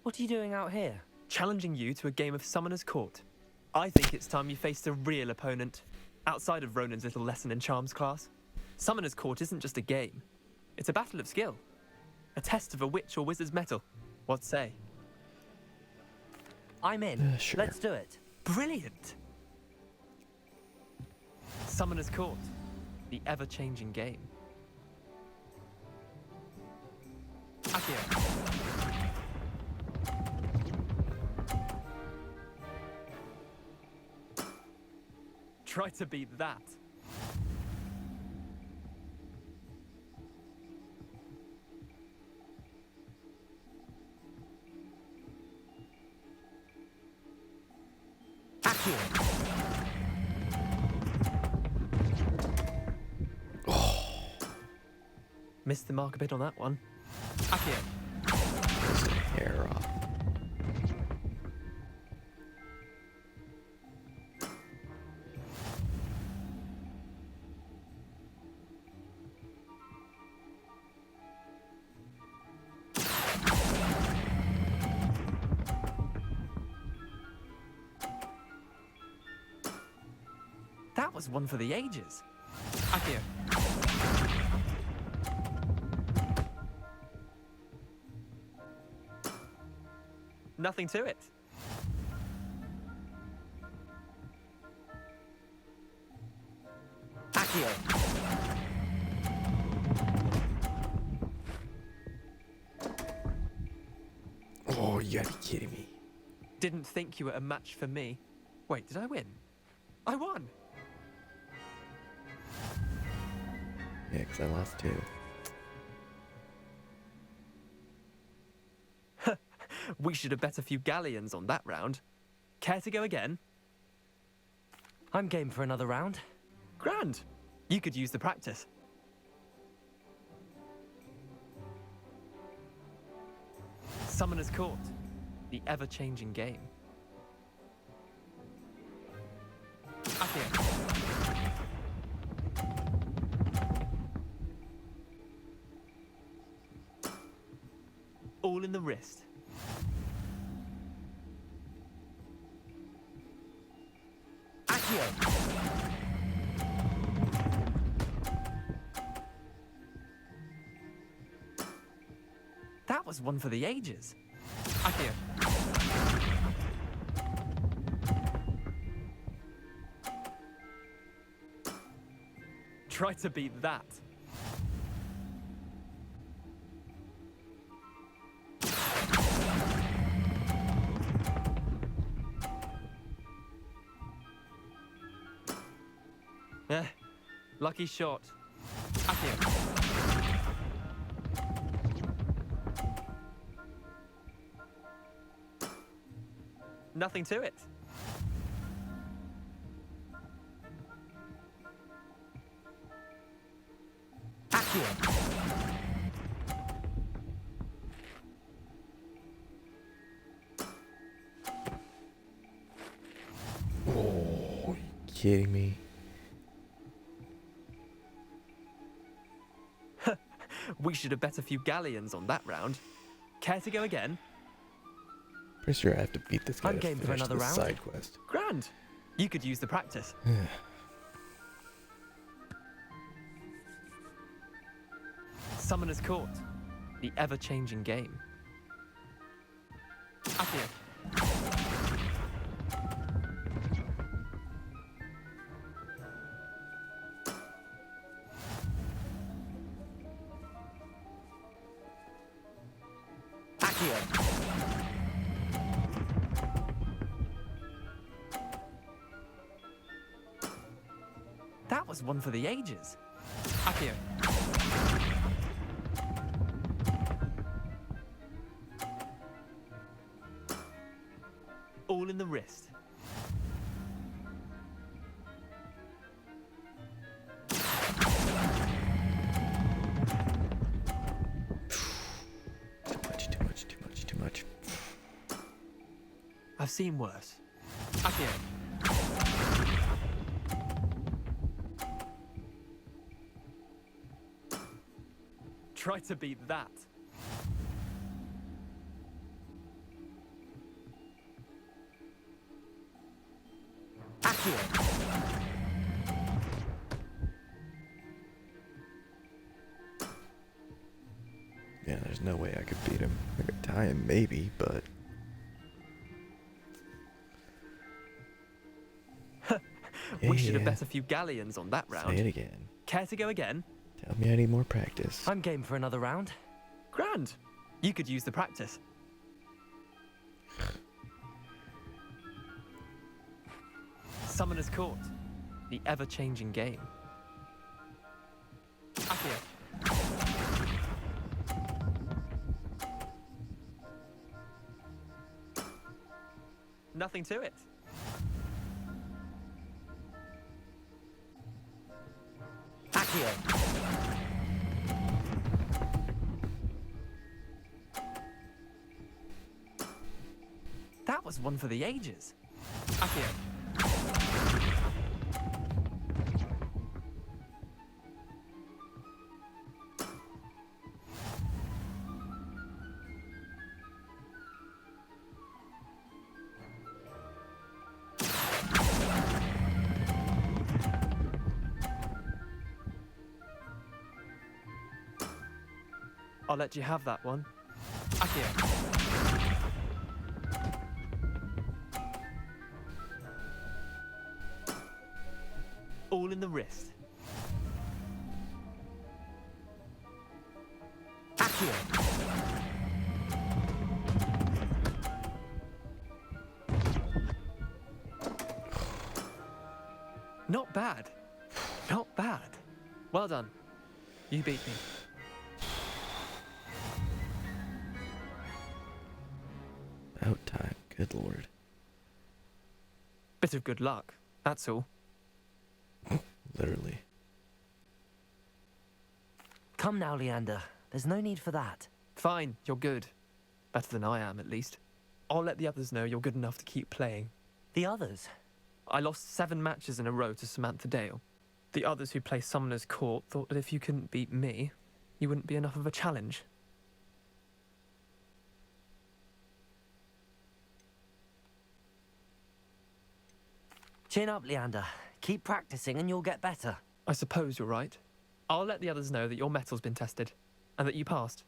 What are you doing out here? Challenging you to a game of Summoner's Court. I think it's time you faced a real opponent, outside of Ronan's little lesson in charms class. Summoner's Court isn't just a game. It's a battle of skill. A test of a witch or wizard's mettle. What say? I'm in. Sure. Let's do it. Brilliant! Summoner's Court, the ever-changing game. Accio. Try to beat that. Missed the mark a bit on that one. Accio. Just a hair off. That was one for the ages. Accio. Nothing to it. Accio. Oh, you gotta be kidding me. Didn't think you were a match for me. Wait, did I win? I won! Yeah, 'cause I lost too. We should have bet a few galleons on that round. Care to go again? I'm game for another round. Grand. You could use the practice. Summoner's Court, the ever-changing game. Accio. All in the wrist. Accio. That was one for the ages. Accio. Try to beat that. Lucky shot. Accio. Nothing to it. Accio. Oh, are you kidding me? We should have bet a few galleons on that round. Care to go again? Pretty sure I have to beat this guy I'm to game for finish another this round. side quest. Grand. You could use the practice. Summoner's Court, the ever-changing game. Accio. Accio. That was one for the ages. Accio. All in the wrist. Too much. I've seen worse. Accio. Try to beat that. Accio. Yeah, there's no way I could beat him. I could tie him, maybe, but... We should have bet a few galleons on that round. Say it again. Care to go again? Tell me I need more practice. I'm game for another round. Grand. You could use the practice. Summoner's Court. The ever-changing game. Accio. Nothing to it. Accio. That was one for the ages. Accio. I'll let you have that one. Accio. All in the wrist. Accio. Not bad. Not bad. Well done. You beat me. About time. Good lord. Bit of good luck, that's all. Literally. Come now, Leander. There's no need for that. Fine, you're good. Better than I am, at least. I'll let the others know you're good enough to keep playing. The others? I lost 7 matches in a row to Samantha Dale. The others who play Summoner's Court thought that if you couldn't beat me, you wouldn't be enough of a challenge. Chin up, Leander. Keep practicing and you'll get better. I suppose you're right. I'll let the others know that your metal's been tested, and that you passed.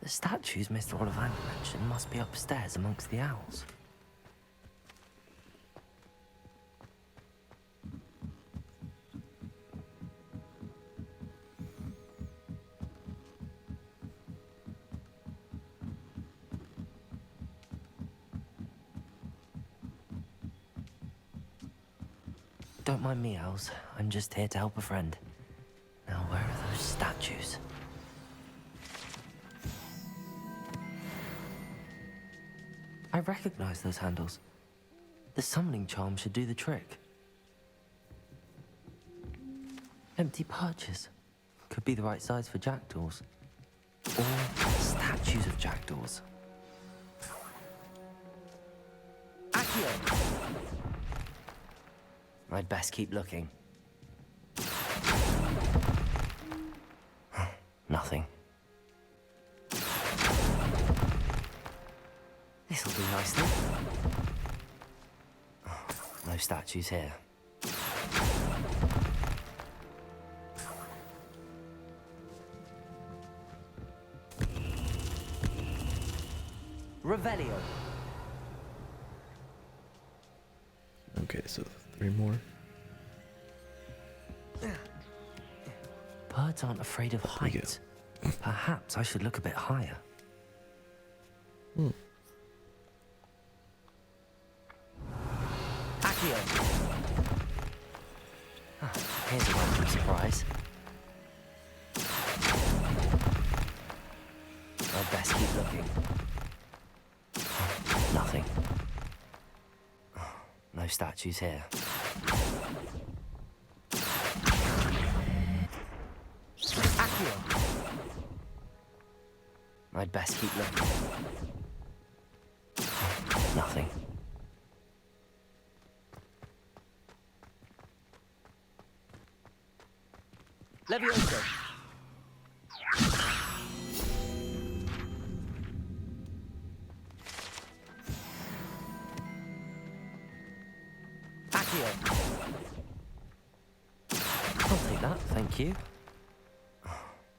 The statues Mr. Ollivander mentioned must be upstairs amongst the owls. Don't mind me, owls. I'm just here to help a friend. Now, where are those statues? I recognize those handles. The summoning charm should do the trick. Empty perches. Could be the right size for jackdaws. Or statues of jackdaws. Accio! I'd best keep looking. Nothing. This'll do nicely. No statues here. Revelio. Okay, so 3 more. Birds aren't afraid of heights. Perhaps I should look a bit higher. Accio. Here's a welcome surprise. I'd best keep looking. Nothing. No statues here. Accio. I'd best keep looking. Nothing. Levioso. Accio. I'll take that, thank you.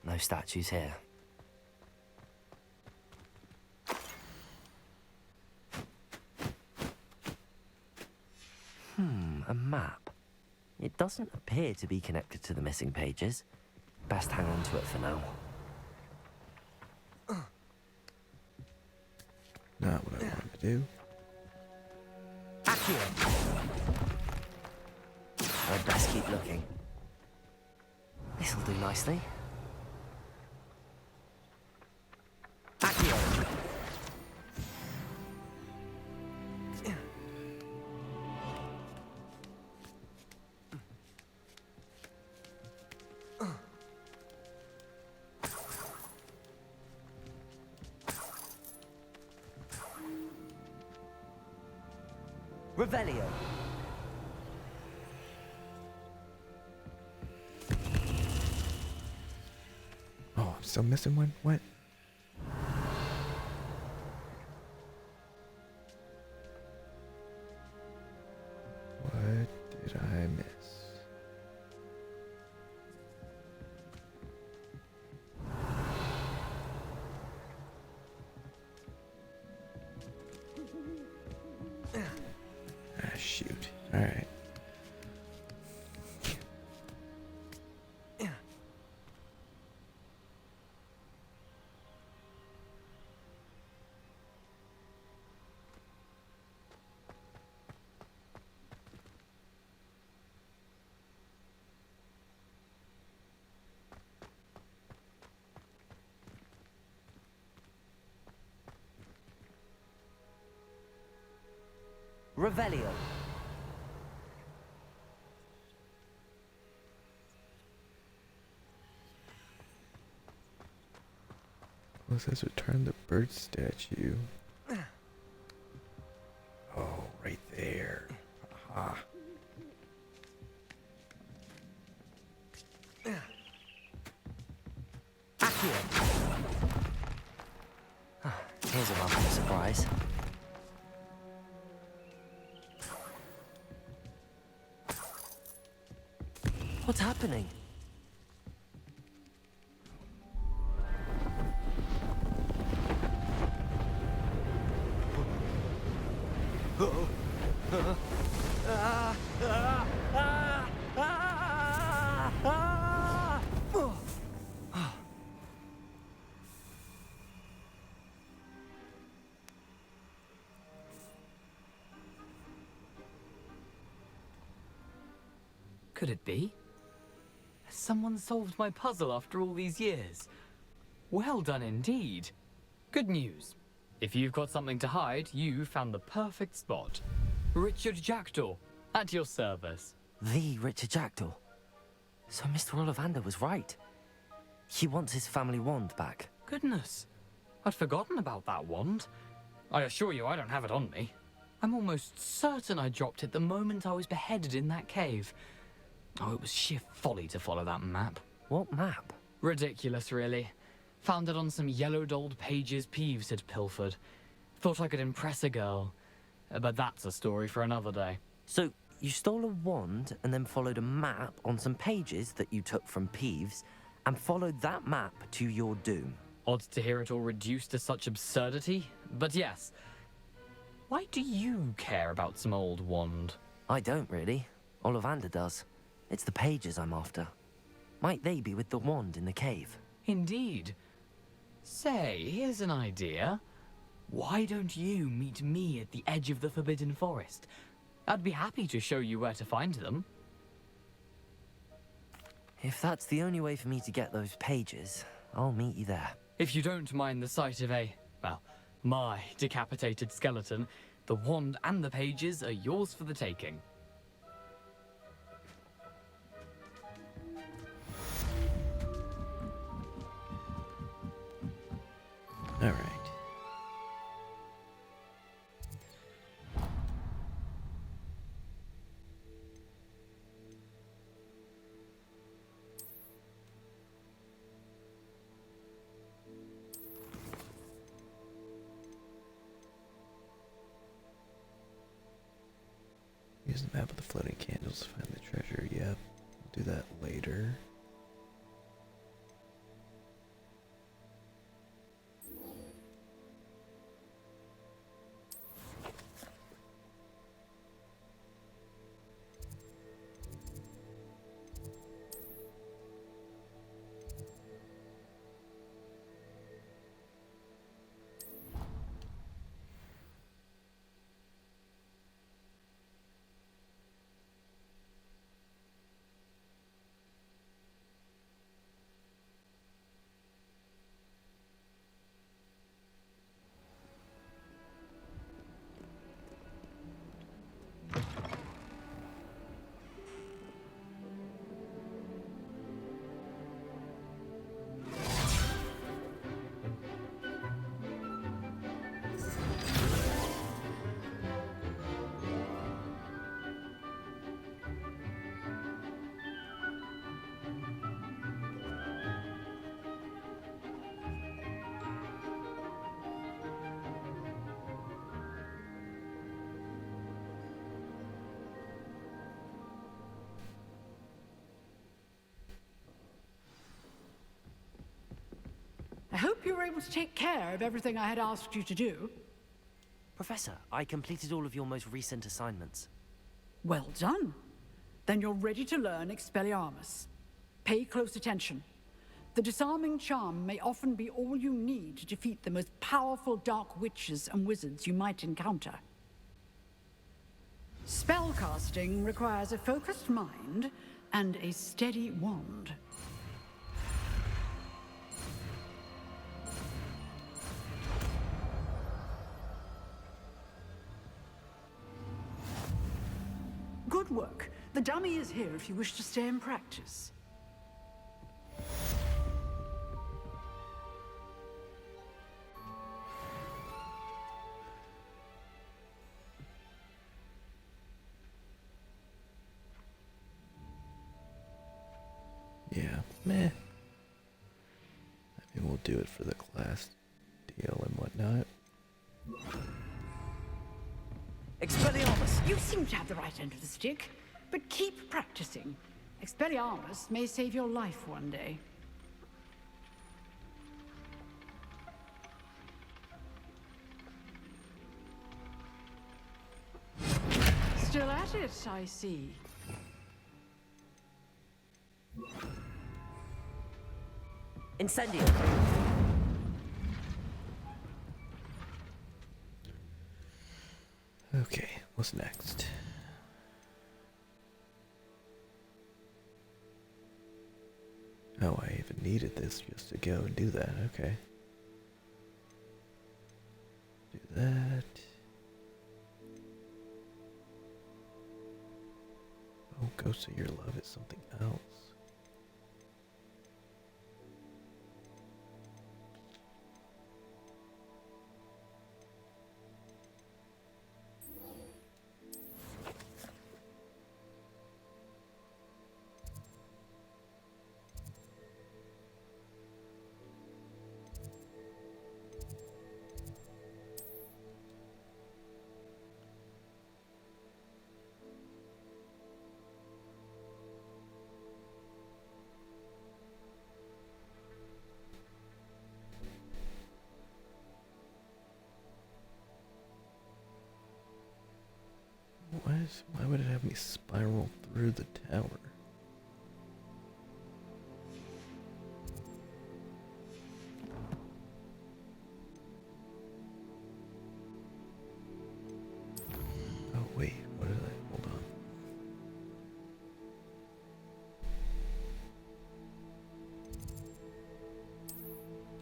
No statues here. A map. It doesn't appear to be connected to the missing pages. Best hang on to it for now. Not what I wanted to do. Accio. I'd best keep looking. This'll do nicely. Accio. Revelio. Oh, I'm still missing one? What? What did I miss? Ah, shoot. All right. Revelio. Well, it says return the bird statue. Oh, right there. Aha. Accio. Here's a welcome surprise. What's happening? Could it be? Someone solved my puzzle after all these years. Well done indeed. Good news. If you've got something to hide, you found the perfect spot. Richard Jackdaw, at your service. The Richard Jackdaw. So Mr. Ollivander was right. He wants his family wand back. Goodness, I'd forgotten about that wand. I assure you I don't have it on me. I'm almost certain I dropped it the moment I was beheaded in that cave. Oh, it was sheer folly to follow that map. What map? Ridiculous, really. Found it on some yellowed old pages Peeves had pilfered. Thought I could impress a girl. But that's a story for another day. So, you stole a wand and then followed a map on some pages that you took from Peeves and followed that map to your doom. Odd to hear it all reduced to such absurdity, but yes. Why do you care about some old wand? I don't really. Ollivander does. It's the pages I'm after. Might they be with the wand in the cave? Indeed. Say, here's an idea. Why don't you meet me at the edge of the Forbidden Forest? I'd be happy to show you where to find them. If that's the only way for me to get those pages, I'll meet you there. If you don't mind the sight of my decapitated skeleton, the wand and the pages are yours for the taking. All right. Use the map of the floating candles to find the treasure. Yep, we'll do that later. I hope you were able to take care of everything I had asked you to do. Professor, I completed all of your most recent assignments. Well done. Then you're ready to learn Expelliarmus. Pay close attention. The disarming charm may often be all you need to defeat the most powerful dark witches and wizards you might encounter. Spellcasting requires a focused mind and a steady wand. Good work. The dummy is here if you wish to stay and practice. Yeah, meh. I mean, we'll do it for the class deal and whatnot. Expelliarmus! You seem to have the right end of the stick, but keep practicing. Expelliarmus may save your life one day. Still at it, I see. Incendio! Okay, what's next? Oh, I even needed this just to go and do that. Okay. Do that. Ghost of Your Love is something else. Why would it have me spiral through the tower? Oh wait, what did I? Hold on.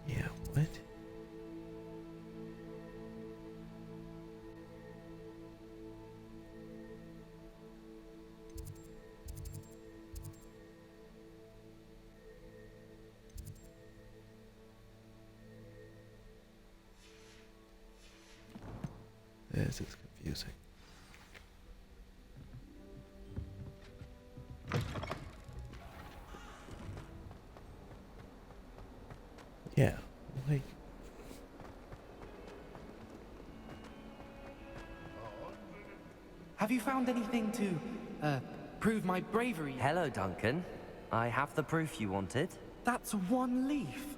Yeah, what? This is confusing. Yeah, like... Have you found anything to, prove my bravery? Hello, Duncan. I have the proof you wanted. That's one leaf.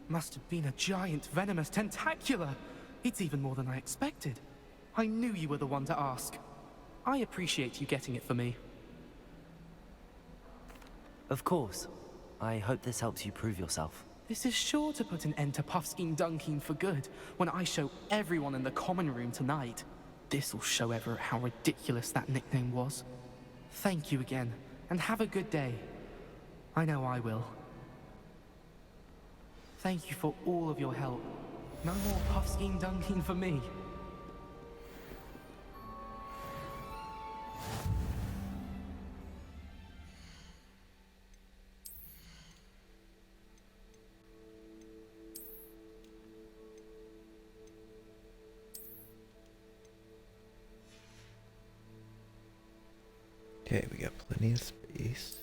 Must have been a giant venomous tentacula. It's even more than I expected. I knew you were the one to ask. I appreciate you getting it for me. Of course. I hope this helps you prove yourself. This is sure to put an end to Puffskein Dunkin for good when I show everyone in the common room tonight. This'll show Everett how ridiculous that nickname was. Thank you again, and have a good day. I know I will. Thank you for all of your help. No more Puffskein Dunkin for me. Okay, we got plenty of space.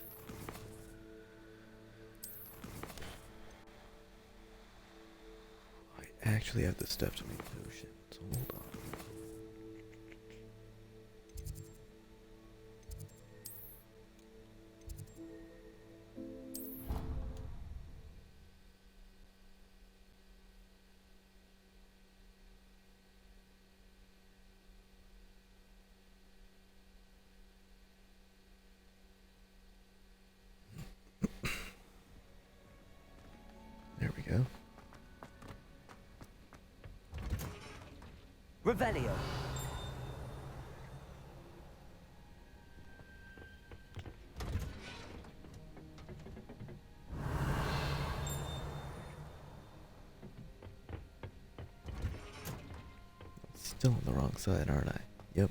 I actually have the stuff to make potions. Hold on. There we go. Revelio. Still on the wrong side, aren't I? Yep.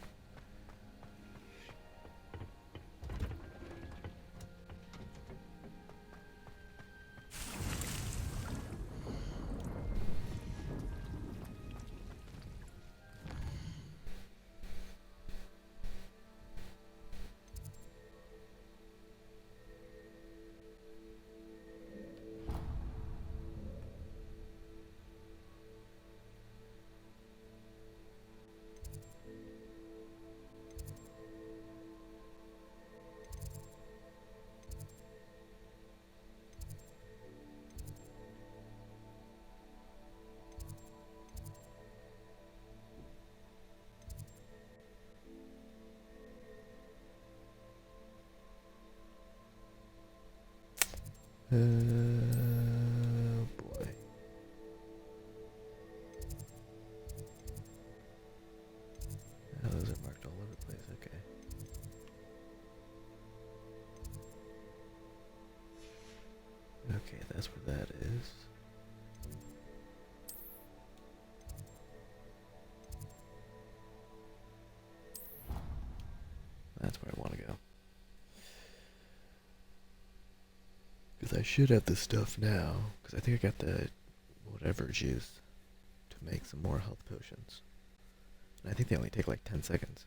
Boy. Oh, those are marked all over the place, okay. Okay, that's where that is. That's where I want to go. Because I should have this stuff now. Because I think I got the whatever juice to make some more health potions. And I think they only take like 10 seconds.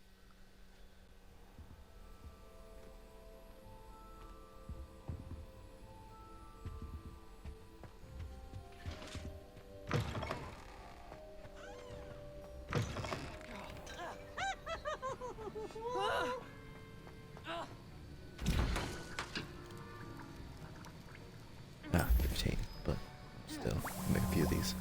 Ah, 15, but still, I'll make a few of these.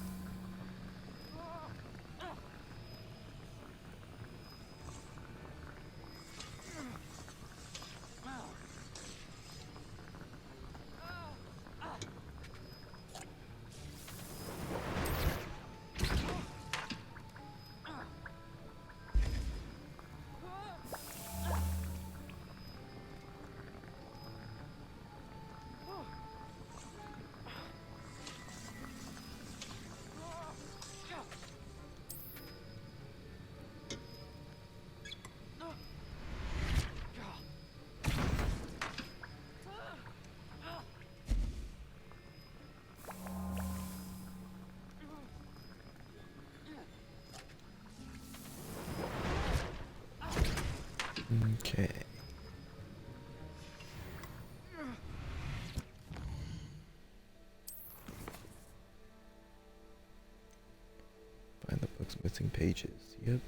Okay. Find the book's missing pages. Yep.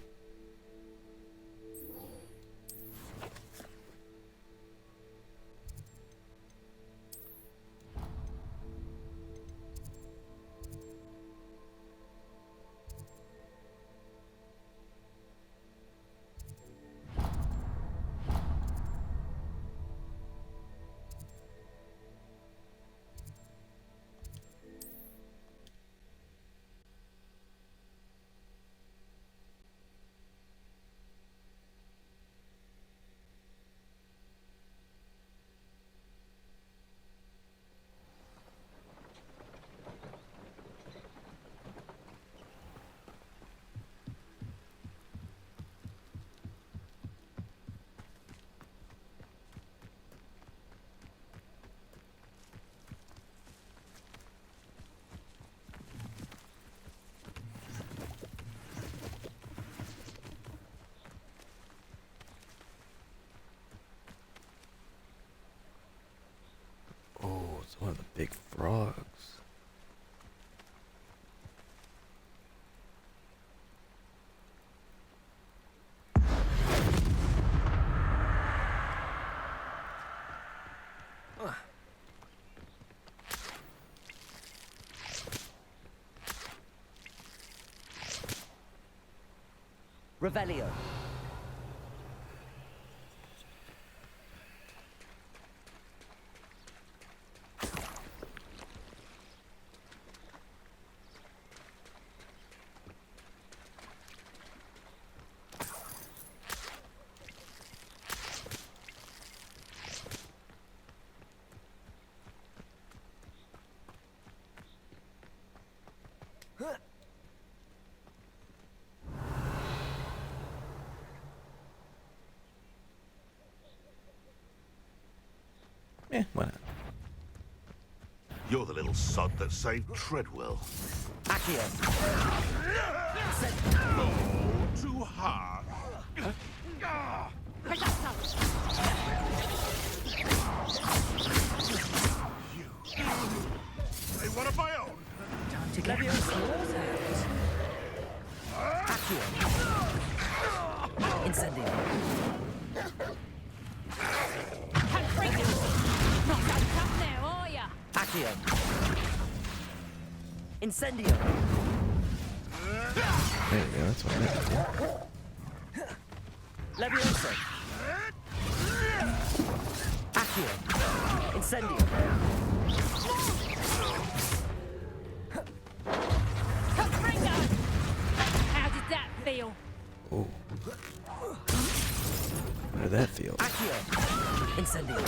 It's one of the big frogs. Revelio. Why not? You're the little sod that saved Treadwell. Accio. Oh, too hard. Hey, one of my own. Time to get your claws out. Accio. Incendio. Accio. Incendio. There we go, that's what I meant to do. Levioso. Accio. Incendio. How did that feel? Oh. How did that feel? Accio. Incendio.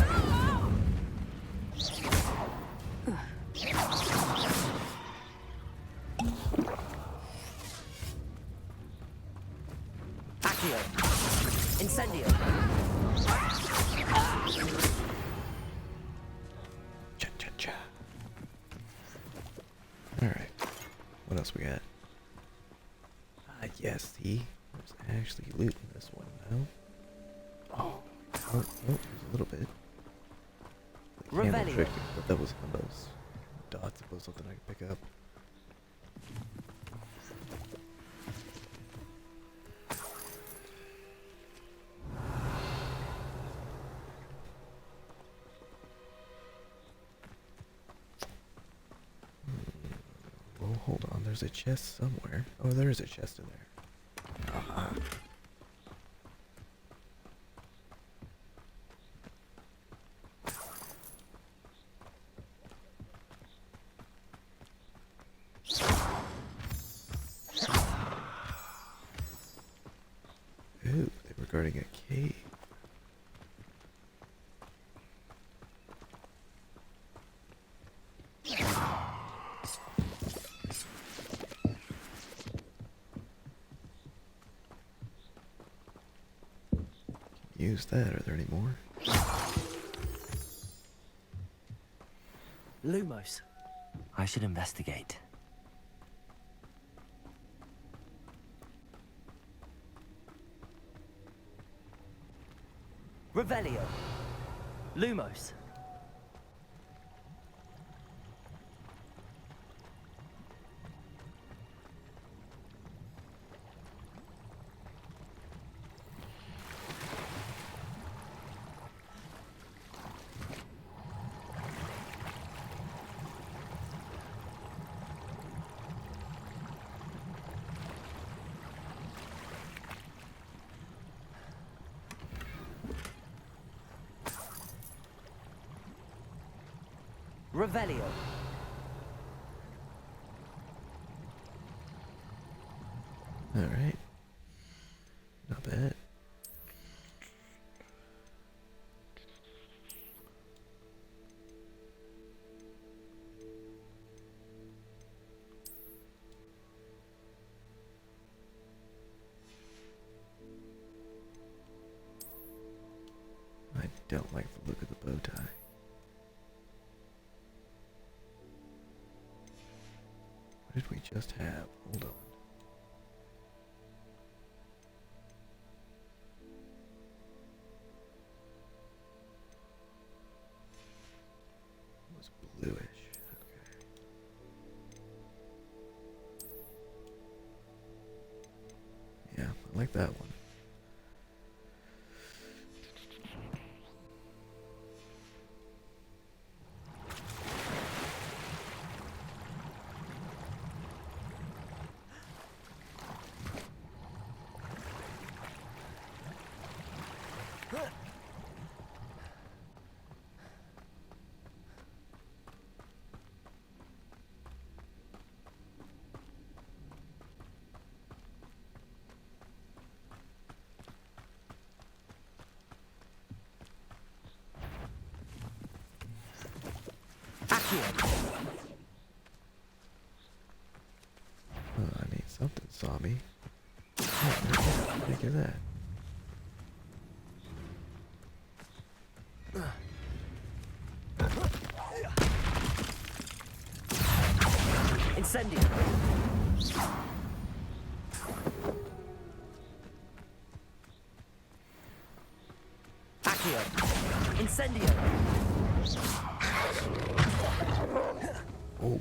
Accio. Incendio. Cha cha Gotcha. Alright. What else we got? Yes, see? There's actually loot in this one now. Oh, there's a little bit. The candle Revelio. tricked me, but that was one of those dots that was something I could pick up. Well, hold on. There's a chest somewhere. Oh, there is a chest in there. Uh-huh. Ooh, they were guarding a cave. Use that. Are there any more? Lumos. I should investigate. Revelio. Lumos. Revelio. Alright. Not bad. I don't like the look of the bow tie. What did we just have? Hold on. It was bluish. Okay. Yeah, I like that one. I mean, something saw me. Oh, look at that. Incendio. Accio. Incendio. Oh.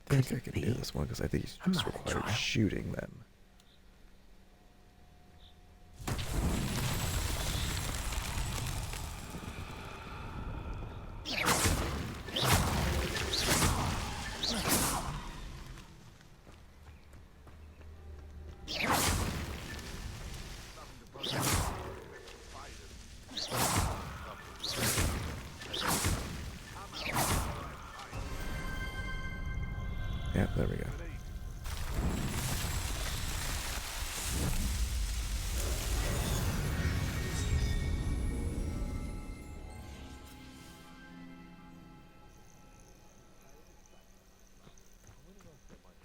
I think I can do this one because I think it just requires shooting them. Yeah, there we go.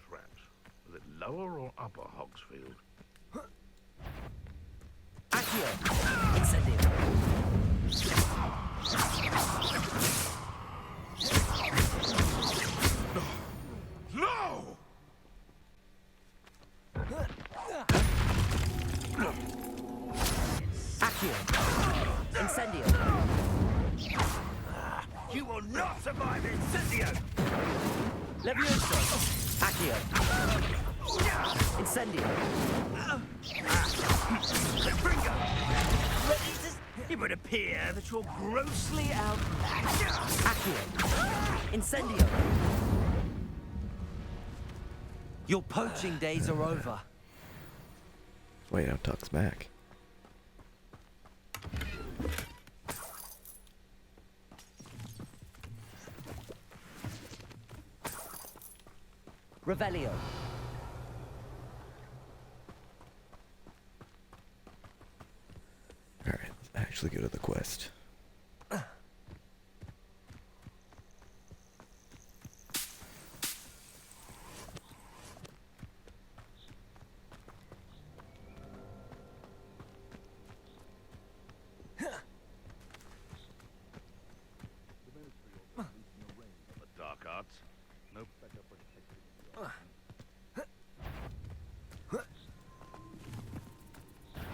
Traps. Was it lower or upper Hogsfield? Accio! Incendio! No! Accio! Incendio! You will not survive Incendio! Levioso! Accio! Incendio! Bringo! It would appear that you're grossly outmatched. Accio! Incendio! Your poaching days are over. Wait, now talk smack. Revelio. Alright, let's actually go to the quest. The dark arts. No better protected.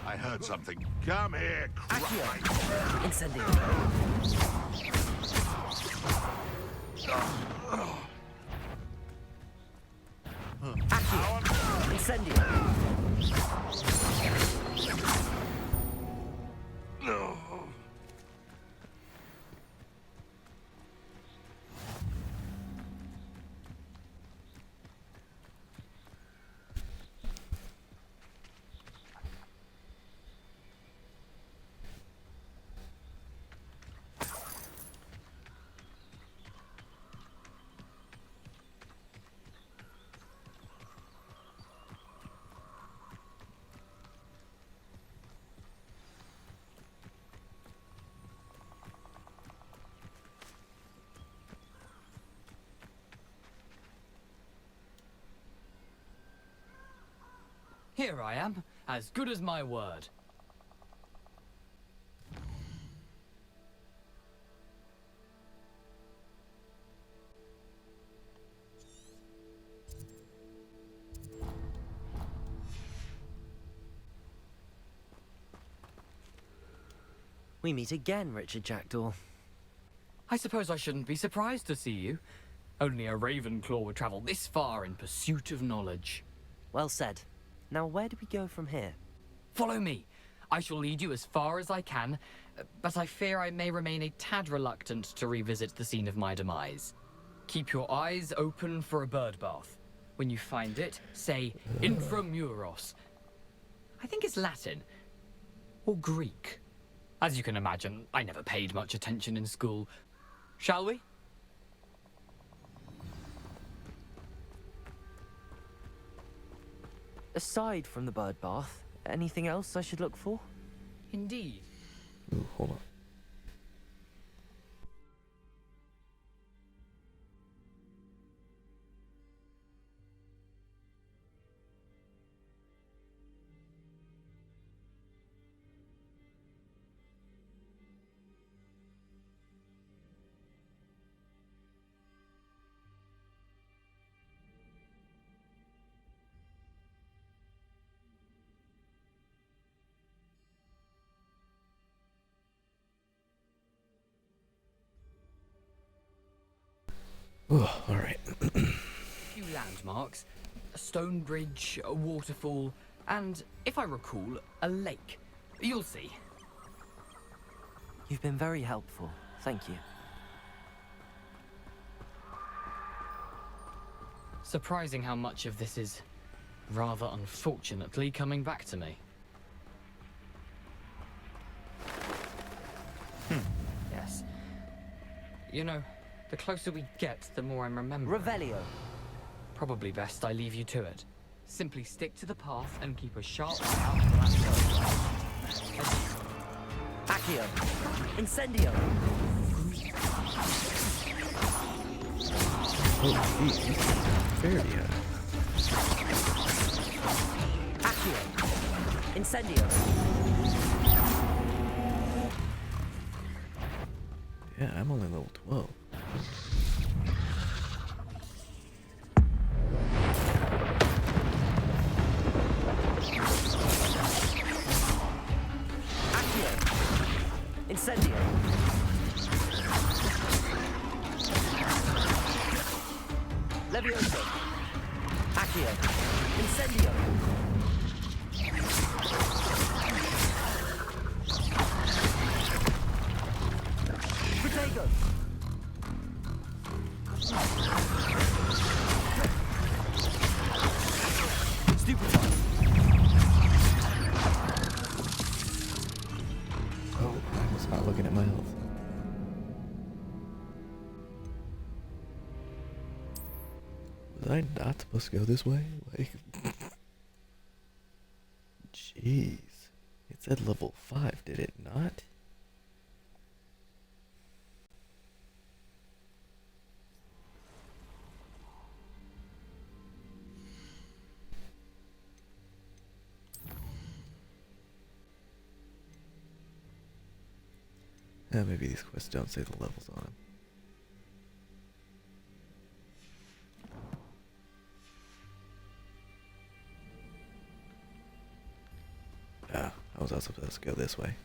I heard something. Come here, Christ! Incendio! Accio! Incendio! Here I am, as good as my word. We meet again, Richard Jackdaw. I suppose I shouldn't be surprised to see you. Only a Ravenclaw would travel this far in pursuit of knowledge. Well said. Now where do we go from here? Follow me. I shall lead you as far as I can, but I fear I may remain a tad reluctant to revisit the scene of my demise. Keep your eyes open for a bird bath. When you find it, say Intramuros. I think it's Latin. Or Greek. As you can imagine, I never paid much attention in school. Shall we? Aside from the bird bath, anything else I should look for? Indeed. Ooh, hold on. Oh, all right. Few landmarks, a stone bridge, a waterfall, and, if I recall, a lake. You'll see. You've been very helpful. Thank you. Surprising how much of this is, rather unfortunately, coming back to me. Yes. You know, the closer we get, the more I'm remembering. Revelio. Probably best I leave you to it. Simply stick to the path and keep a sharp eye out for that bird. Accio! Incendio! Oh, geez, he's very Accio! Incendio! Yeah, I'm only level 12. Incendio! Levioso! Accio! Incendio! Protego! Stupefy! Oh, I was not looking at my health. Was I not supposed to go this way? Like, jeez. It said level 5, did it not? Maybe these quests don't say the levels on them. Ah, I was also supposed to go this way.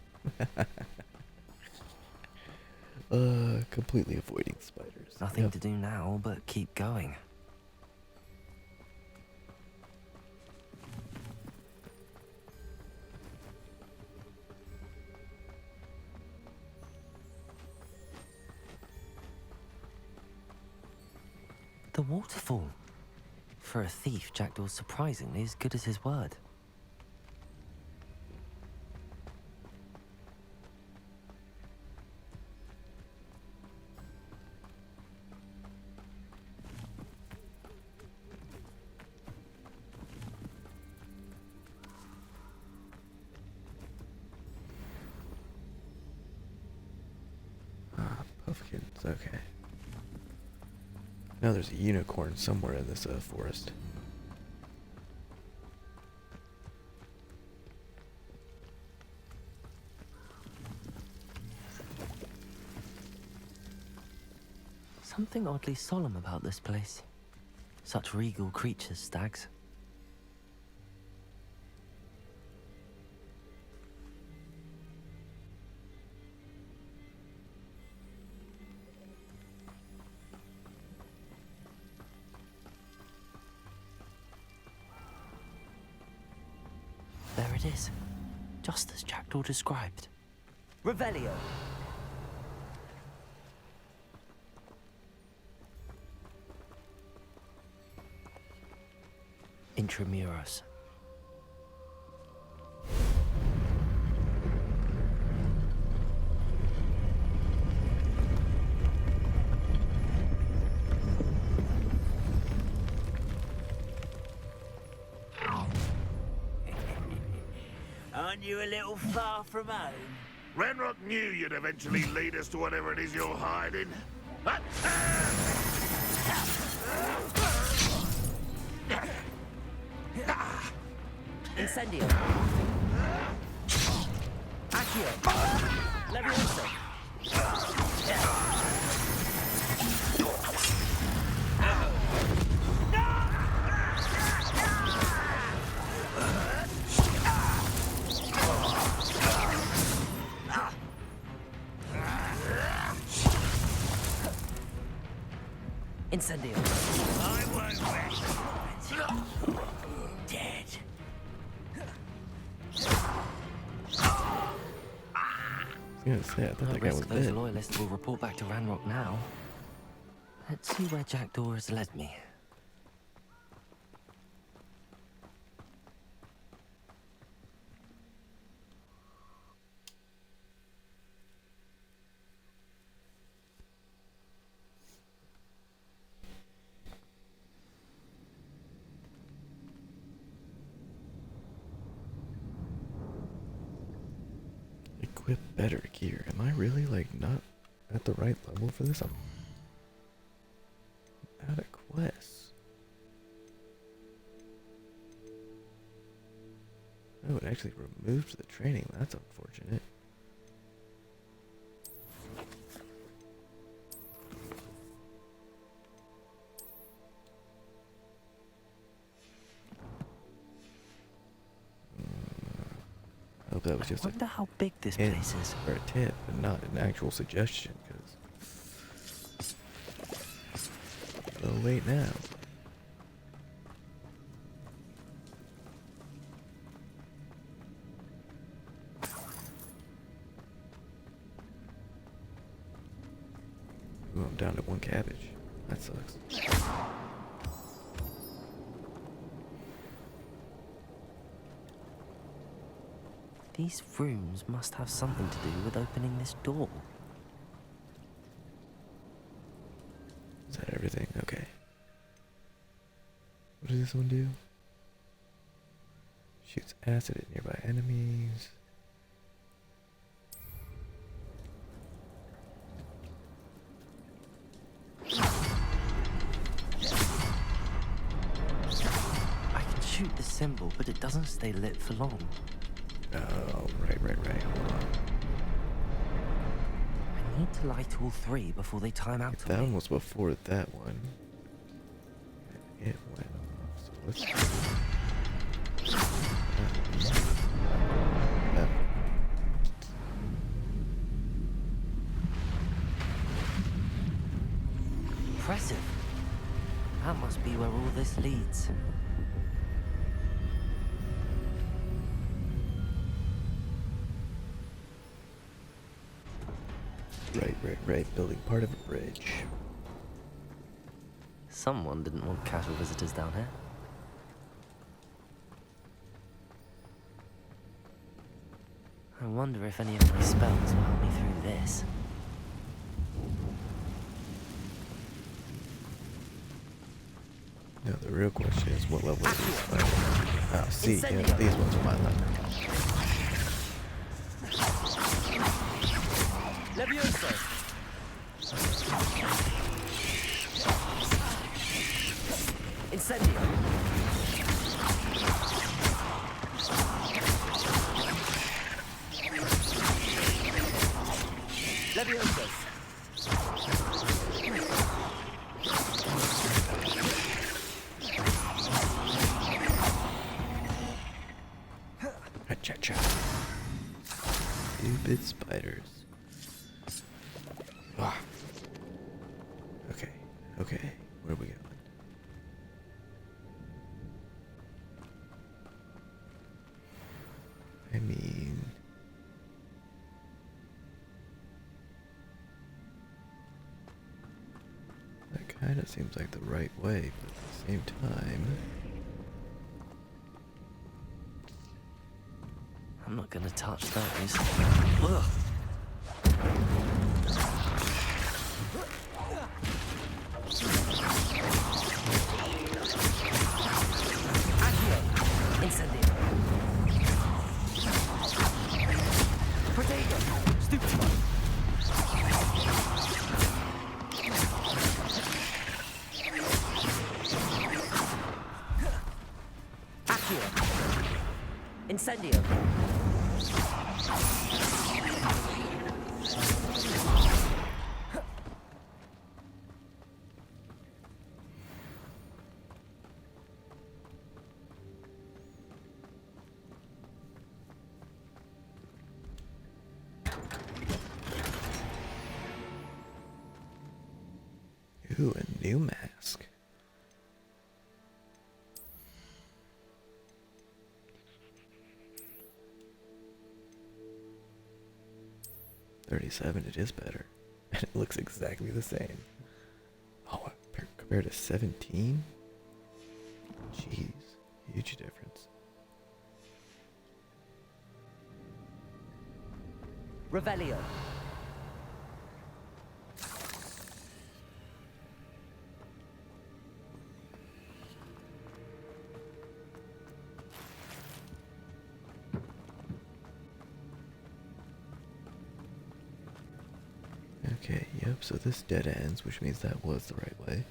Completely avoiding spiders. Nothing to do now but keep going. The waterfall. For a thief, Jackdaw's surprisingly as good as his word. Ah, pumpkins, okay. Now there's a unicorn somewhere in this forest. Something oddly solemn about this place. Such regal creatures, stags. There it is, just as Jackdaw described. Revelio. Intramuros. Aren't you a little far from home? Ranrock knew you'd eventually lead us to whatever it is you're hiding. Incendio. Accio. Levioso. Incendio. I won't rest until dead. I was gonna say, I thought No that guy was risk those dead. loyalists will report back to Ranrock now. Let's see where Jackdaw has led me. Equip better gear. Am I really, like, not at the right level for this? I'm out of quests. Oh, it actually removed the training. That's unfortunate. I hope that was just I wonder how big this hint place is. or a tip and not an actual suggestion, because oh wait now. Ooh, I'm down to 1 cabbage. That sucks. These rooms must have something to do with opening this door. Is that everything? Okay. What does this one do? Shoots acid at nearby enemies. I can shoot the symbol, but it doesn't stay lit for long. Oh, right. Hold on. I need to light all 3 before they time out. That one was before that one. And it went off. So let's. That. Impressive. That must be where all this leads. Right. Building part of a bridge. Someone didn't want casual visitors down here. I wonder if any of my spells will help me through this. No, the real question is what level is this fighter? Oh, see, yeah, these ones are my level. Levioso! Incendio! Levioso! Cha-cha. Stupid spiders. Ah. Okay. Where are we going? I mean... that kind of seems like the right way, but at the same time... I'm not gonna touch those. Ugh. Incendio! Protego! Stupido! Accio! Incendio! Ooh, a new mask. $37, it is better. And it looks exactly the same. Oh, compared to 17? Jeez, huge difference. Revelio! Yep, so this dead ends, which means that was the right way.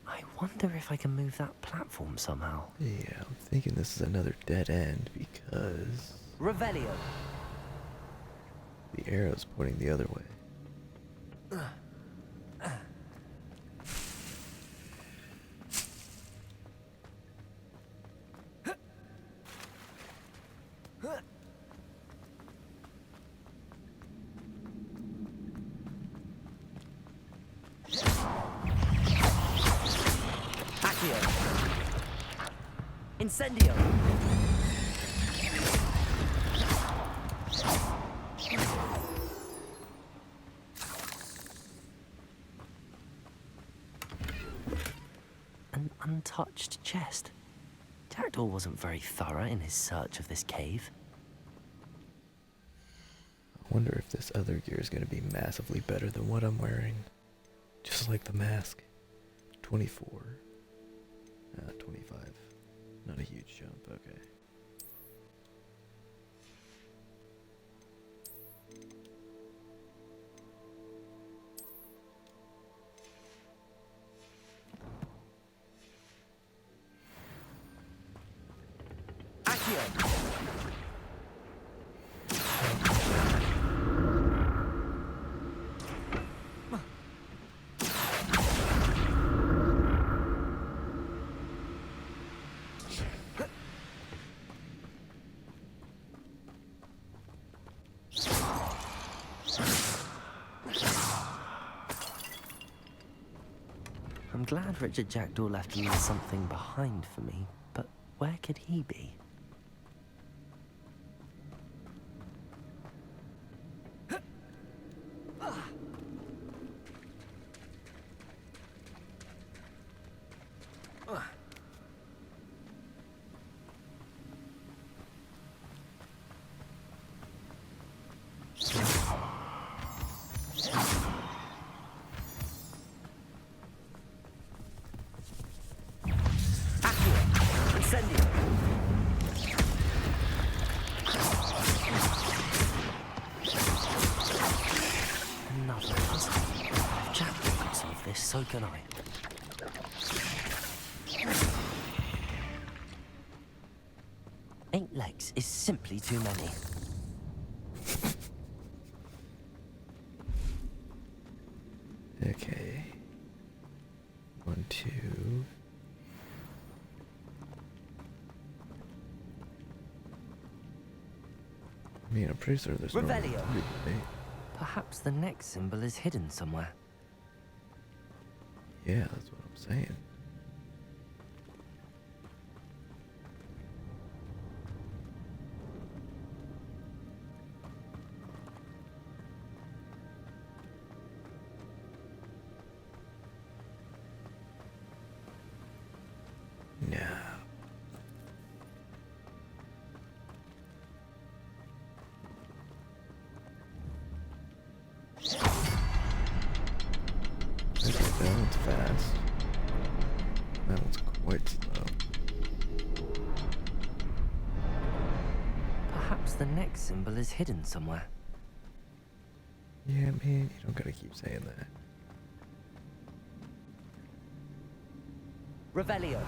I wonder if I can move that platform somehow. Yeah, I'm thinking this is another dead end because Revelio. the arrow's pointing the other way. Incendio! An untouched chest. Jackdaw wasn't very thorough in his search of this cave. I wonder if this other gear is going to be massively better than what I'm wearing. Just like the mask. 24. 25. Not a huge jump, okay. I'm glad Richard Jackdaw left a little something behind for me, but where could he be? Another puzzle. If Jackdaw can solve this, so can I. Eight legs is simply too many. Okay. 1, 2. I mean, I'm pretty sure there's no Revelio. right? Perhaps the next symbol is hidden somewhere. Yeah, that's what I'm saying. No. Okay, that one's fast. That one's quite slow. Perhaps the next symbol is hidden somewhere. Yeah, man, you don't gotta keep saying that. Revelio.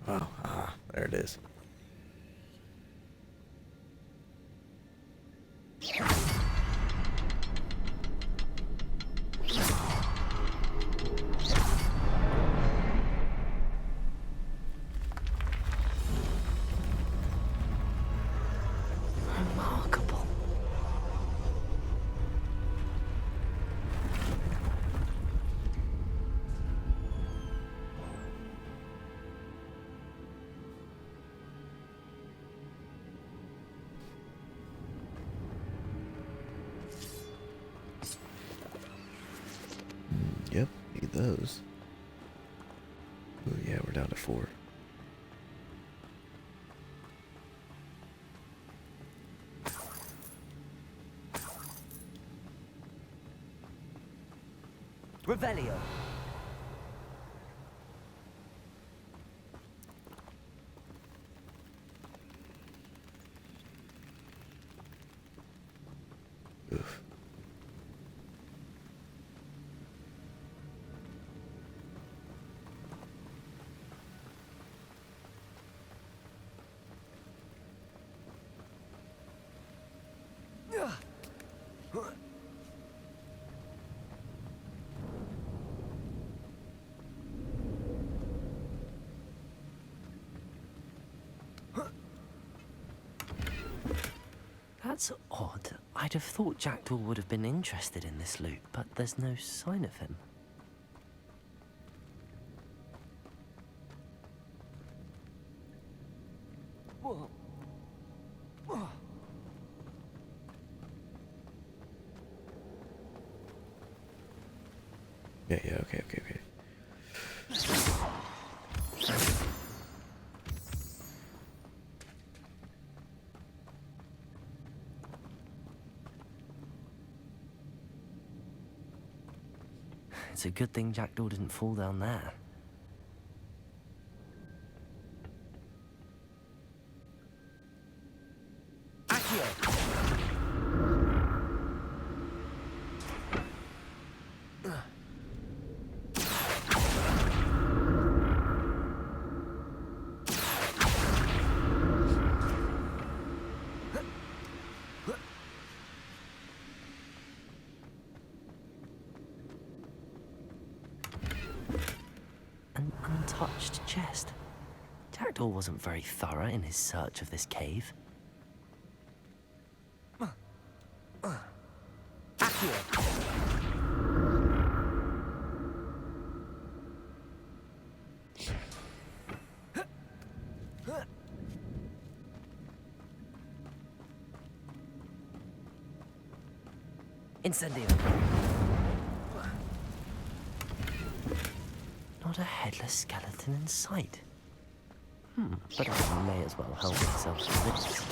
Oh, there it is. Remarkable. Yep, need those. Oh yeah, we're down to 4. Revelio. Oof. That's odd. I'd have thought Jackdaw would have been interested in this loot, but there's no sign of him. Yeah, okay. It's a good thing Jackdaw didn't fall down there. An untouched chest. Jackdaw wasn't very thorough in his search of this cave. Incendio. Not a headless skeleton in sight. But I may as well help myself to this.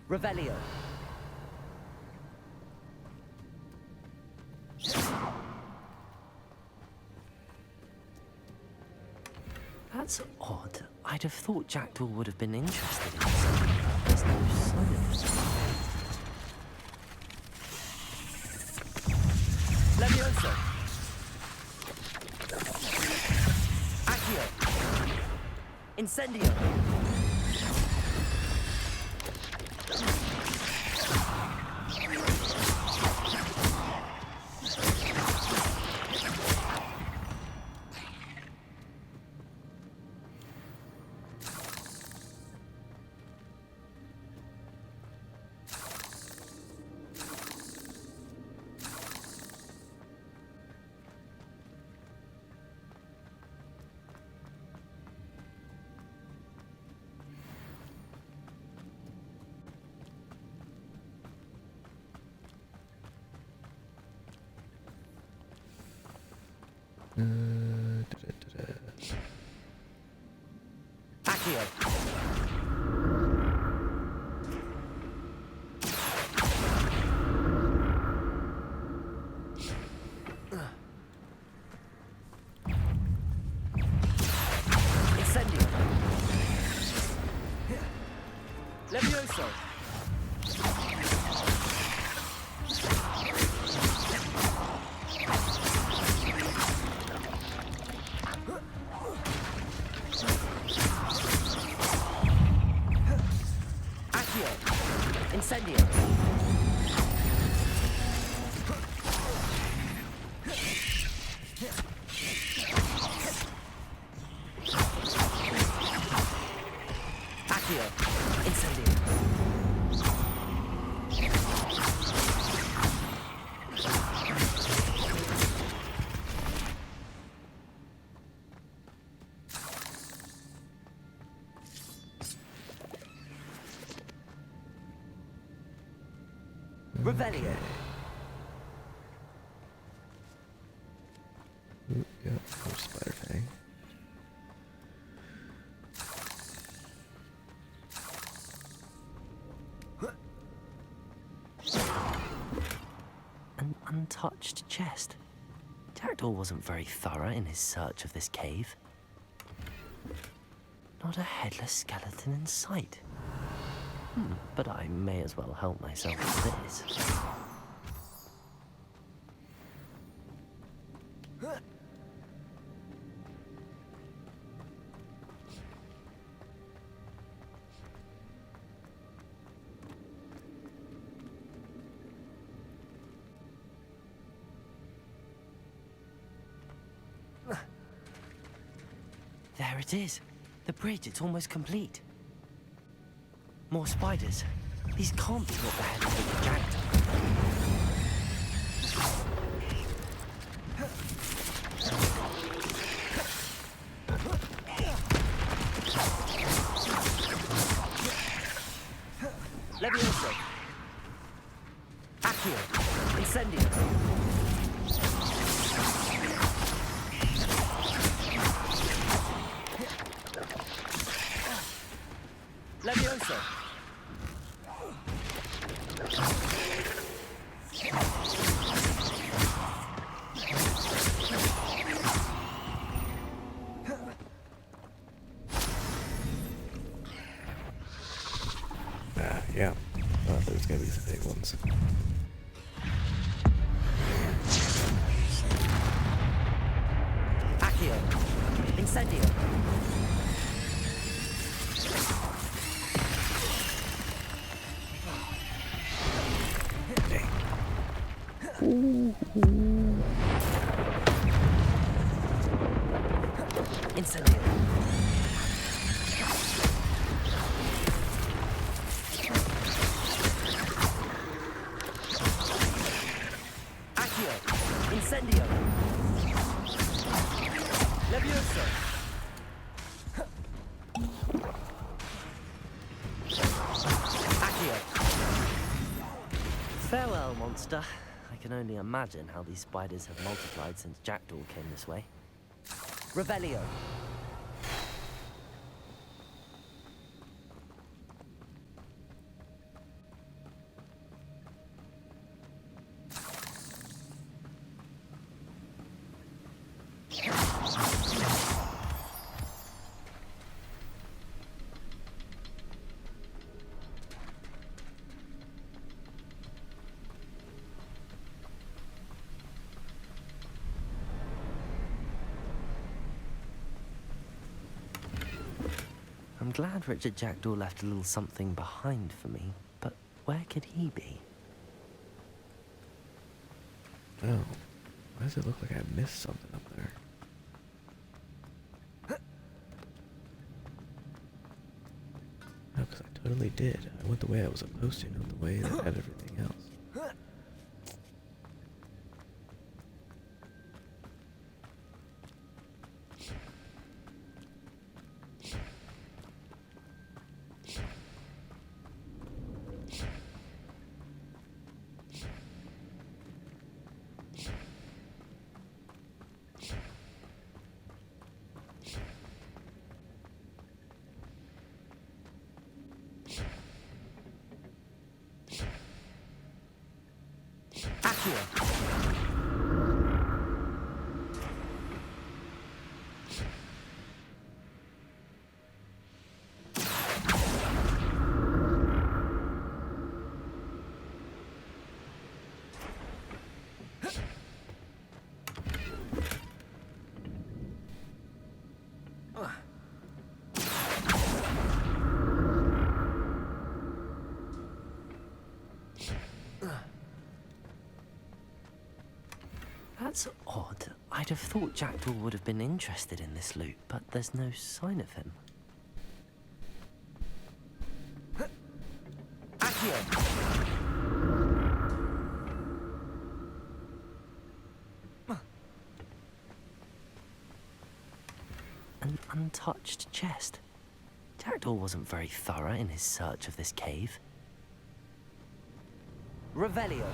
Revelio. That's odd. I'd have thought Jackdaw would have been interested in this. There's no sign of it. Levioso. Accio. Incendio. Accio. Incendio. Levioso. Incendio. Revelio. Ooh, yeah, more spider fang. An untouched chest. Jackdaw wasn't very thorough in his search of this cave. Not a headless skeleton in sight. But I may as well help myself to this. There it is. The bridge, it's almost complete. More spiders. These can't be what the hell is with the jackdaw. Levioso. Accio. Incendio. Levioso. Yeah. Thought there was gonna be some big ones. Accio. Incendio. Incendio. Accio. Incendio. Levioso. Accio. Farewell, monster. I can only imagine how these spiders have multiplied since Jackdaw came this way. Revelio. I'm glad Richard Jackdaw left a little something behind for me, but where could he be? Oh, why does it look like I missed something up there? No, because I totally did. I went the way I was supposed to, not the way that had everything else. That's odd. I'd have thought Jackdaw would have been interested in this loot, but there's no sign of him. Accio! An untouched chest. Jackdaw wasn't very thorough in his search of this cave. Revelio.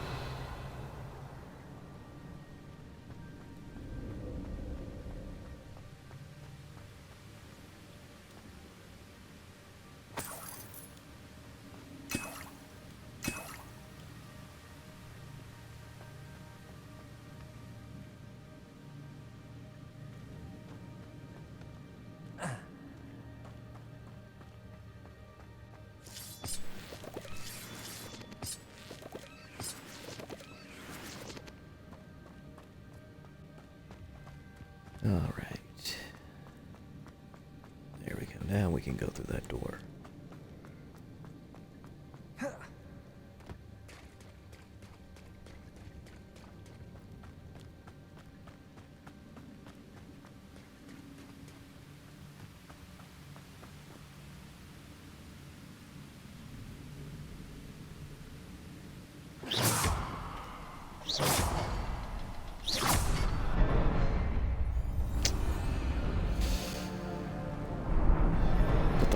Alright. There we go. Now we can go through that door.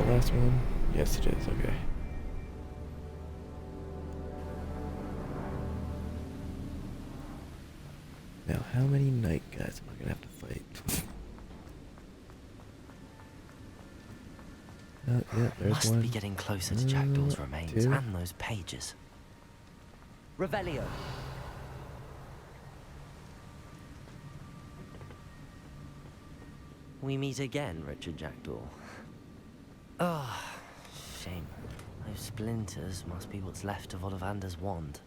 Last one? Yes, it is. Okay. Now, how many night guys am I gonna have to fight? Yeah, there's Must one. be getting closer to Jackdaw's remains two. and those pages. Revelio. We meet again, Richard Jackdaw. Ah, shame. Those splinters must be what's left of Ollivander's wand.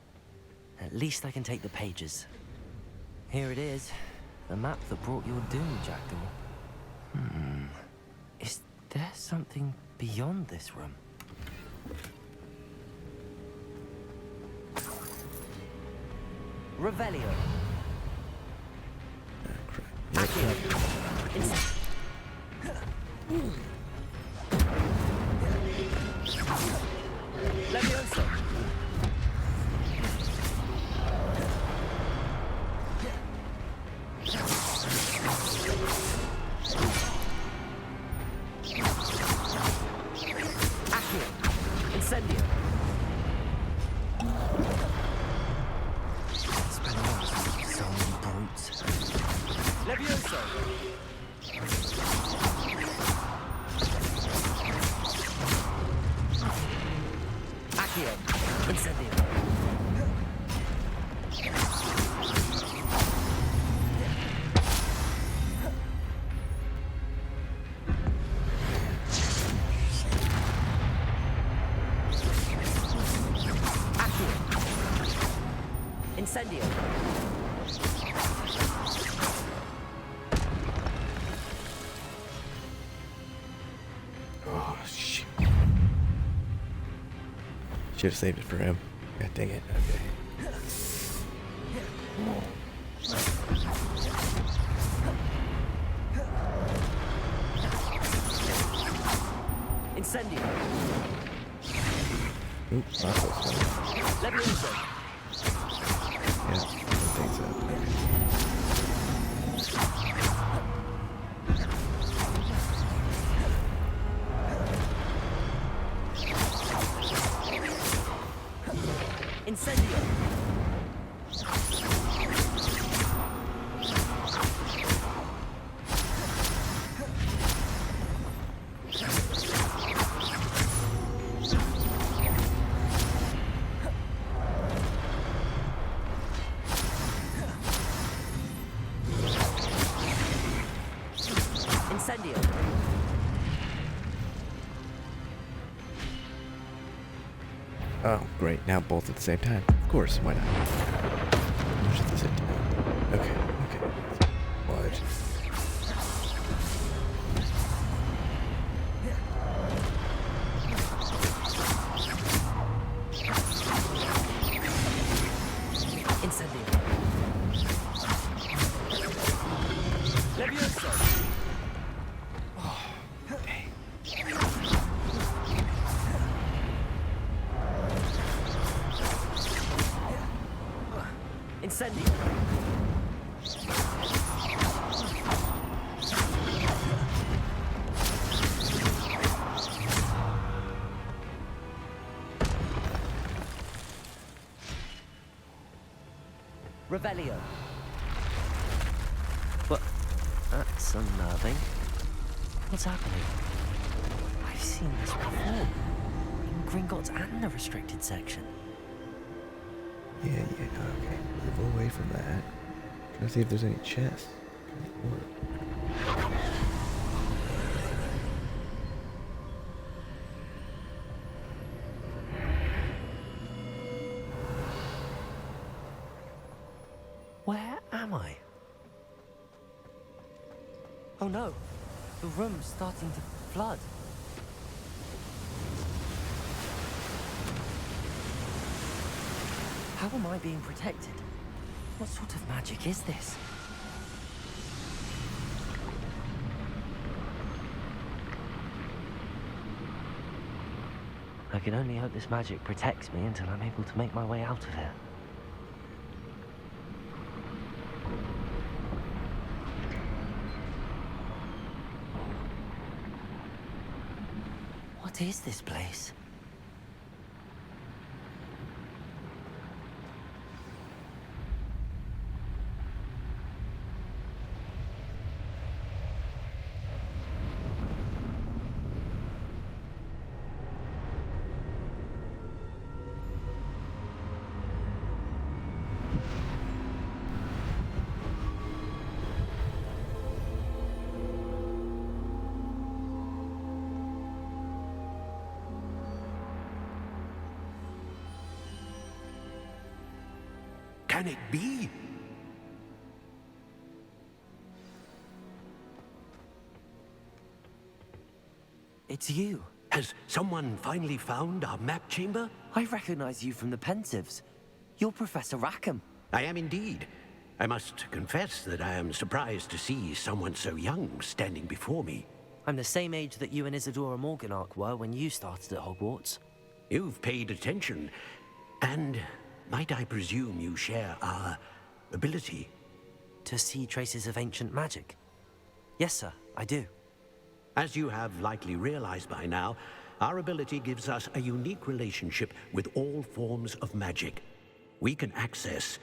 At least I can take the pages. Here it is. The map that brought your doom, Jackdaw. Is there something beyond this room? Revelio. Accio. Levioso. Accio. Incendio. So many brutes. Levioso. Accio. Incendio. Accio. Incendio. Oh, shit. Should have saved it for him. God dang it. Okay. Incendio. Oop, not close enough. Levioso. Yeah, I think so. Incendio. Incendio. Oh, great. Now both at the same time. Of course, why not? Push at the same time. Okay, okay. What? Incendio. Levioso. Incendio. Revelio. What? That's unnerving. What's happening? I've seen this before. In Gringotts and the restricted section. Yeah, okay. Move away from that. Trying to see if there's any chests. Where am I? Oh no, the room's starting to flood. How am I being protected? What sort of magic is this? I can only hope this magic protects me until I'm able to make my way out of here. What is this place? Can it be? It's you. Has someone finally found our map chamber? I recognize you from the Pensieves. You're Professor Rackham. I am indeed. I must confess that I am surprised to see someone so young standing before me. I'm the same age that you and Isadora Morganach were when you started at Hogwarts. You've paid attention, and might I presume you share our ability? To see traces of ancient magic? Yes, sir, I do. As you have likely realized by now, our ability gives us a unique relationship with all forms of magic. We can access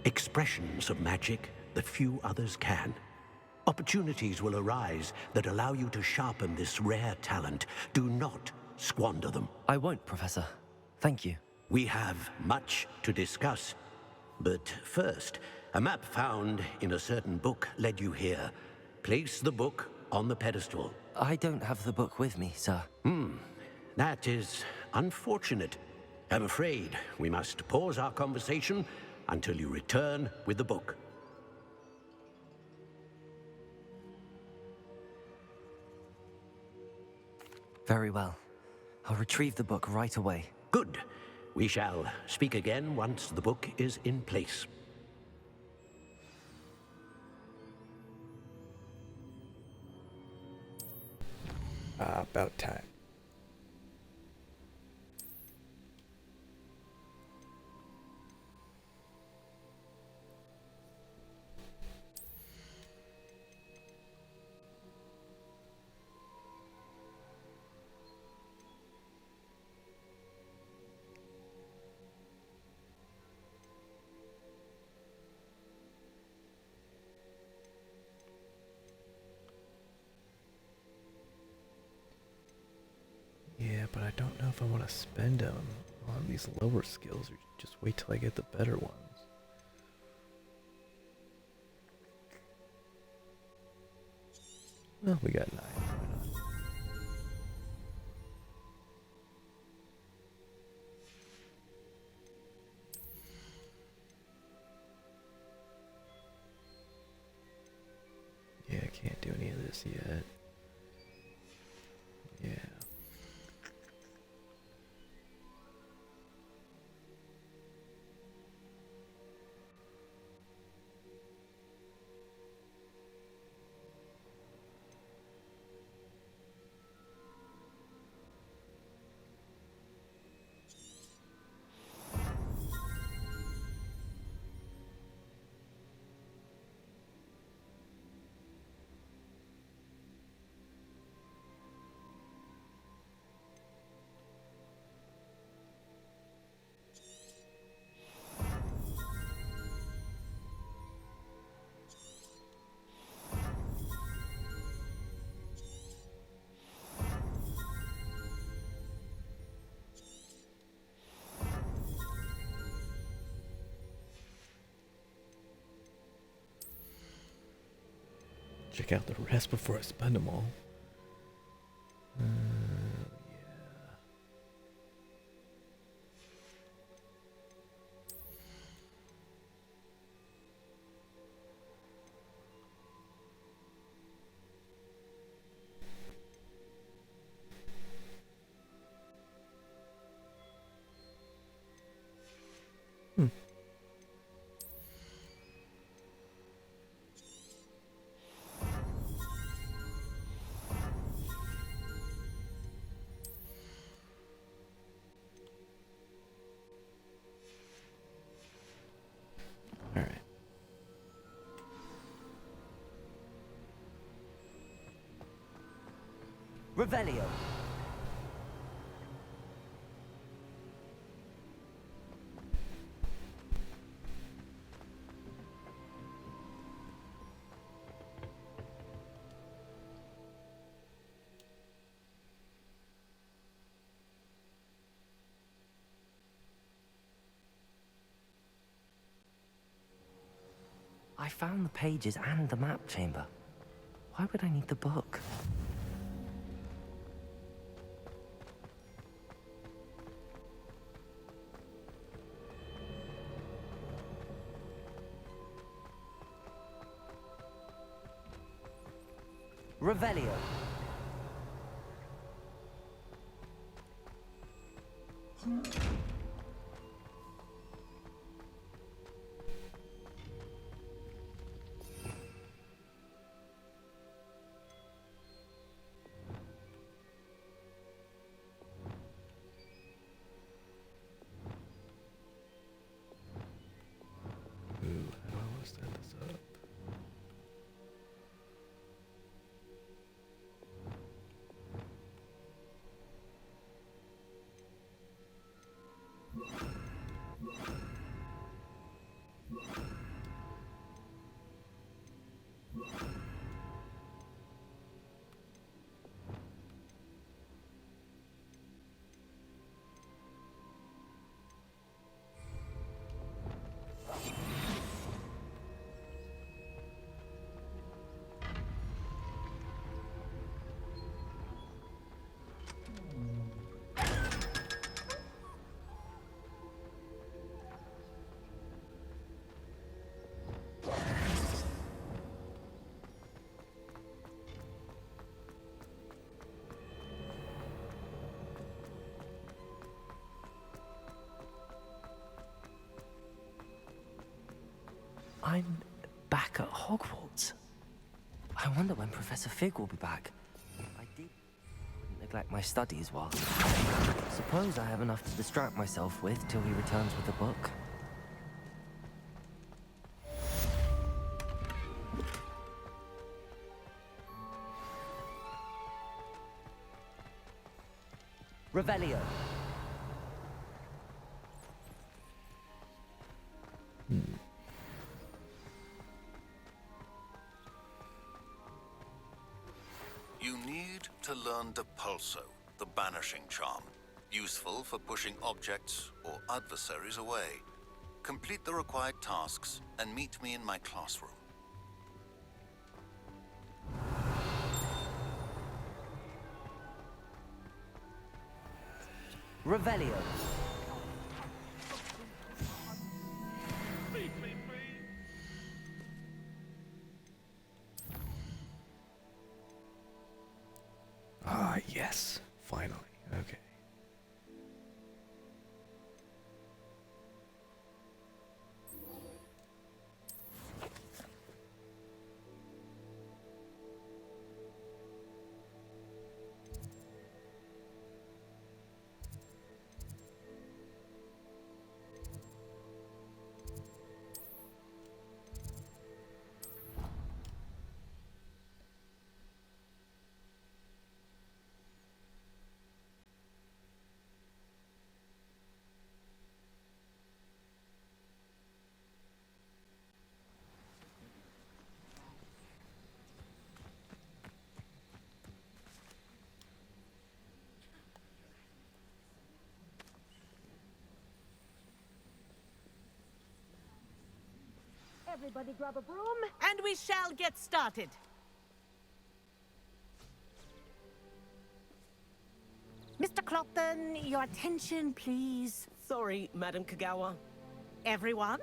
expressions of magic that few others can. Opportunities will arise that allow you to sharpen this rare talent. Do not squander them. I won't, Professor. Thank you. We have much to discuss. But first, a map found in a certain book led you here. Place the book on the pedestal. I don't have the book with me, sir. That is unfortunate. I'm afraid we must pause our conversation until you return with the book. Very well. I'll retrieve the book right away. Good. We shall speak again once the book is in place. About time. Yeah, but I don't know if I want to spend them on these lower skills or just wait till I get the better ones. Well, we got 9. Why not? Yeah, I can't do any of this yet. Yeah. check out the rest before I spend them all. Yeah. Revelio. I found the pages and the map chamber. Why would I need the book? Revelio. I'm back at Hogwarts. I wonder when Professor Fig will be back. I did neglect my studies while... Suppose I have enough to distract myself with till he returns with the book. Revelio. You need to learn Depulso, the banishing charm. Useful for pushing objects or adversaries away. Complete the required tasks and meet me in my classroom. Revelio. Ah, yes. Finally. Okay. Everybody grab a broom, and we shall get started. Mr. Clopton, your attention, please. Sorry, Madam Kagawa. Everyone,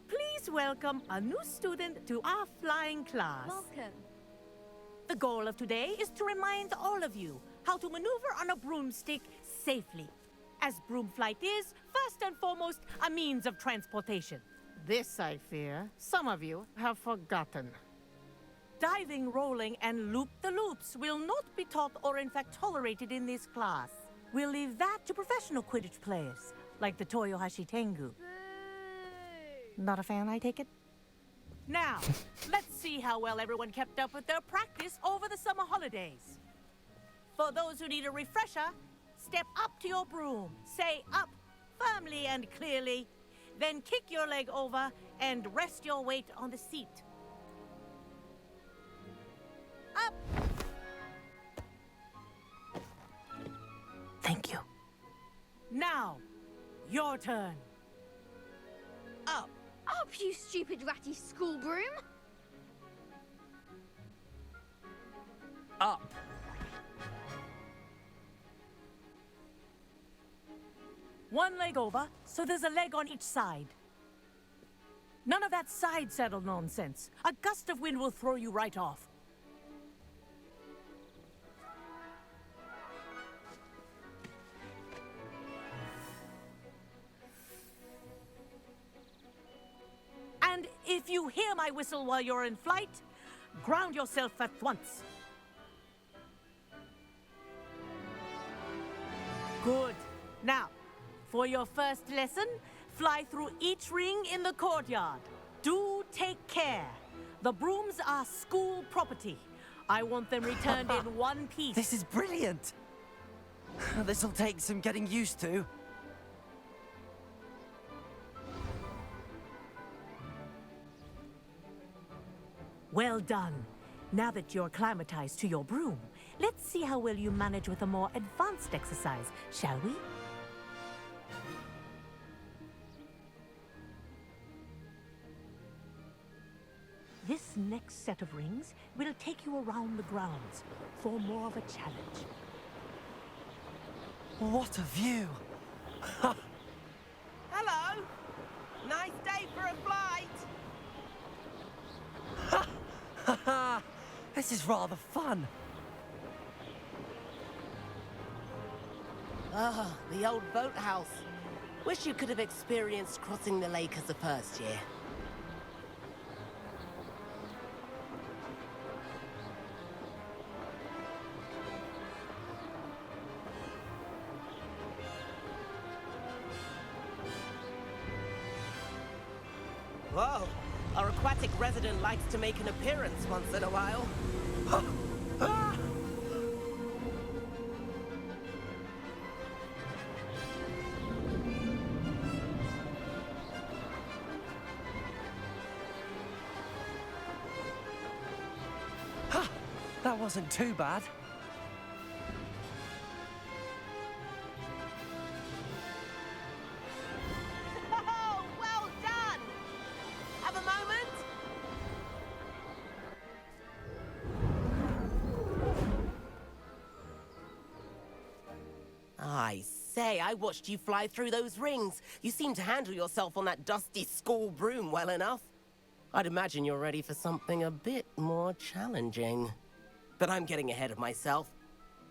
please welcome a new student to our flying class. Welcome. The goal of today is to remind all of you how to maneuver on a broomstick safely, as broom flight is, first and foremost, a means of transportation. This, I fear, some of you have forgotten. Diving, rolling, and loop-the-loops will not be taught or in fact tolerated in this class. We'll leave that to professional Quidditch players, like the Toyohashi Tengu. Not a fan, I take it? Now, let's see how well everyone kept up with their practice over the summer holidays. For those who need a refresher, step up to your broom, say up firmly and clearly, then kick your leg over and rest your weight on the seat. Up! Thank you. Now, your turn. Up! Up, you stupid ratty school broom! Up. One leg over, so there's a leg on each side. None of that side saddle nonsense. A gust of wind will throw you right off. And if you hear my whistle while you're in flight, ground yourself at once. Good. Now, for your first lesson, fly through each ring in the courtyard. Do take care. The brooms are school property. I want them returned in one piece. This is brilliant! This'll take some getting used to. Well done. Now that you're acclimatized to your broom, let's see how well you manage with a more advanced exercise, shall we? This next set of rings will take you around the grounds for more of a challenge. What a view! Hello! Nice day for a flight! This is rather fun. Ah, the old boathouse. Wish you could have experienced crossing the lake as a first year. Whoa! Our aquatic resident likes to make an appearance once in a while. That wasn't too bad. Oh, well done! Have a moment? I say, I watched you fly through those rings. You seem to handle yourself on that dusty school broom well enough. I'd imagine you're ready for something a bit more challenging. But I'm getting ahead of myself.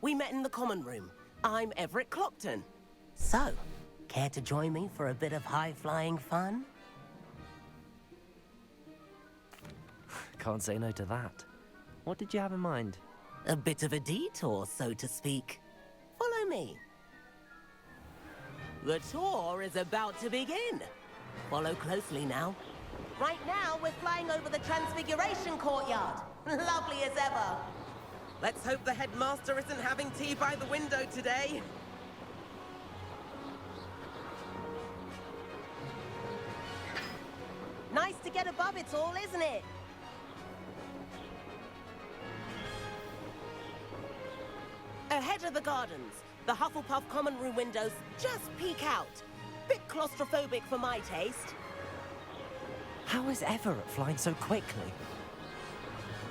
We met in the common room. I'm Everett Clopton. So, care to join me for a bit of high-flying fun? Can't say no to that. What did you have in mind? A bit of a detour, so to speak. Follow me. The tour is about to begin. Follow closely now. Right now, we're flying over the Transfiguration Courtyard. Lovely as ever. Let's hope the headmaster isn't having tea by the window today. Nice to get above it all, isn't it? Ahead of the gardens, the Hufflepuff common room windows just peek out. Bit claustrophobic for my taste. How is Everett flying so quickly?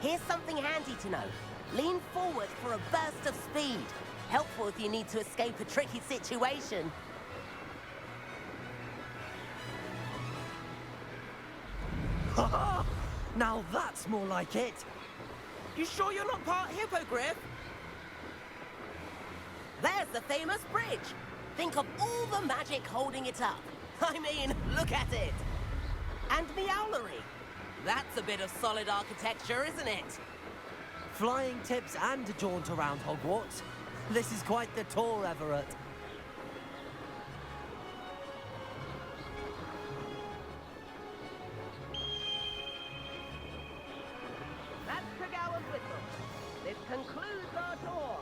Here's something handy to know. Lean forward for a burst of speed. Helpful if you need to escape a tricky situation. Now that's more like it. You sure you're not part Hippogriff? There's the famous bridge. Think of all the magic holding it up. I mean, look at it. And Meowlery. That's a bit of solid architecture, isn't it? Flying tips and a jaunt around Hogwarts. This is quite the tour, Everett. That's Kagawa's whistle. This concludes our tour.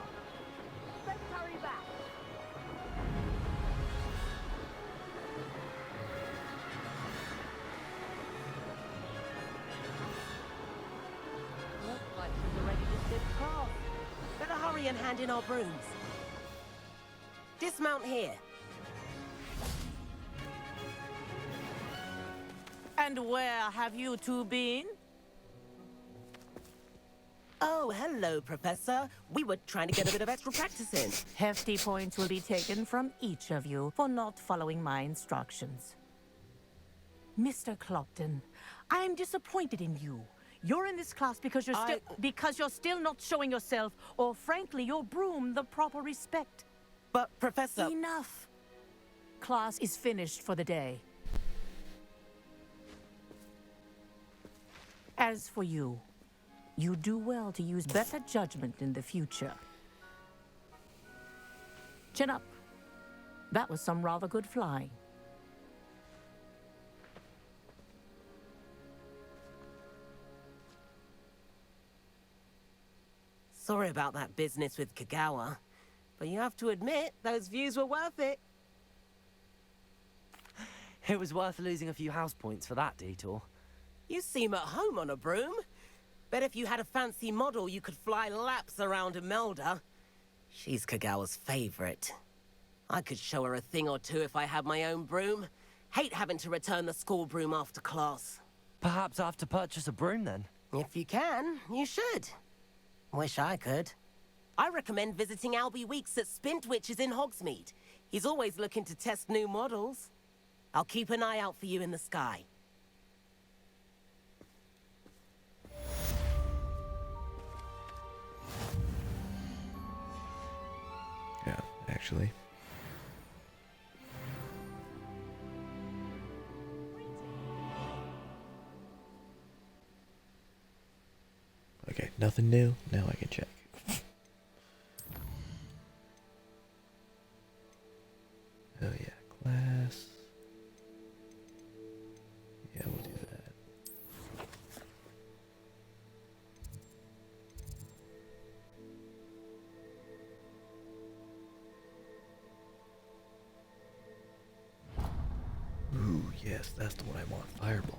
Let's hurry back. Looks like she's already dismissed class. Better hurry and hand in our brooms. Dismount here. And where have you two been? Oh, hello, Professor. We were trying to get a bit of extra practice in. Hefty points will be taken from each of you for not following my instructions. Mr. Clopton, I am disappointed in you. You're in this class because you're still not showing yourself, or frankly, your broom the proper respect. But, Professor... Enough. Class is finished for the day. As for you, you do well to use better judgment in the future. Chin up. That was some rather good flying. Sorry about that business with Kagawa, but you have to admit, those views were worth it. It was worth losing a few house points for that detour. You seem at home on a broom. Bet if you had a fancy model, you could fly laps around Imelda. She's Kagawa's favorite. I could show her a thing or two if I had my own broom. Hate having to return the school broom after class. Perhaps I have to purchase a broom then? If you can, you should. Wish I could. I recommend visiting Albie Weeks at Spintwitches in Hogsmeade. He's always looking to test new models. I'll keep an eye out for you in the sky. Yeah, actually. Okay, nothing new. Now I can check. Oh yeah, class. Yeah, we'll do that. Ooh, yes, that's the one I want. Fireball.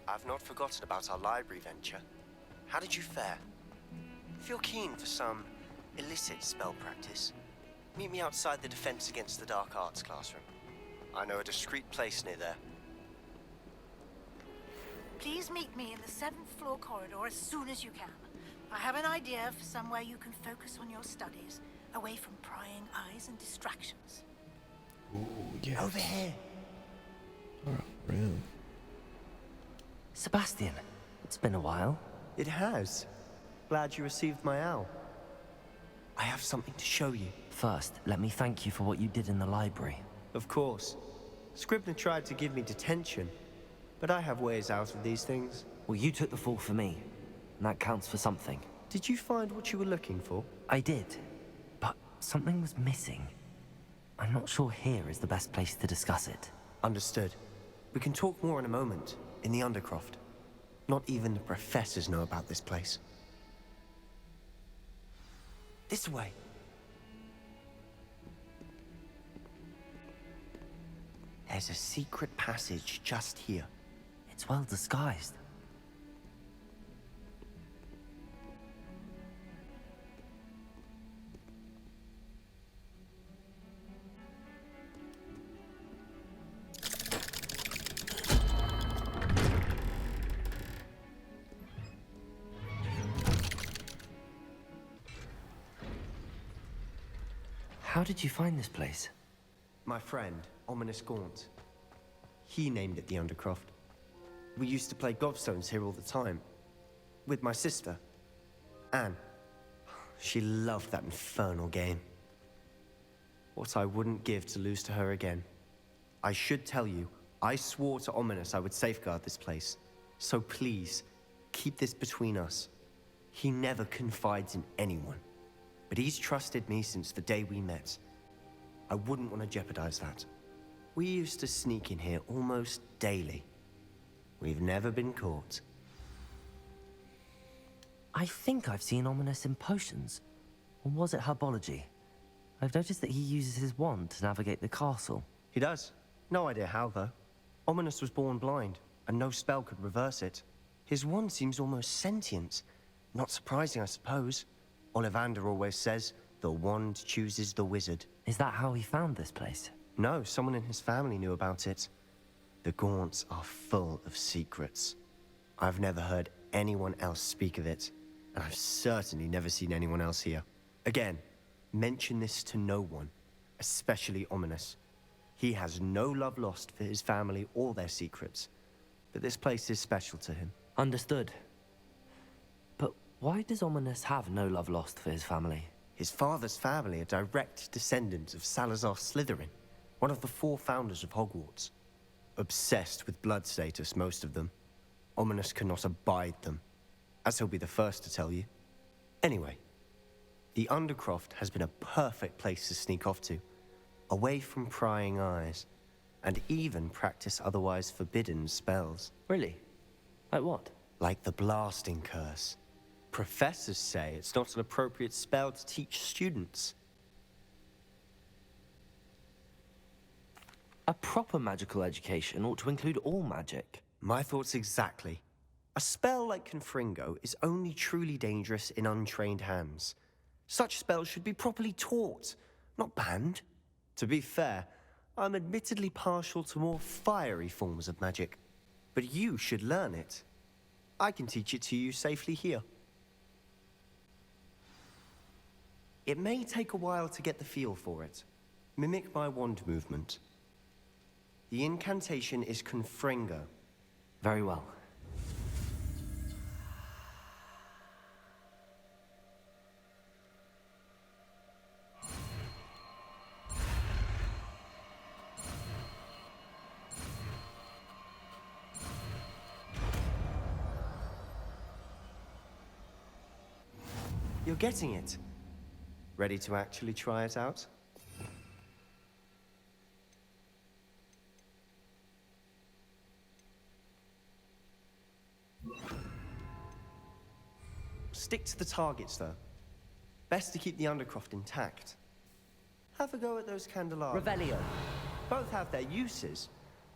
I've not forgotten about our library venture. How did you fare? If you're keen for some illicit spell practice, meet me outside the Defense Against the Dark Arts classroom. I know a discreet place near there. Please meet me in the 7th floor corridor as soon as you can. I have an idea for somewhere you can focus on your studies, away from prying eyes and distractions. Ooh, yes. Over here. Our room. Sebastian, it's been a while. It has. Glad you received my owl. I have something to show you. First, let me thank you for what you did in the library. Of course. Scribner tried to give me detention, but I have ways out of these things. Well, you took the fall for me, and that counts for something. Did you find what you were looking for? I did, but something was missing. I'm not sure here is the best place to discuss it. Understood. We can talk more in a moment, in the Undercroft. Not even the professors know about this place. This way. There's a secret passage just here. It's well disguised. How did you find this place? My friend, Ominous Gaunt. He named it the Undercroft. We used to play gobstones here all the time. With my sister, Anne. She loved that infernal game. What I wouldn't give to lose to her again. I should tell you, I swore to Ominous I would safeguard this place. So please, keep this between us. He never confides in anyone. But he's trusted me since the day we met. I wouldn't want to jeopardize that. We used to sneak in here almost daily. We've never been caught. I think I've seen Ominous in potions. Or was it herbology? I've noticed that he uses his wand to navigate the castle. He does. No idea how, though. Ominous was born blind, and no spell could reverse it. His wand seems almost sentient. Not surprising, I suppose. Ollivander always says, the wand chooses the wizard. Is that how he found this place? No, someone in his family knew about it. The Gaunts are full of secrets. I've never heard anyone else speak of it, and I've certainly never seen anyone else here. Again, mention this to no one, especially Ominous. He has no love lost for his family or their secrets, but this place is special to him. Understood. But why does Ominous have no love lost for his family? His father's family are direct descendants of Salazar Slytherin, one of the 4 founders of Hogwarts. Obsessed with blood status, most of them. Ominous cannot abide them, as he'll be the first to tell you. Anyway, the Undercroft has been a perfect place to sneak off to, away from prying eyes, and even practice otherwise forbidden spells. Really? Like what? Like the Blasting Curse. Professors say it's not an appropriate spell to teach students. A proper magical education ought to include all magic. My thoughts exactly. A spell like Confringo is only truly dangerous in untrained hands. Such spells should be properly taught, not banned. To be fair, I'm admittedly partial to more fiery forms of magic. But you should learn it. I can teach it to you safely here. It may take a while to get the feel for it. Mimic my wand movement. The incantation is Confringo. Very well. You're getting it. Ready to actually try it out? Stick to the targets, though. Best to keep the Undercroft intact. Have a go at those candelabra. Revelio. Both have their uses,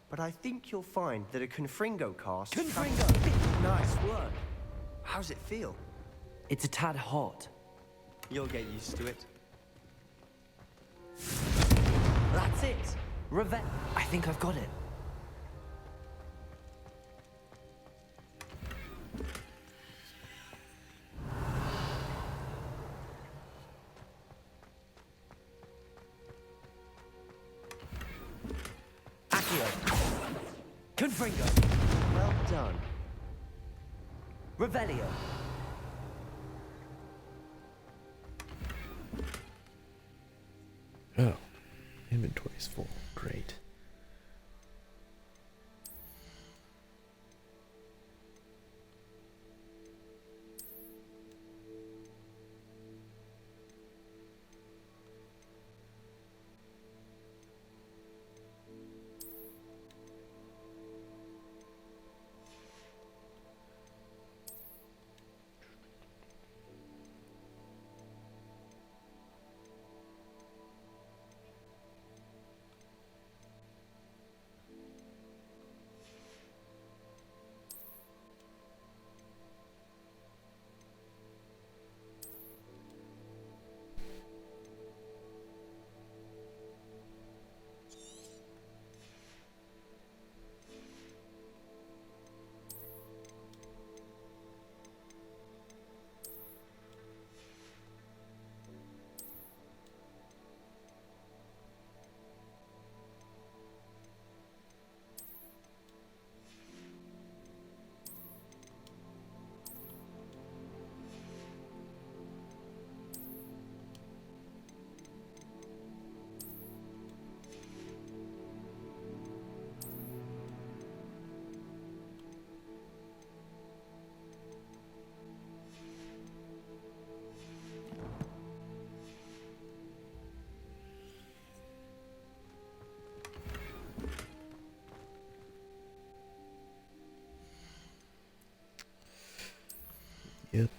but I think you'll find that a Confringo cast... Confringo! Nice work. How's it feel? It's a tad hot. You'll get used to it. That's it! I think I've got it. Accio. Confringo. Well done. Revelio. Oh, inventory's full. Great. Yep.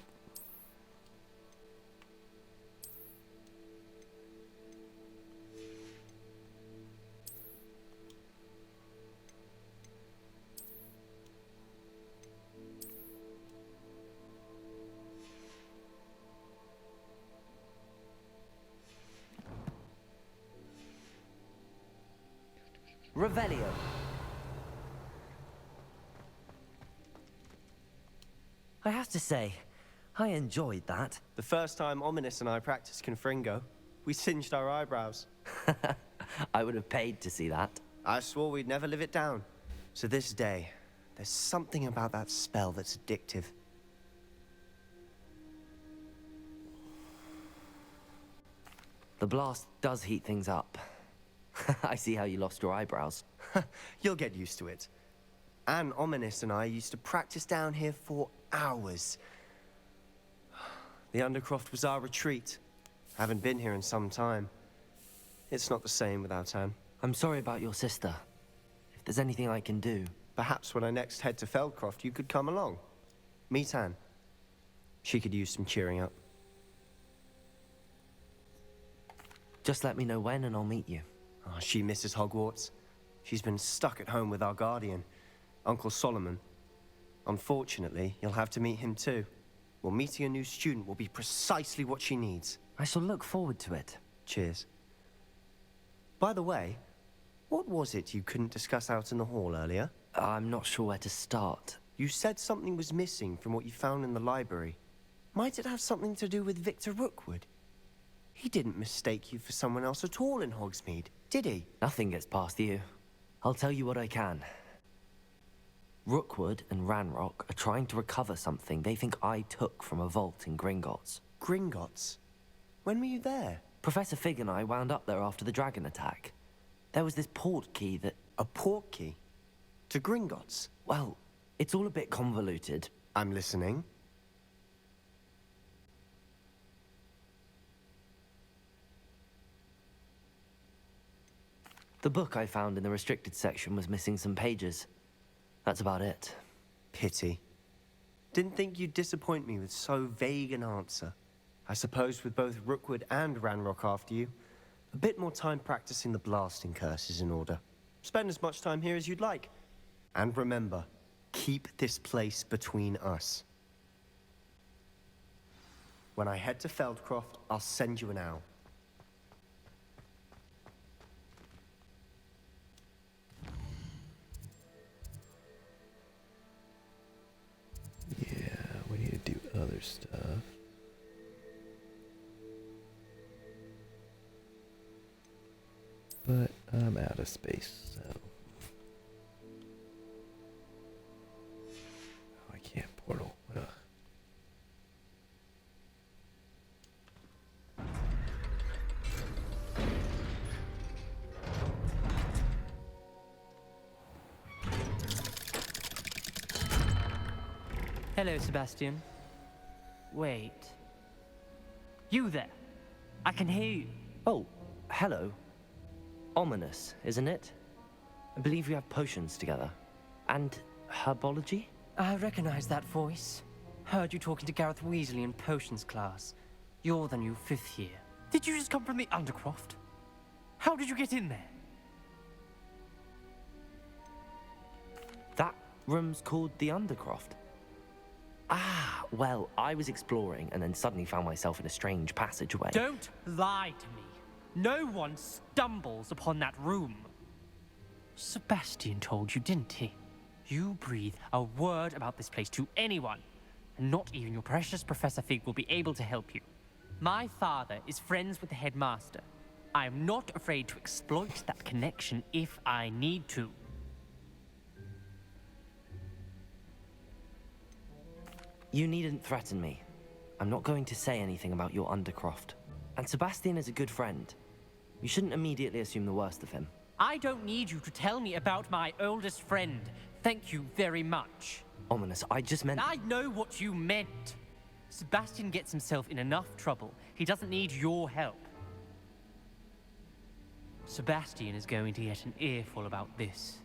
Revelio. I have to say, I enjoyed that. The first time Ominous and I practiced Confringo, we singed our eyebrows. I would have paid to see that. I swore we'd never live it down. To this day, there's something about that spell that's addictive. The blast does heat things up. I see how you lost your eyebrows. You'll get used to it. Anne Ominous and I used to practice down here for hours. The Undercroft was our retreat. Haven't been here in some time. It's not the same without Anne. I'm sorry about your sister. If there's anything I can do... Perhaps when I next head to Feldcroft, you could come along. Meet Anne. She could use some cheering up. Just let me know when and I'll meet you. Oh, she misses Hogwarts. She's been stuck at home with our guardian, Uncle Solomon. Unfortunately, you'll have to meet him too. Well, meeting a new student will be precisely what she needs. I shall look forward to it. Cheers. By the way, what was it you couldn't discuss out in the hall earlier? I'm not sure where to start. You said something was missing from what you found in the library. Might it have something to do with Victor Rookwood? He didn't mistake you for someone else at all in Hogsmeade, did he? Nothing gets past you. I'll tell you what I can. Rookwood and Ranrock are trying to recover something they think I took from a vault in Gringotts. Gringotts? When were you there? Professor Fig and I wound up there after the dragon attack. There was this port key that... A port key? To Gringotts? Well, it's all a bit convoluted. I'm listening. The book I found in the restricted section was missing some pages. That's about it. Pity. Didn't think you'd disappoint me with so vague an answer. I suppose with both Rookwood and Ranrock after you, a bit more time practicing the blasting curse is in order. Spend as much time here as you'd like. And remember, keep this place between us. When I head to Feldcroft, I'll send you an owl. Yeah, we need to do other stuff. But I'm out of space, so... Oh, I can't portal. Ugh. Hello, Sebastian. Wait. You there? I can hear you. Oh, hello. Ominous, isn't it? I believe we have potions together. And herbology? I recognize that voice. Heard you talking to Gareth Weasley in potions class. You're the new 5th year. Did you just come from the Undercroft? How did you get in there? That room's called the Undercroft. Ah, well, I was exploring and then suddenly found myself in a strange passageway. Don't lie to me. No one stumbles upon that room. Sebastian told you, didn't he? You breathe a word about this place to anyone, and not even your precious Professor Fig will be able to help you. My father is friends with the headmaster. I am not afraid to exploit that connection if I need to. You needn't threaten me. I'm not going to say anything about your Undercroft. And Sebastian is a good friend. You shouldn't immediately assume the worst of him. I don't need you to tell me about my oldest friend. Thank you very much. Ominous, I just meant... I know what you meant. Sebastian gets himself in enough trouble. He doesn't need your help. Sebastian is going to get an earful about this.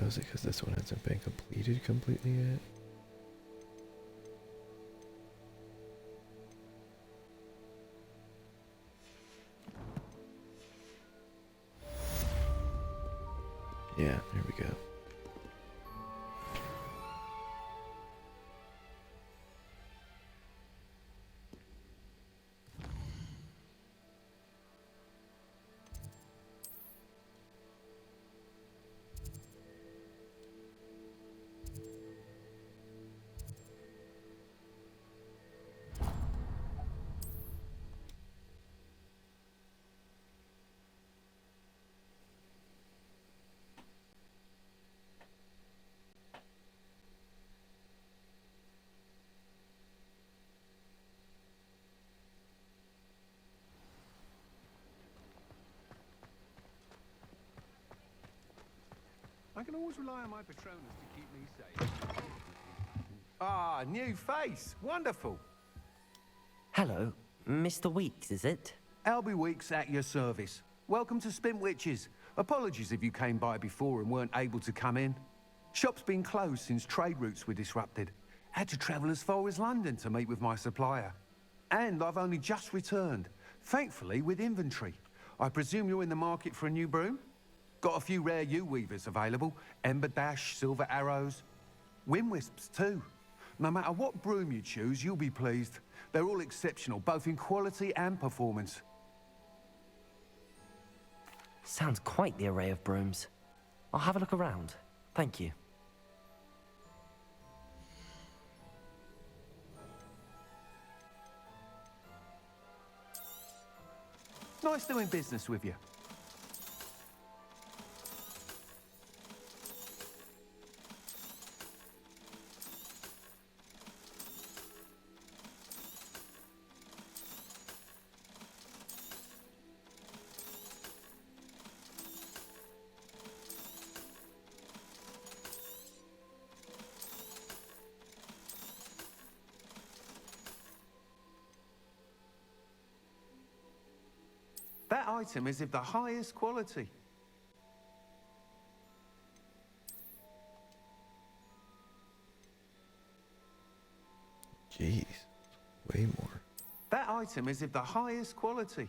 Oh, is it because this one hasn't been completed completely yet? Yeah, there we go. I can always rely on my Patronus to keep me safe. Ah, new face. Wonderful. Hello, Mr. Weeks, is it? Albie Weeks at your service. Welcome to Spintwitches. Apologies if you came by before and weren't able to come in. Shop's been closed since trade routes were disrupted. Had to travel as far as London to meet with my supplier. And I've only just returned, thankfully with inventory. I presume you're in the market for a new broom? Got a few rare U-weavers available. Ember Dash, Silver Arrows. Wind Wisps too. No matter what broom you choose, you'll be pleased. They're all exceptional, both in quality and performance. Sounds quite the array of brooms. I'll have a look around. Thank you. Nice doing business with you. That item is of the highest quality. Jeez, way more. That item is of the highest quality.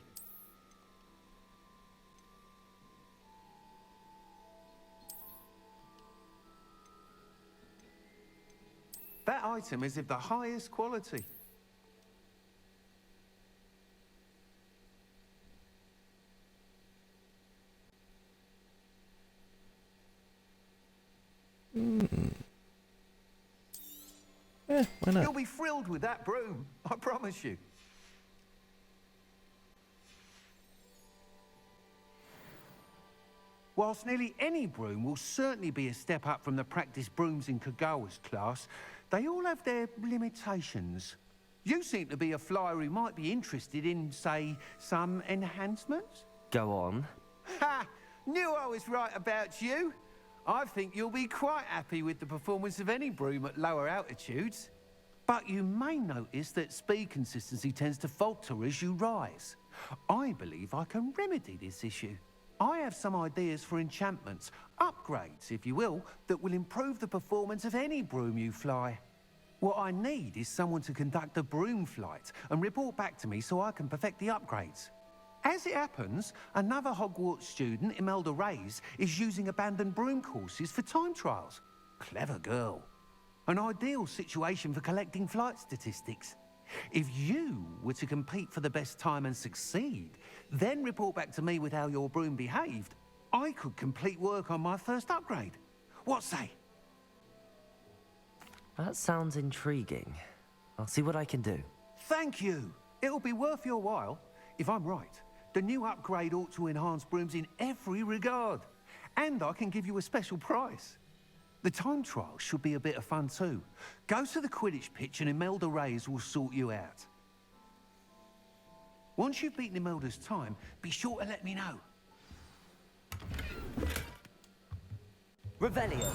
That item is of the highest quality. Why not? You'll be thrilled with that broom, I promise you. Whilst nearly any broom will certainly be a step up from the practice brooms in Kagawa's class, they all have their limitations. You seem to be a flyer who might be interested in, say, some enhancements? Go on. Ha! Knew I was right about you. I think you'll be quite happy with the performance of any broom at lower altitudes. But you may notice that speed consistency tends to falter as you rise. I believe I can remedy this issue. I have some ideas for enchantments, upgrades, if you will, that will improve the performance of any broom you fly. What I need is someone to conduct a broom flight and report back to me so I can perfect the upgrades. As it happens, another Hogwarts student, Imelda Reyes, is using abandoned broom courses for time trials. Clever girl. An ideal situation for collecting flight statistics. If you were to compete for the best time and succeed, then report back to me with how your broom behaved, I could complete work on my first upgrade. What say? That sounds intriguing. I'll see what I can do. Thank you. It'll be worth your while. If I'm right, the new upgrade ought to enhance brooms in every regard. And I can give you a special price. The time trial should be a bit of fun too. Go to the Quidditch pitch and Imelda Reyes will sort you out. Once you've beaten Imelda's time, be sure to let me know. Revelio.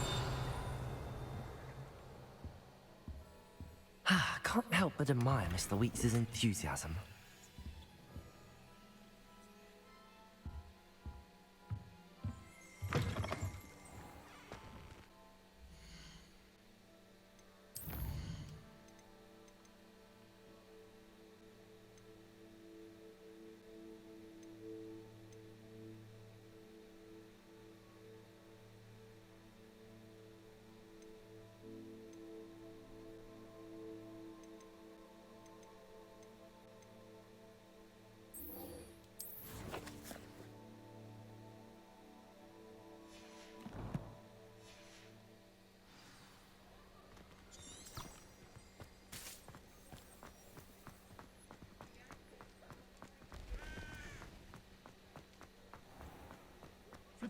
Can't help but admire Mr. Weeks' enthusiasm.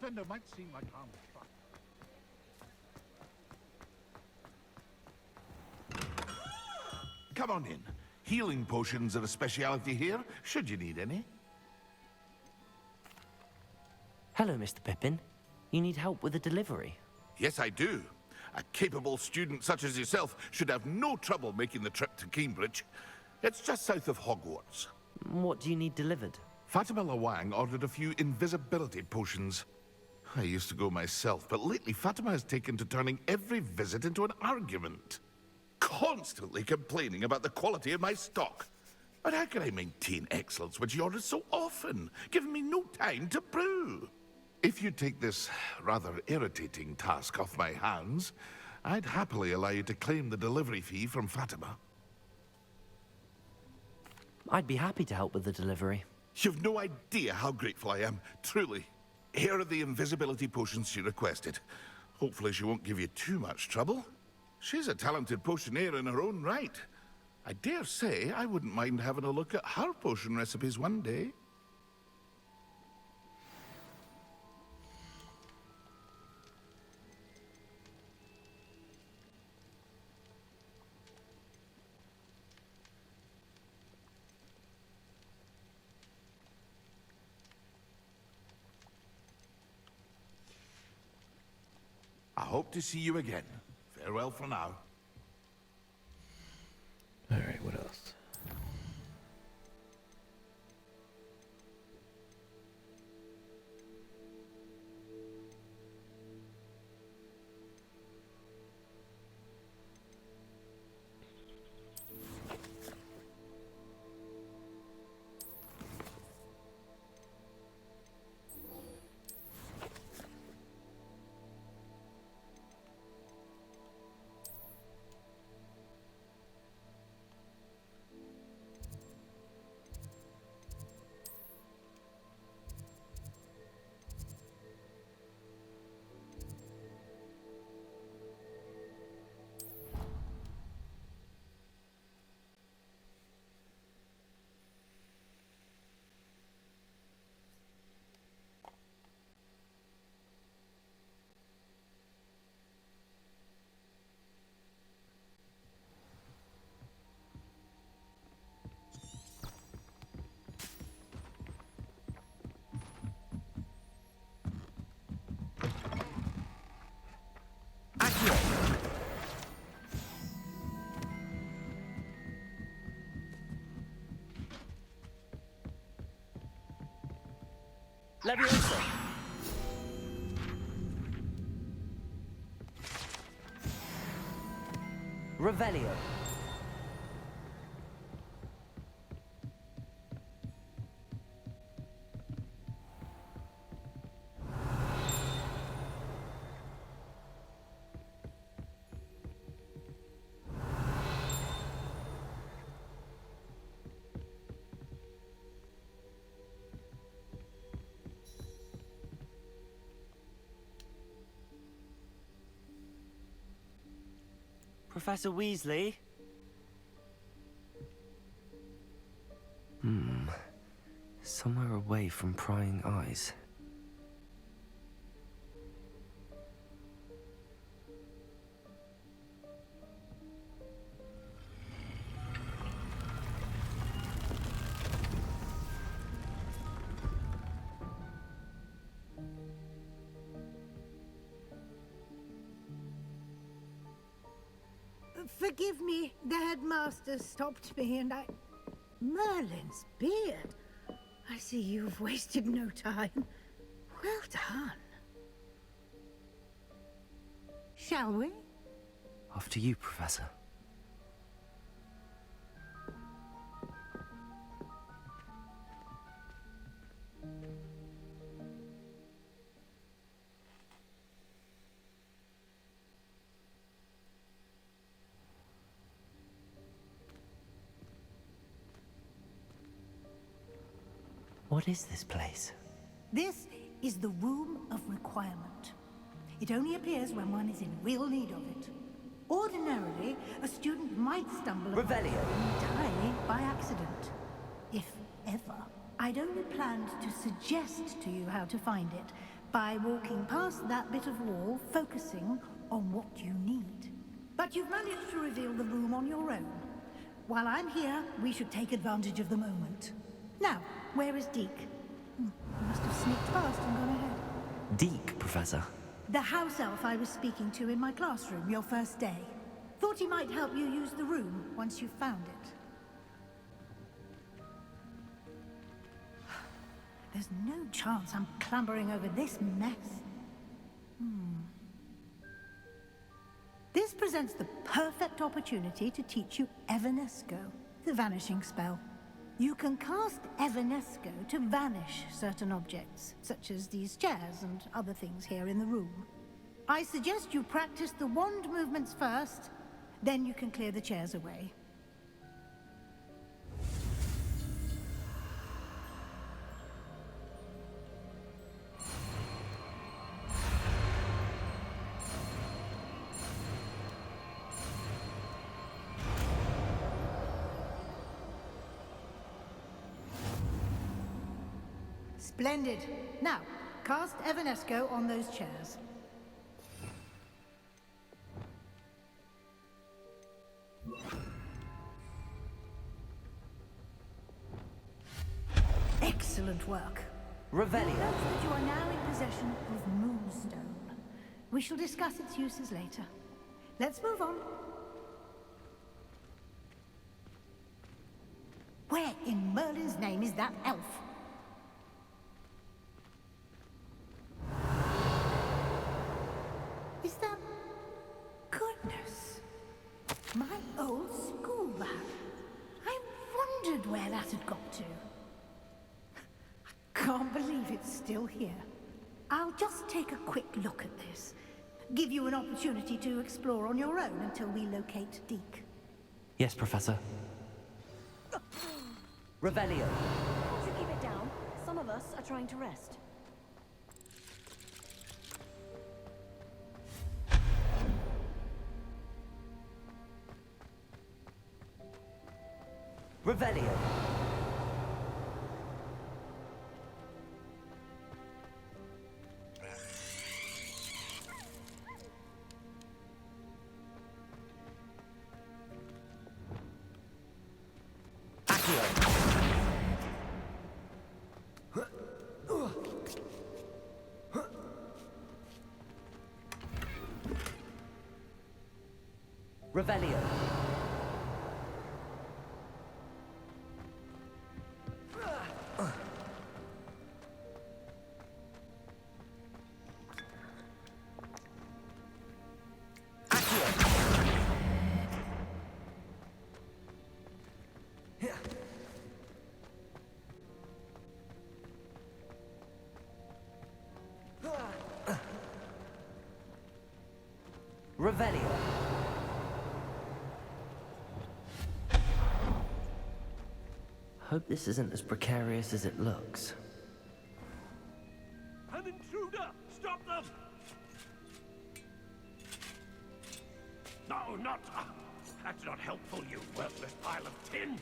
vendor might seem like arm's truck. Come on in. Healing potions are a speciality here, should you need any. Hello, Mr. Pippin. You need help with a delivery? Yes, I do. A capable student such as yourself should have no trouble making the trip to Cambridge. It's just south of Hogwarts. What do you need delivered? Fatima Lawang ordered a few invisibility potions. I used to go myself, but lately Fatima has taken to turning every visit into an argument. Constantly complaining about the quality of my stock. But how can I maintain excellence when she orders so often, giving me no time to brew? If you take this rather irritating task off my hands, I'd happily allow you to claim the delivery fee from Fatima. I'd be happy to help with the delivery. You've no idea how grateful I am, truly. Here are the invisibility potions she requested. Hopefully she won't give you too much trouble. She's a talented potioneer in her own right. I dare say I wouldn't mind having a look at her potion recipes one day. I hope to see you again. Farewell for now. Alright, what else? Leviosa. Revelio. Professor Weasley? Somewhere away from prying eyes. Forgive me, the headmaster stopped me and I... Merlin's beard. I see you've wasted no time. Well done. Shall we? After you, Professor. What is this place? This is the Room of Requirement. It only appears when one is in real need of it. Ordinarily, a student might stumble upon it entirely by accident. If ever. I'd only planned to suggest to you how to find it, by walking past that bit of wall, focusing on what you need. But you've managed to reveal the room on your own. While I'm here, we should take advantage of the moment. Now, where is Deke? You must have sneaked past and gone ahead. Deke, Professor. The house elf I was speaking to in my classroom your first day. Thought he might help you use the room once you found it. There's no chance I'm clambering over this mess. This presents the perfect opportunity to teach you Evanesco, the vanishing spell. You can cast Evanesco to vanish certain objects, such as these chairs and other things here in the room. I suggest you practice the wand movements first, then you can clear the chairs away. Splendid. Now, cast Evanesco on those chairs. Excellent work. Revelio. Note that you are now in possession of Moonstone. We shall discuss its uses later. Let's move on. Where in Merlin's name is that elf? Is that... Goodness. My old school bag. I wondered where that had got to. I can't believe it's still here. I'll just take a quick look at this. Give you an opportunity to explore on your own until we locate Deke. Yes, Professor. Revelio. Won't you keep it down? Some of us are trying to rest. Revelio. Revelio. Revelio. Hope this isn't as precarious as it looks. An intruder! Stop them! No, not... that's not helpful, you worthless pile of tin!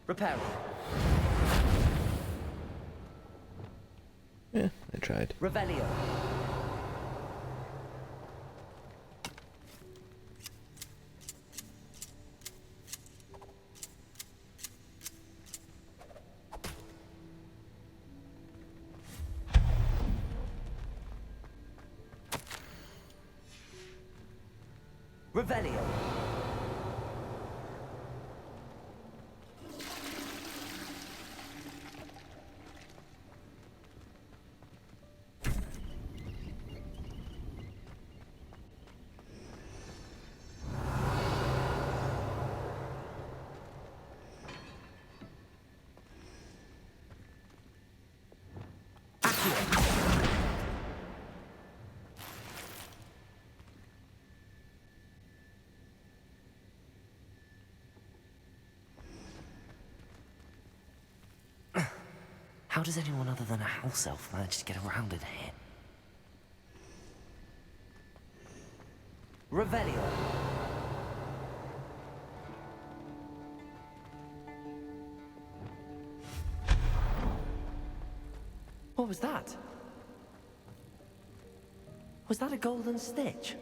Repairing. Yeah, I tried. Revelio. Revelio. How does anyone other than a house elf manage to get around in here? Revelio. What was that? Was that a golden stitch?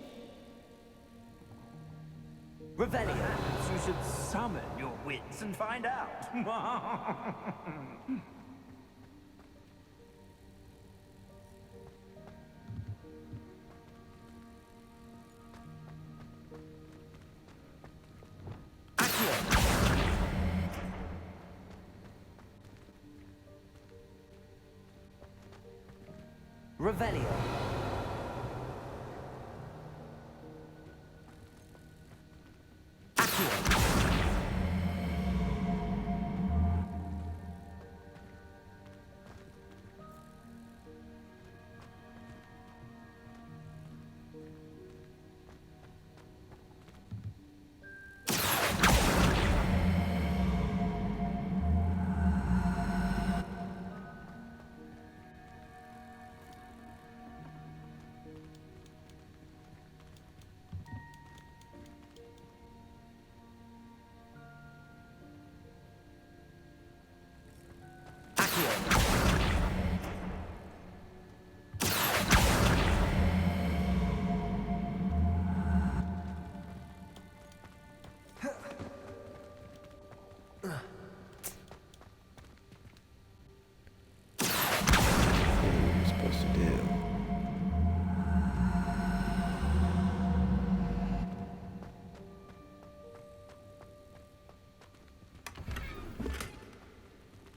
Revelio. Perhaps you should summon your wits and find out. Revelio.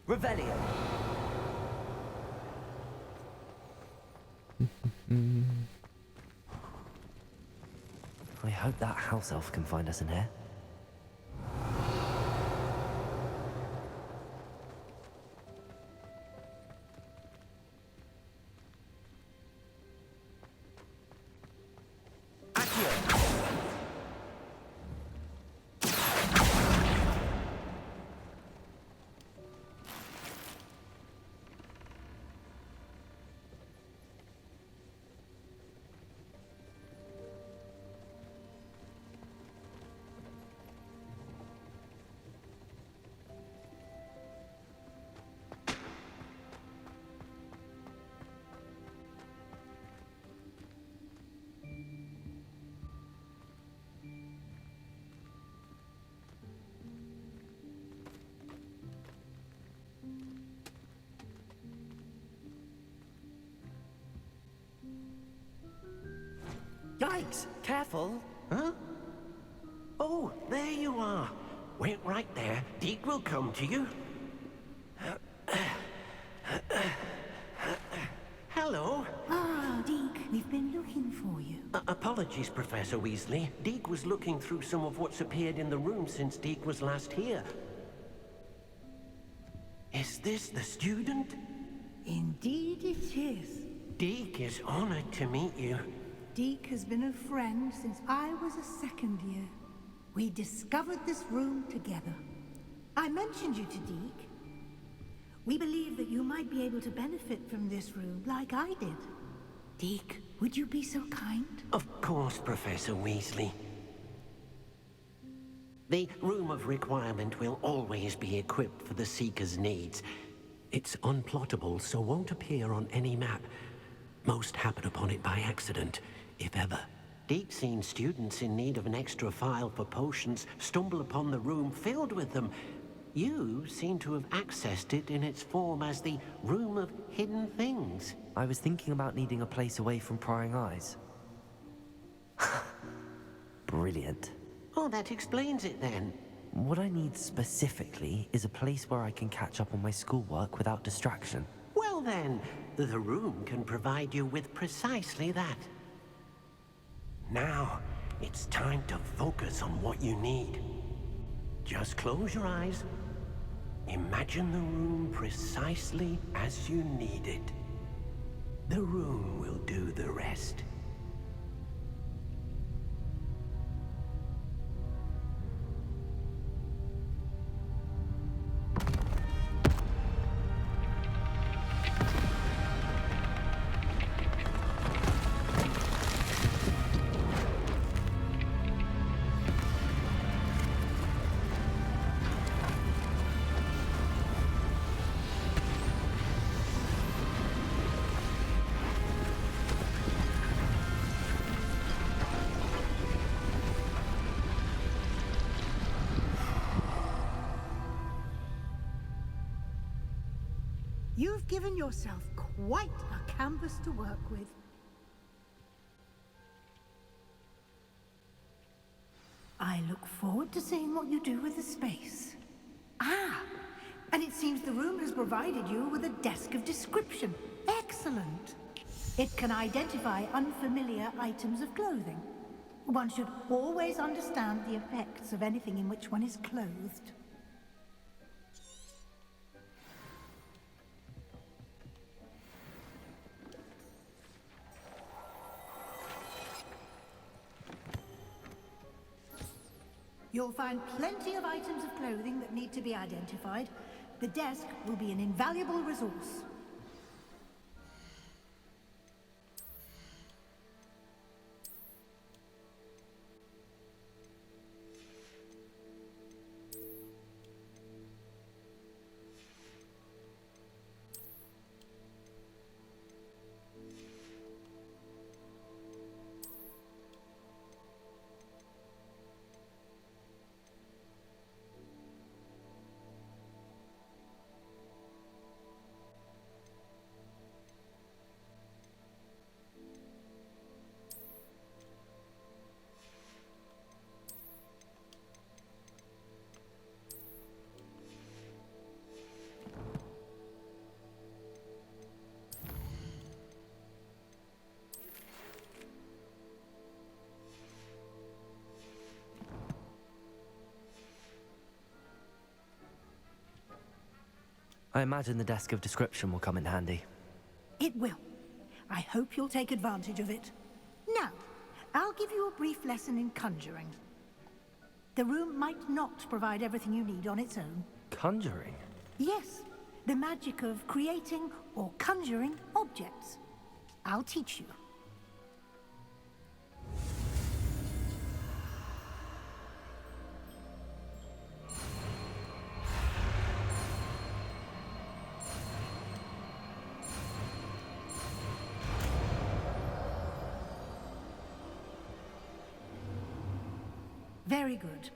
Revelio. I hope that house elf can find us in here. Yikes! Careful! Huh? Oh, there you are. Wait right there. Deke will come to you. Hello. Ah, Deke, we've been looking for you. Apologies, Professor Weasley. Deke was looking through some of what's appeared in the room since Deke was last here. Is this the student? Indeed it is. Deke is honored to meet you. Deke has been a friend since I was a second year. We discovered this room together. I mentioned you to Deke. We believe that you might be able to benefit from this room like I did. Deke, would you be so kind? Of course, Professor Weasley. The Room of Requirement will always be equipped for the Seeker's needs. It's unplottable, so won't appear on any map. Most happen upon it by accident, if ever. Deke's seen students in need of an extra file for potions stumble upon the room filled with them. You seem to have accessed it in its form as the Room of Hidden Things. I was thinking about needing a place away from prying eyes. Brilliant. Oh, that explains it then. What I need specifically is a place where I can catch up on my schoolwork without distraction. Well then, the room can provide you with precisely that. Now, it's time to focus on what you need. Just close your eyes. Imagine the room precisely as you need it. The room will do the rest. You've given yourself quite a canvas to work with. I look forward to seeing what you do with the space. Ah, and it seems the room has provided you with a desk of description. Excellent. It can identify unfamiliar items of clothing. One should always understand the effects of anything in which one is clothed. You'll find plenty of items of clothing that need to be identified. The desk will be an invaluable resource. I imagine the desk of description will come in handy. It will. I hope you'll take advantage of it. Now, I'll give you a brief lesson in conjuring. The room might not provide everything you need on its own. Conjuring? Yes, the magic of creating or conjuring objects. I'll teach you. Very good.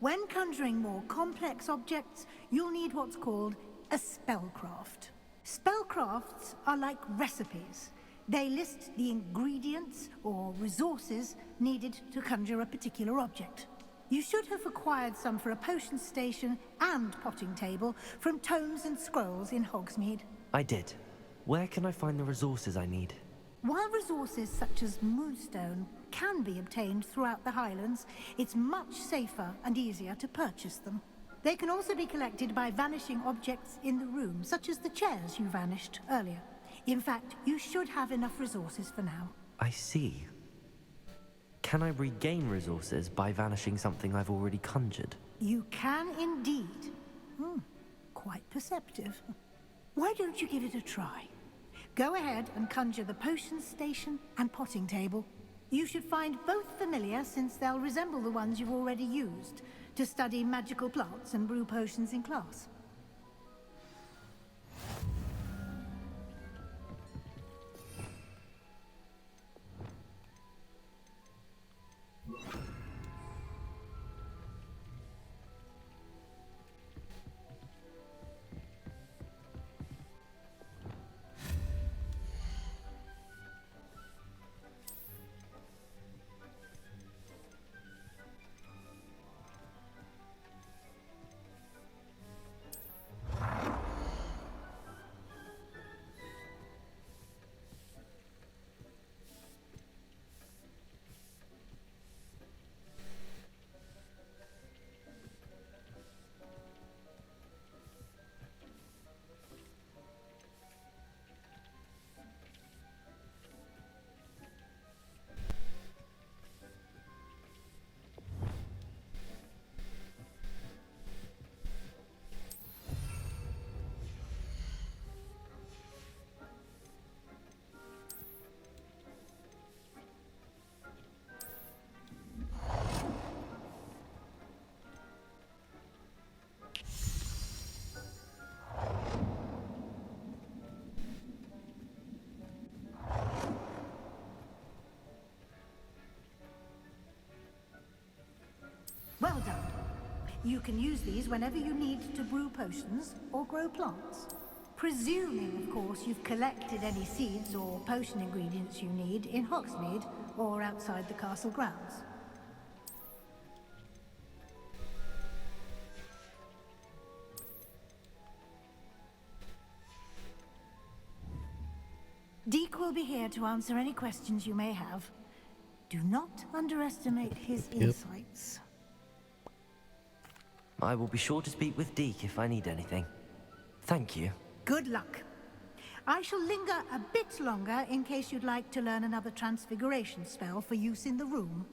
When conjuring more complex objects, you'll need what's called a spellcraft. Spellcrafts are like recipes. They list the ingredients or resources needed to conjure a particular object. You should have acquired some for a potion station and potting table from tomes and scrolls in Hogsmeade. I did. Where can I find the resources I need? While resources such as Moonstone can be obtained throughout the Highlands, it's much safer and easier to purchase them. They can also be collected by vanishing objects in the room, such as the chairs you vanished earlier. In fact, you should have enough resources for now. I see. Can I regain resources by vanishing something I've already conjured? You can indeed. Quite perceptive. Why don't you give it a try? Go ahead and conjure the potion station and potting table. You should find both familiar, since they'll resemble the ones you've already used to study magical plants and brew potions in class. Well done. You can use these whenever you need to brew potions or grow plants. Presuming, of course, you've collected any seeds or potion ingredients you need in Hogsmeade or outside the castle grounds. Deke will be here to answer any questions you may have. Do not underestimate his insights. I will be sure to speak with Deke if I need anything. Thank you. Good luck. I shall linger a bit longer in case you'd like to learn another transfiguration spell for use in the room.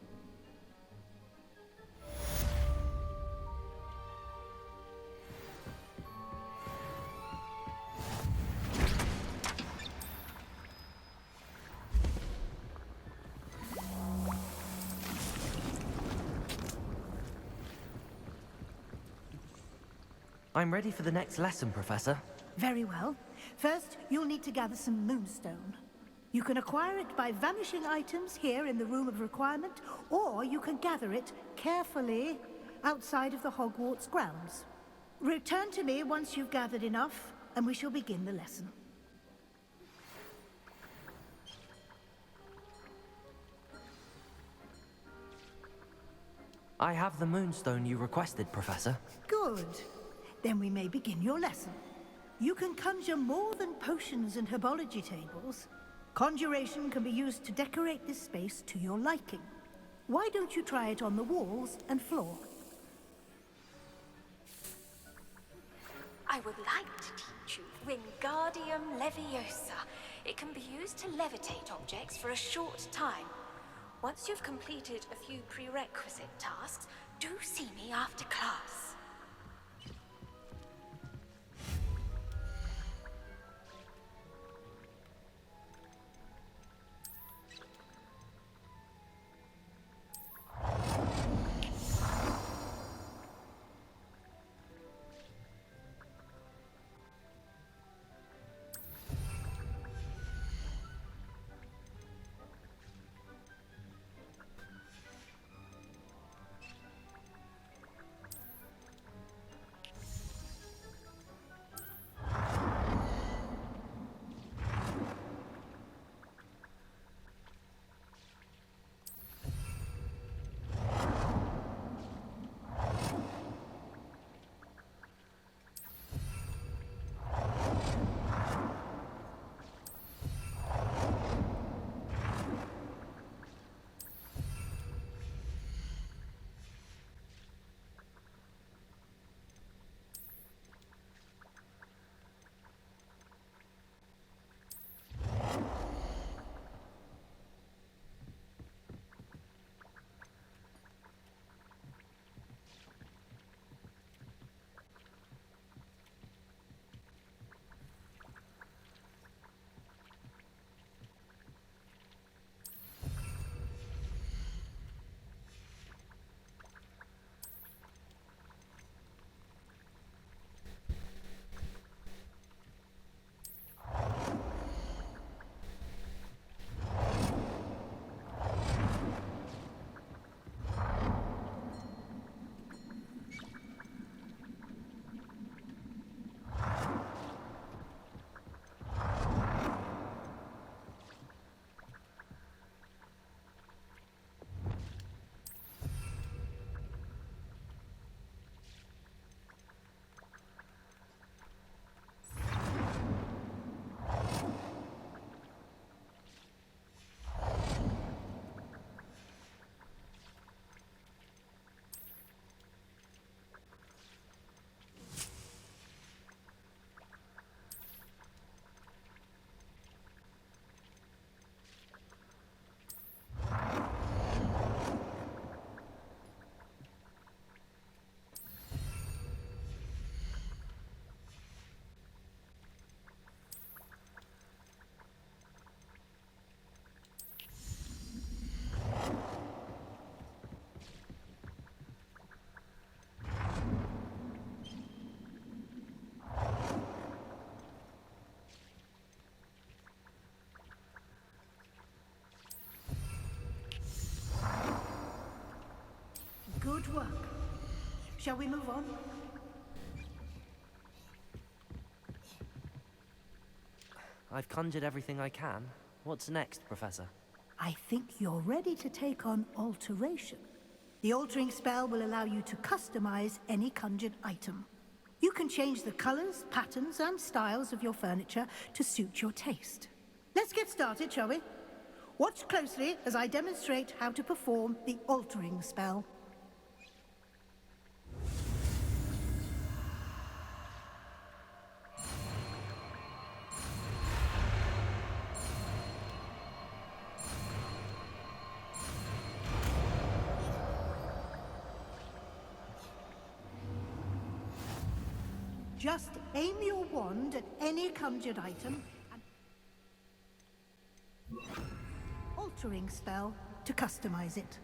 I'm ready for the next lesson, Professor. Very well. First, you'll need to gather some moonstone. You can acquire it by vanishing items here in the Room of Requirement, or you can gather it carefully outside of the Hogwarts grounds. Return to me once you've gathered enough, and we shall begin the lesson. I have the moonstone you requested, Professor. Good. Then we may begin your lesson. You can conjure more than potions and herbology tables. Conjuration can be used to decorate this space to your liking. Why don't you try it on the walls and floor? I would like to teach you Wingardium Leviosa. It can be used to levitate objects for a short time. Once you've completed a few prerequisite tasks, do see me after class. Good work. Shall we move on? I've conjured everything I can. What's next, Professor? I think you're ready to take on alteration. The altering spell will allow you to customize any conjured item. You can change the colors, patterns, and styles of your furniture to suit your taste. Let's get started, shall we? Watch closely as I demonstrate how to perform the altering spell. Just aim your wand at any conjured item and altering spell to customize it.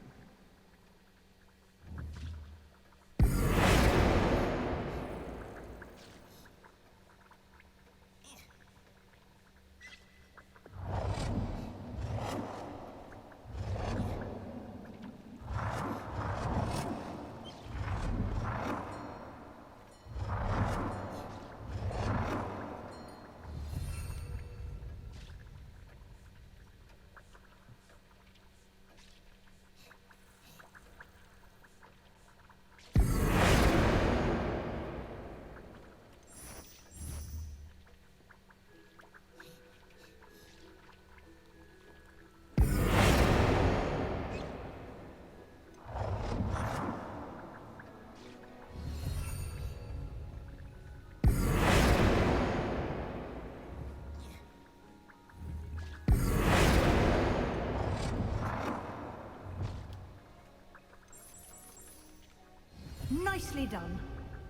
Nicely done.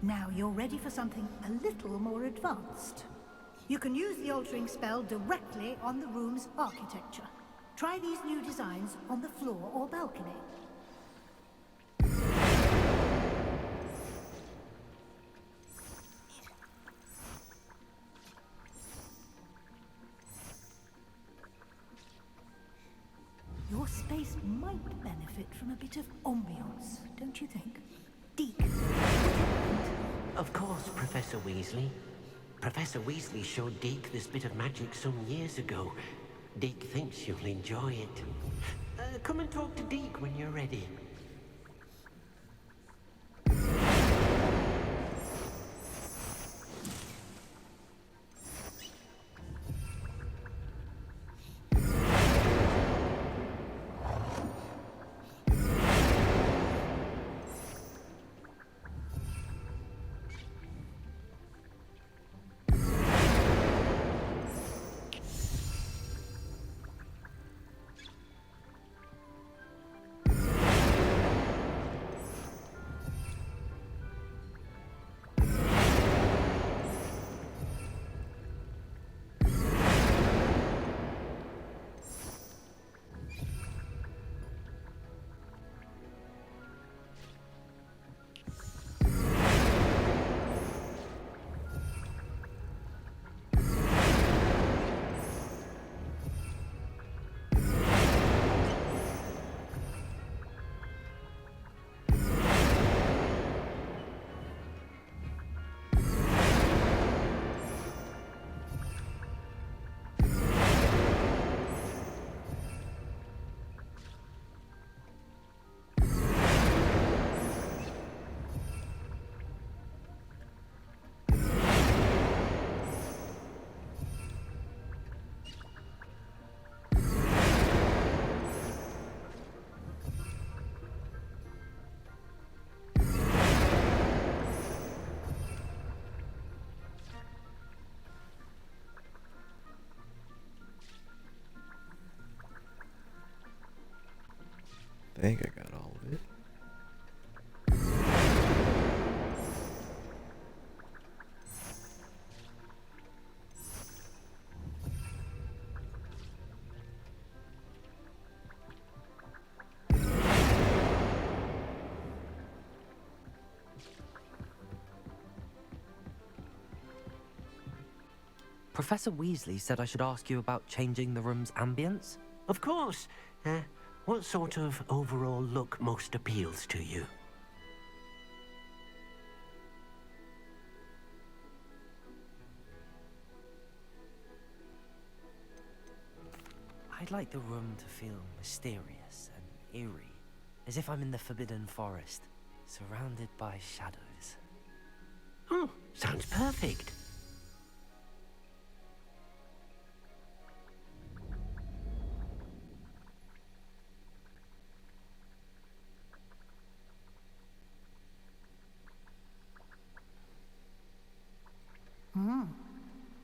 Now you're ready for something a little more advanced. You can use the altering spell directly on the room's architecture. Try these new designs on the floor or balcony. Your space might benefit from a bit of ambiance, don't you think? Deke. Of course, Professor Weasley. Professor Weasley showed Deke this bit of magic some years ago. Deke thinks you'll enjoy it. Come and talk to Deke when you're ready. I think I got all of it. Professor Weasley said I should ask you about changing the room's ambience? Of course. What sort of overall look most appeals to you? I'd like the room to feel mysterious and eerie, as if I'm in the Forbidden Forest, surrounded by shadows. Oh, sounds perfect.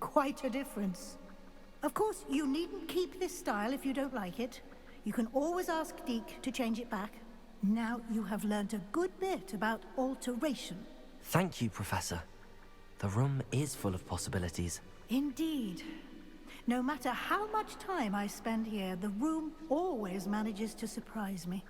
Quite a difference. Of course, you needn't keep this style if you don't like it. You can always ask Deke to change it back. Now you have learnt a good bit about alteration. Thank you, Professor. The room is full of possibilities. Indeed. No matter how much time I spend here, the room always manages to surprise me.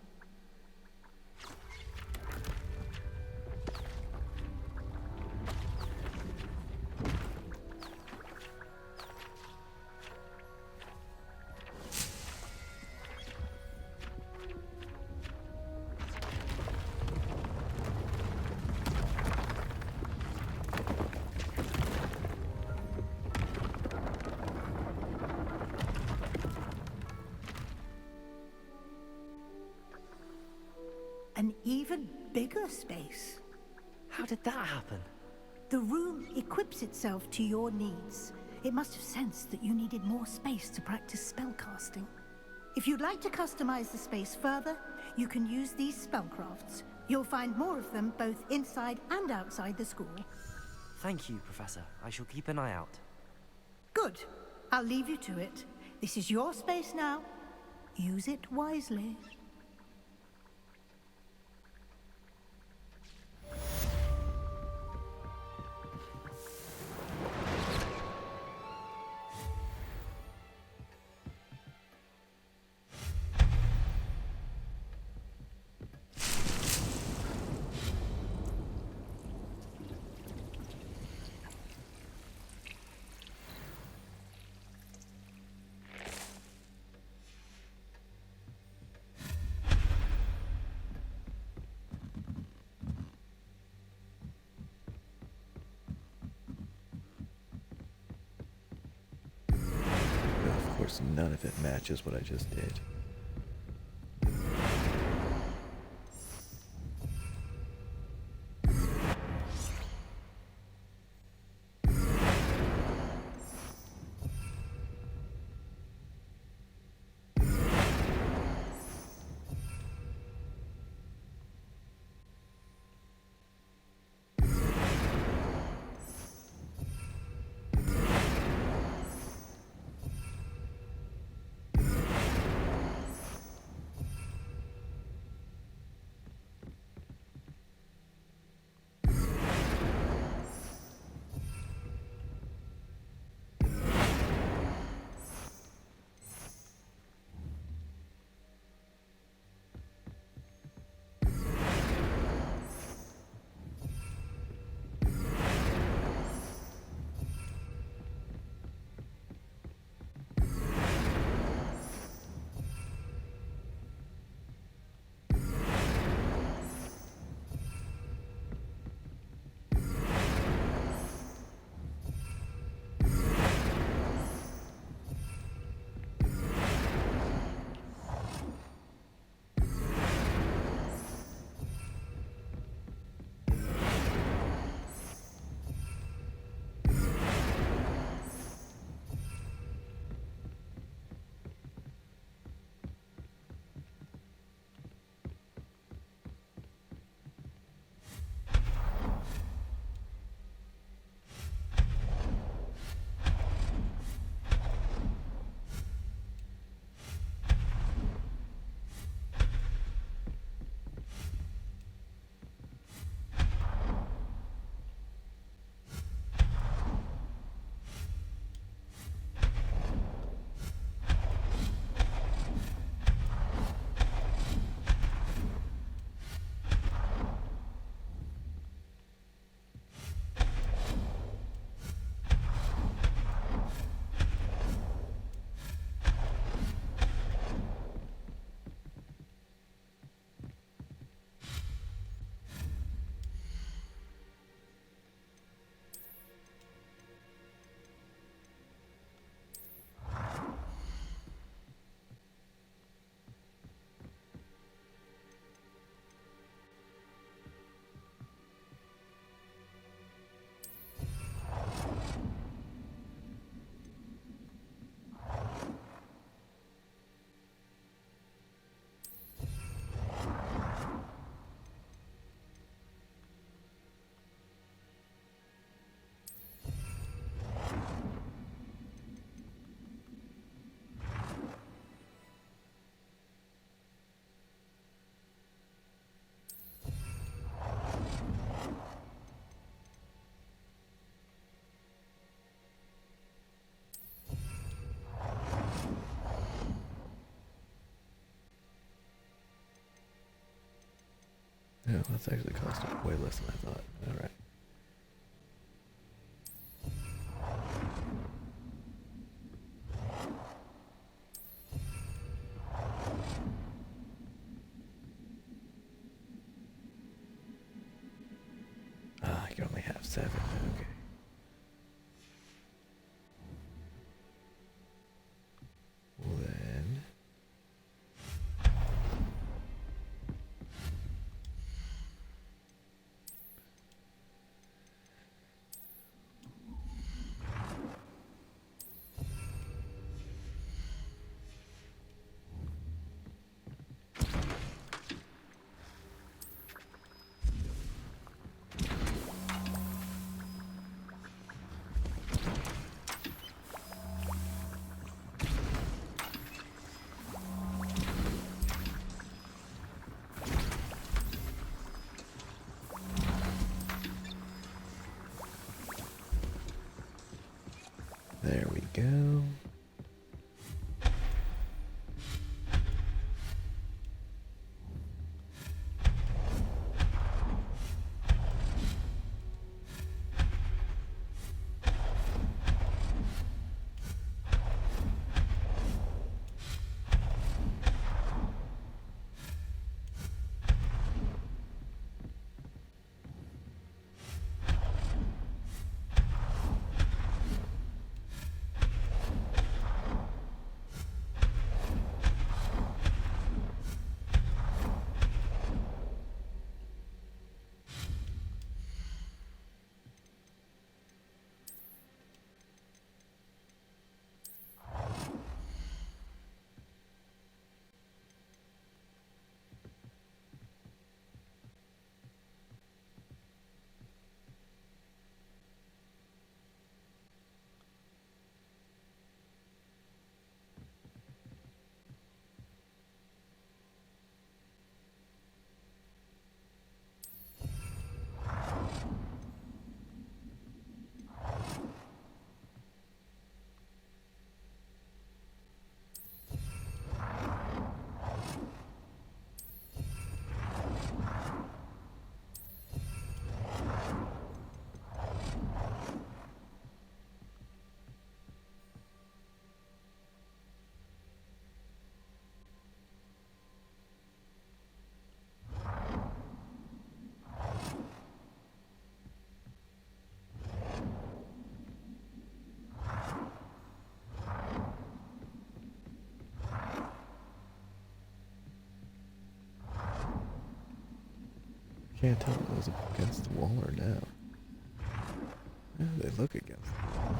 An even bigger space. How did that happen? The room equips itself to your needs. It must have sensed that you needed more space to practice spellcasting. If you'd like to customize the space further, you can use these spellcrafts. You'll find more of them both inside and outside the school. Thank you, Professor. I shall keep an eye out. Good. I'll leave you to it. This is your space now. Use it wisely. Of course, none of it matches what I just did. No, that's actually costing way less than I thought. Alright. Ah, you only have 7. Okay. Well then. There we go. Can't tell if those against the wall or no. Yeah, they look against the wall.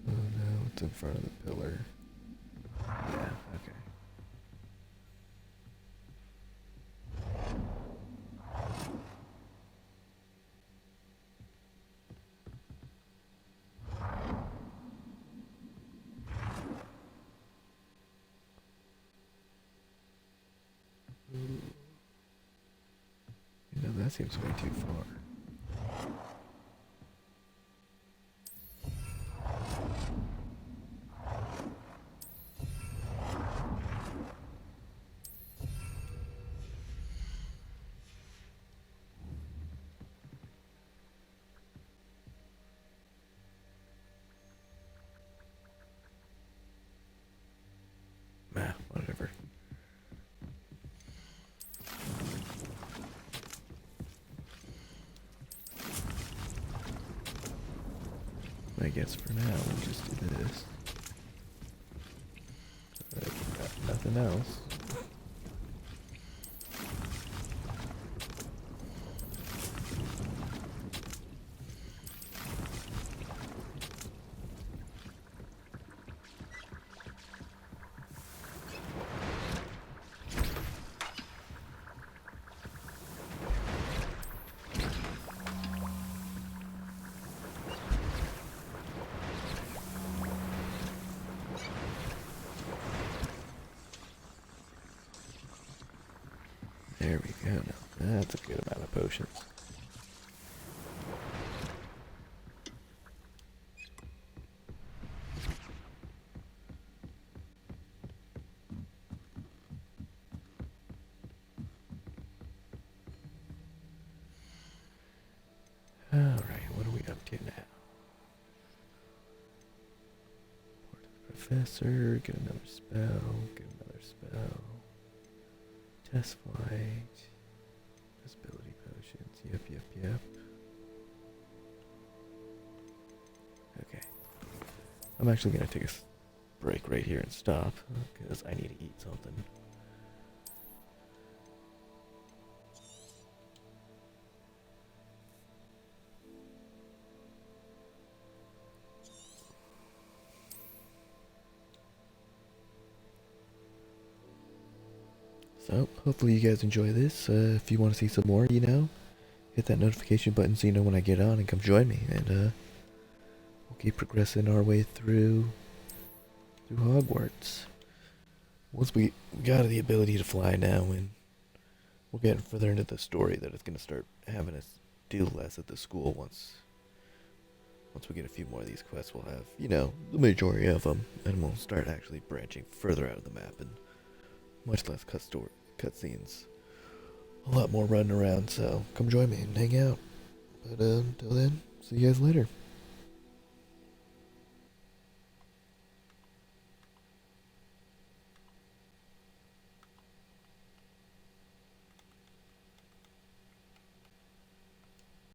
Oh no, it's in front of the pillar. Yeah, okay. You know, that seems way too far. Nah, whatever. I guess for now we'll just do this. Got nothing else. There we go. Now that's a good amount of potions. Professor, get another spell, get another spell. Test flight. Ability potions. Yep. Okay. I'm actually gonna take a break right here and stop, because I need to eat something. So, hopefully you guys enjoy this. If you want to see some more, hit that notification button so you know when I get on and come join me. And we'll keep progressing our way through Hogwarts. Once we got the ability to fly now, and we're getting further into the story that it's going to start having us do less at the school once we get a few more of these quests, we'll have, the majority of them, and we'll start actually branching further out of the map and much less cutscenes. A lot more running around, so come join me and hang out. But until then, see you guys later.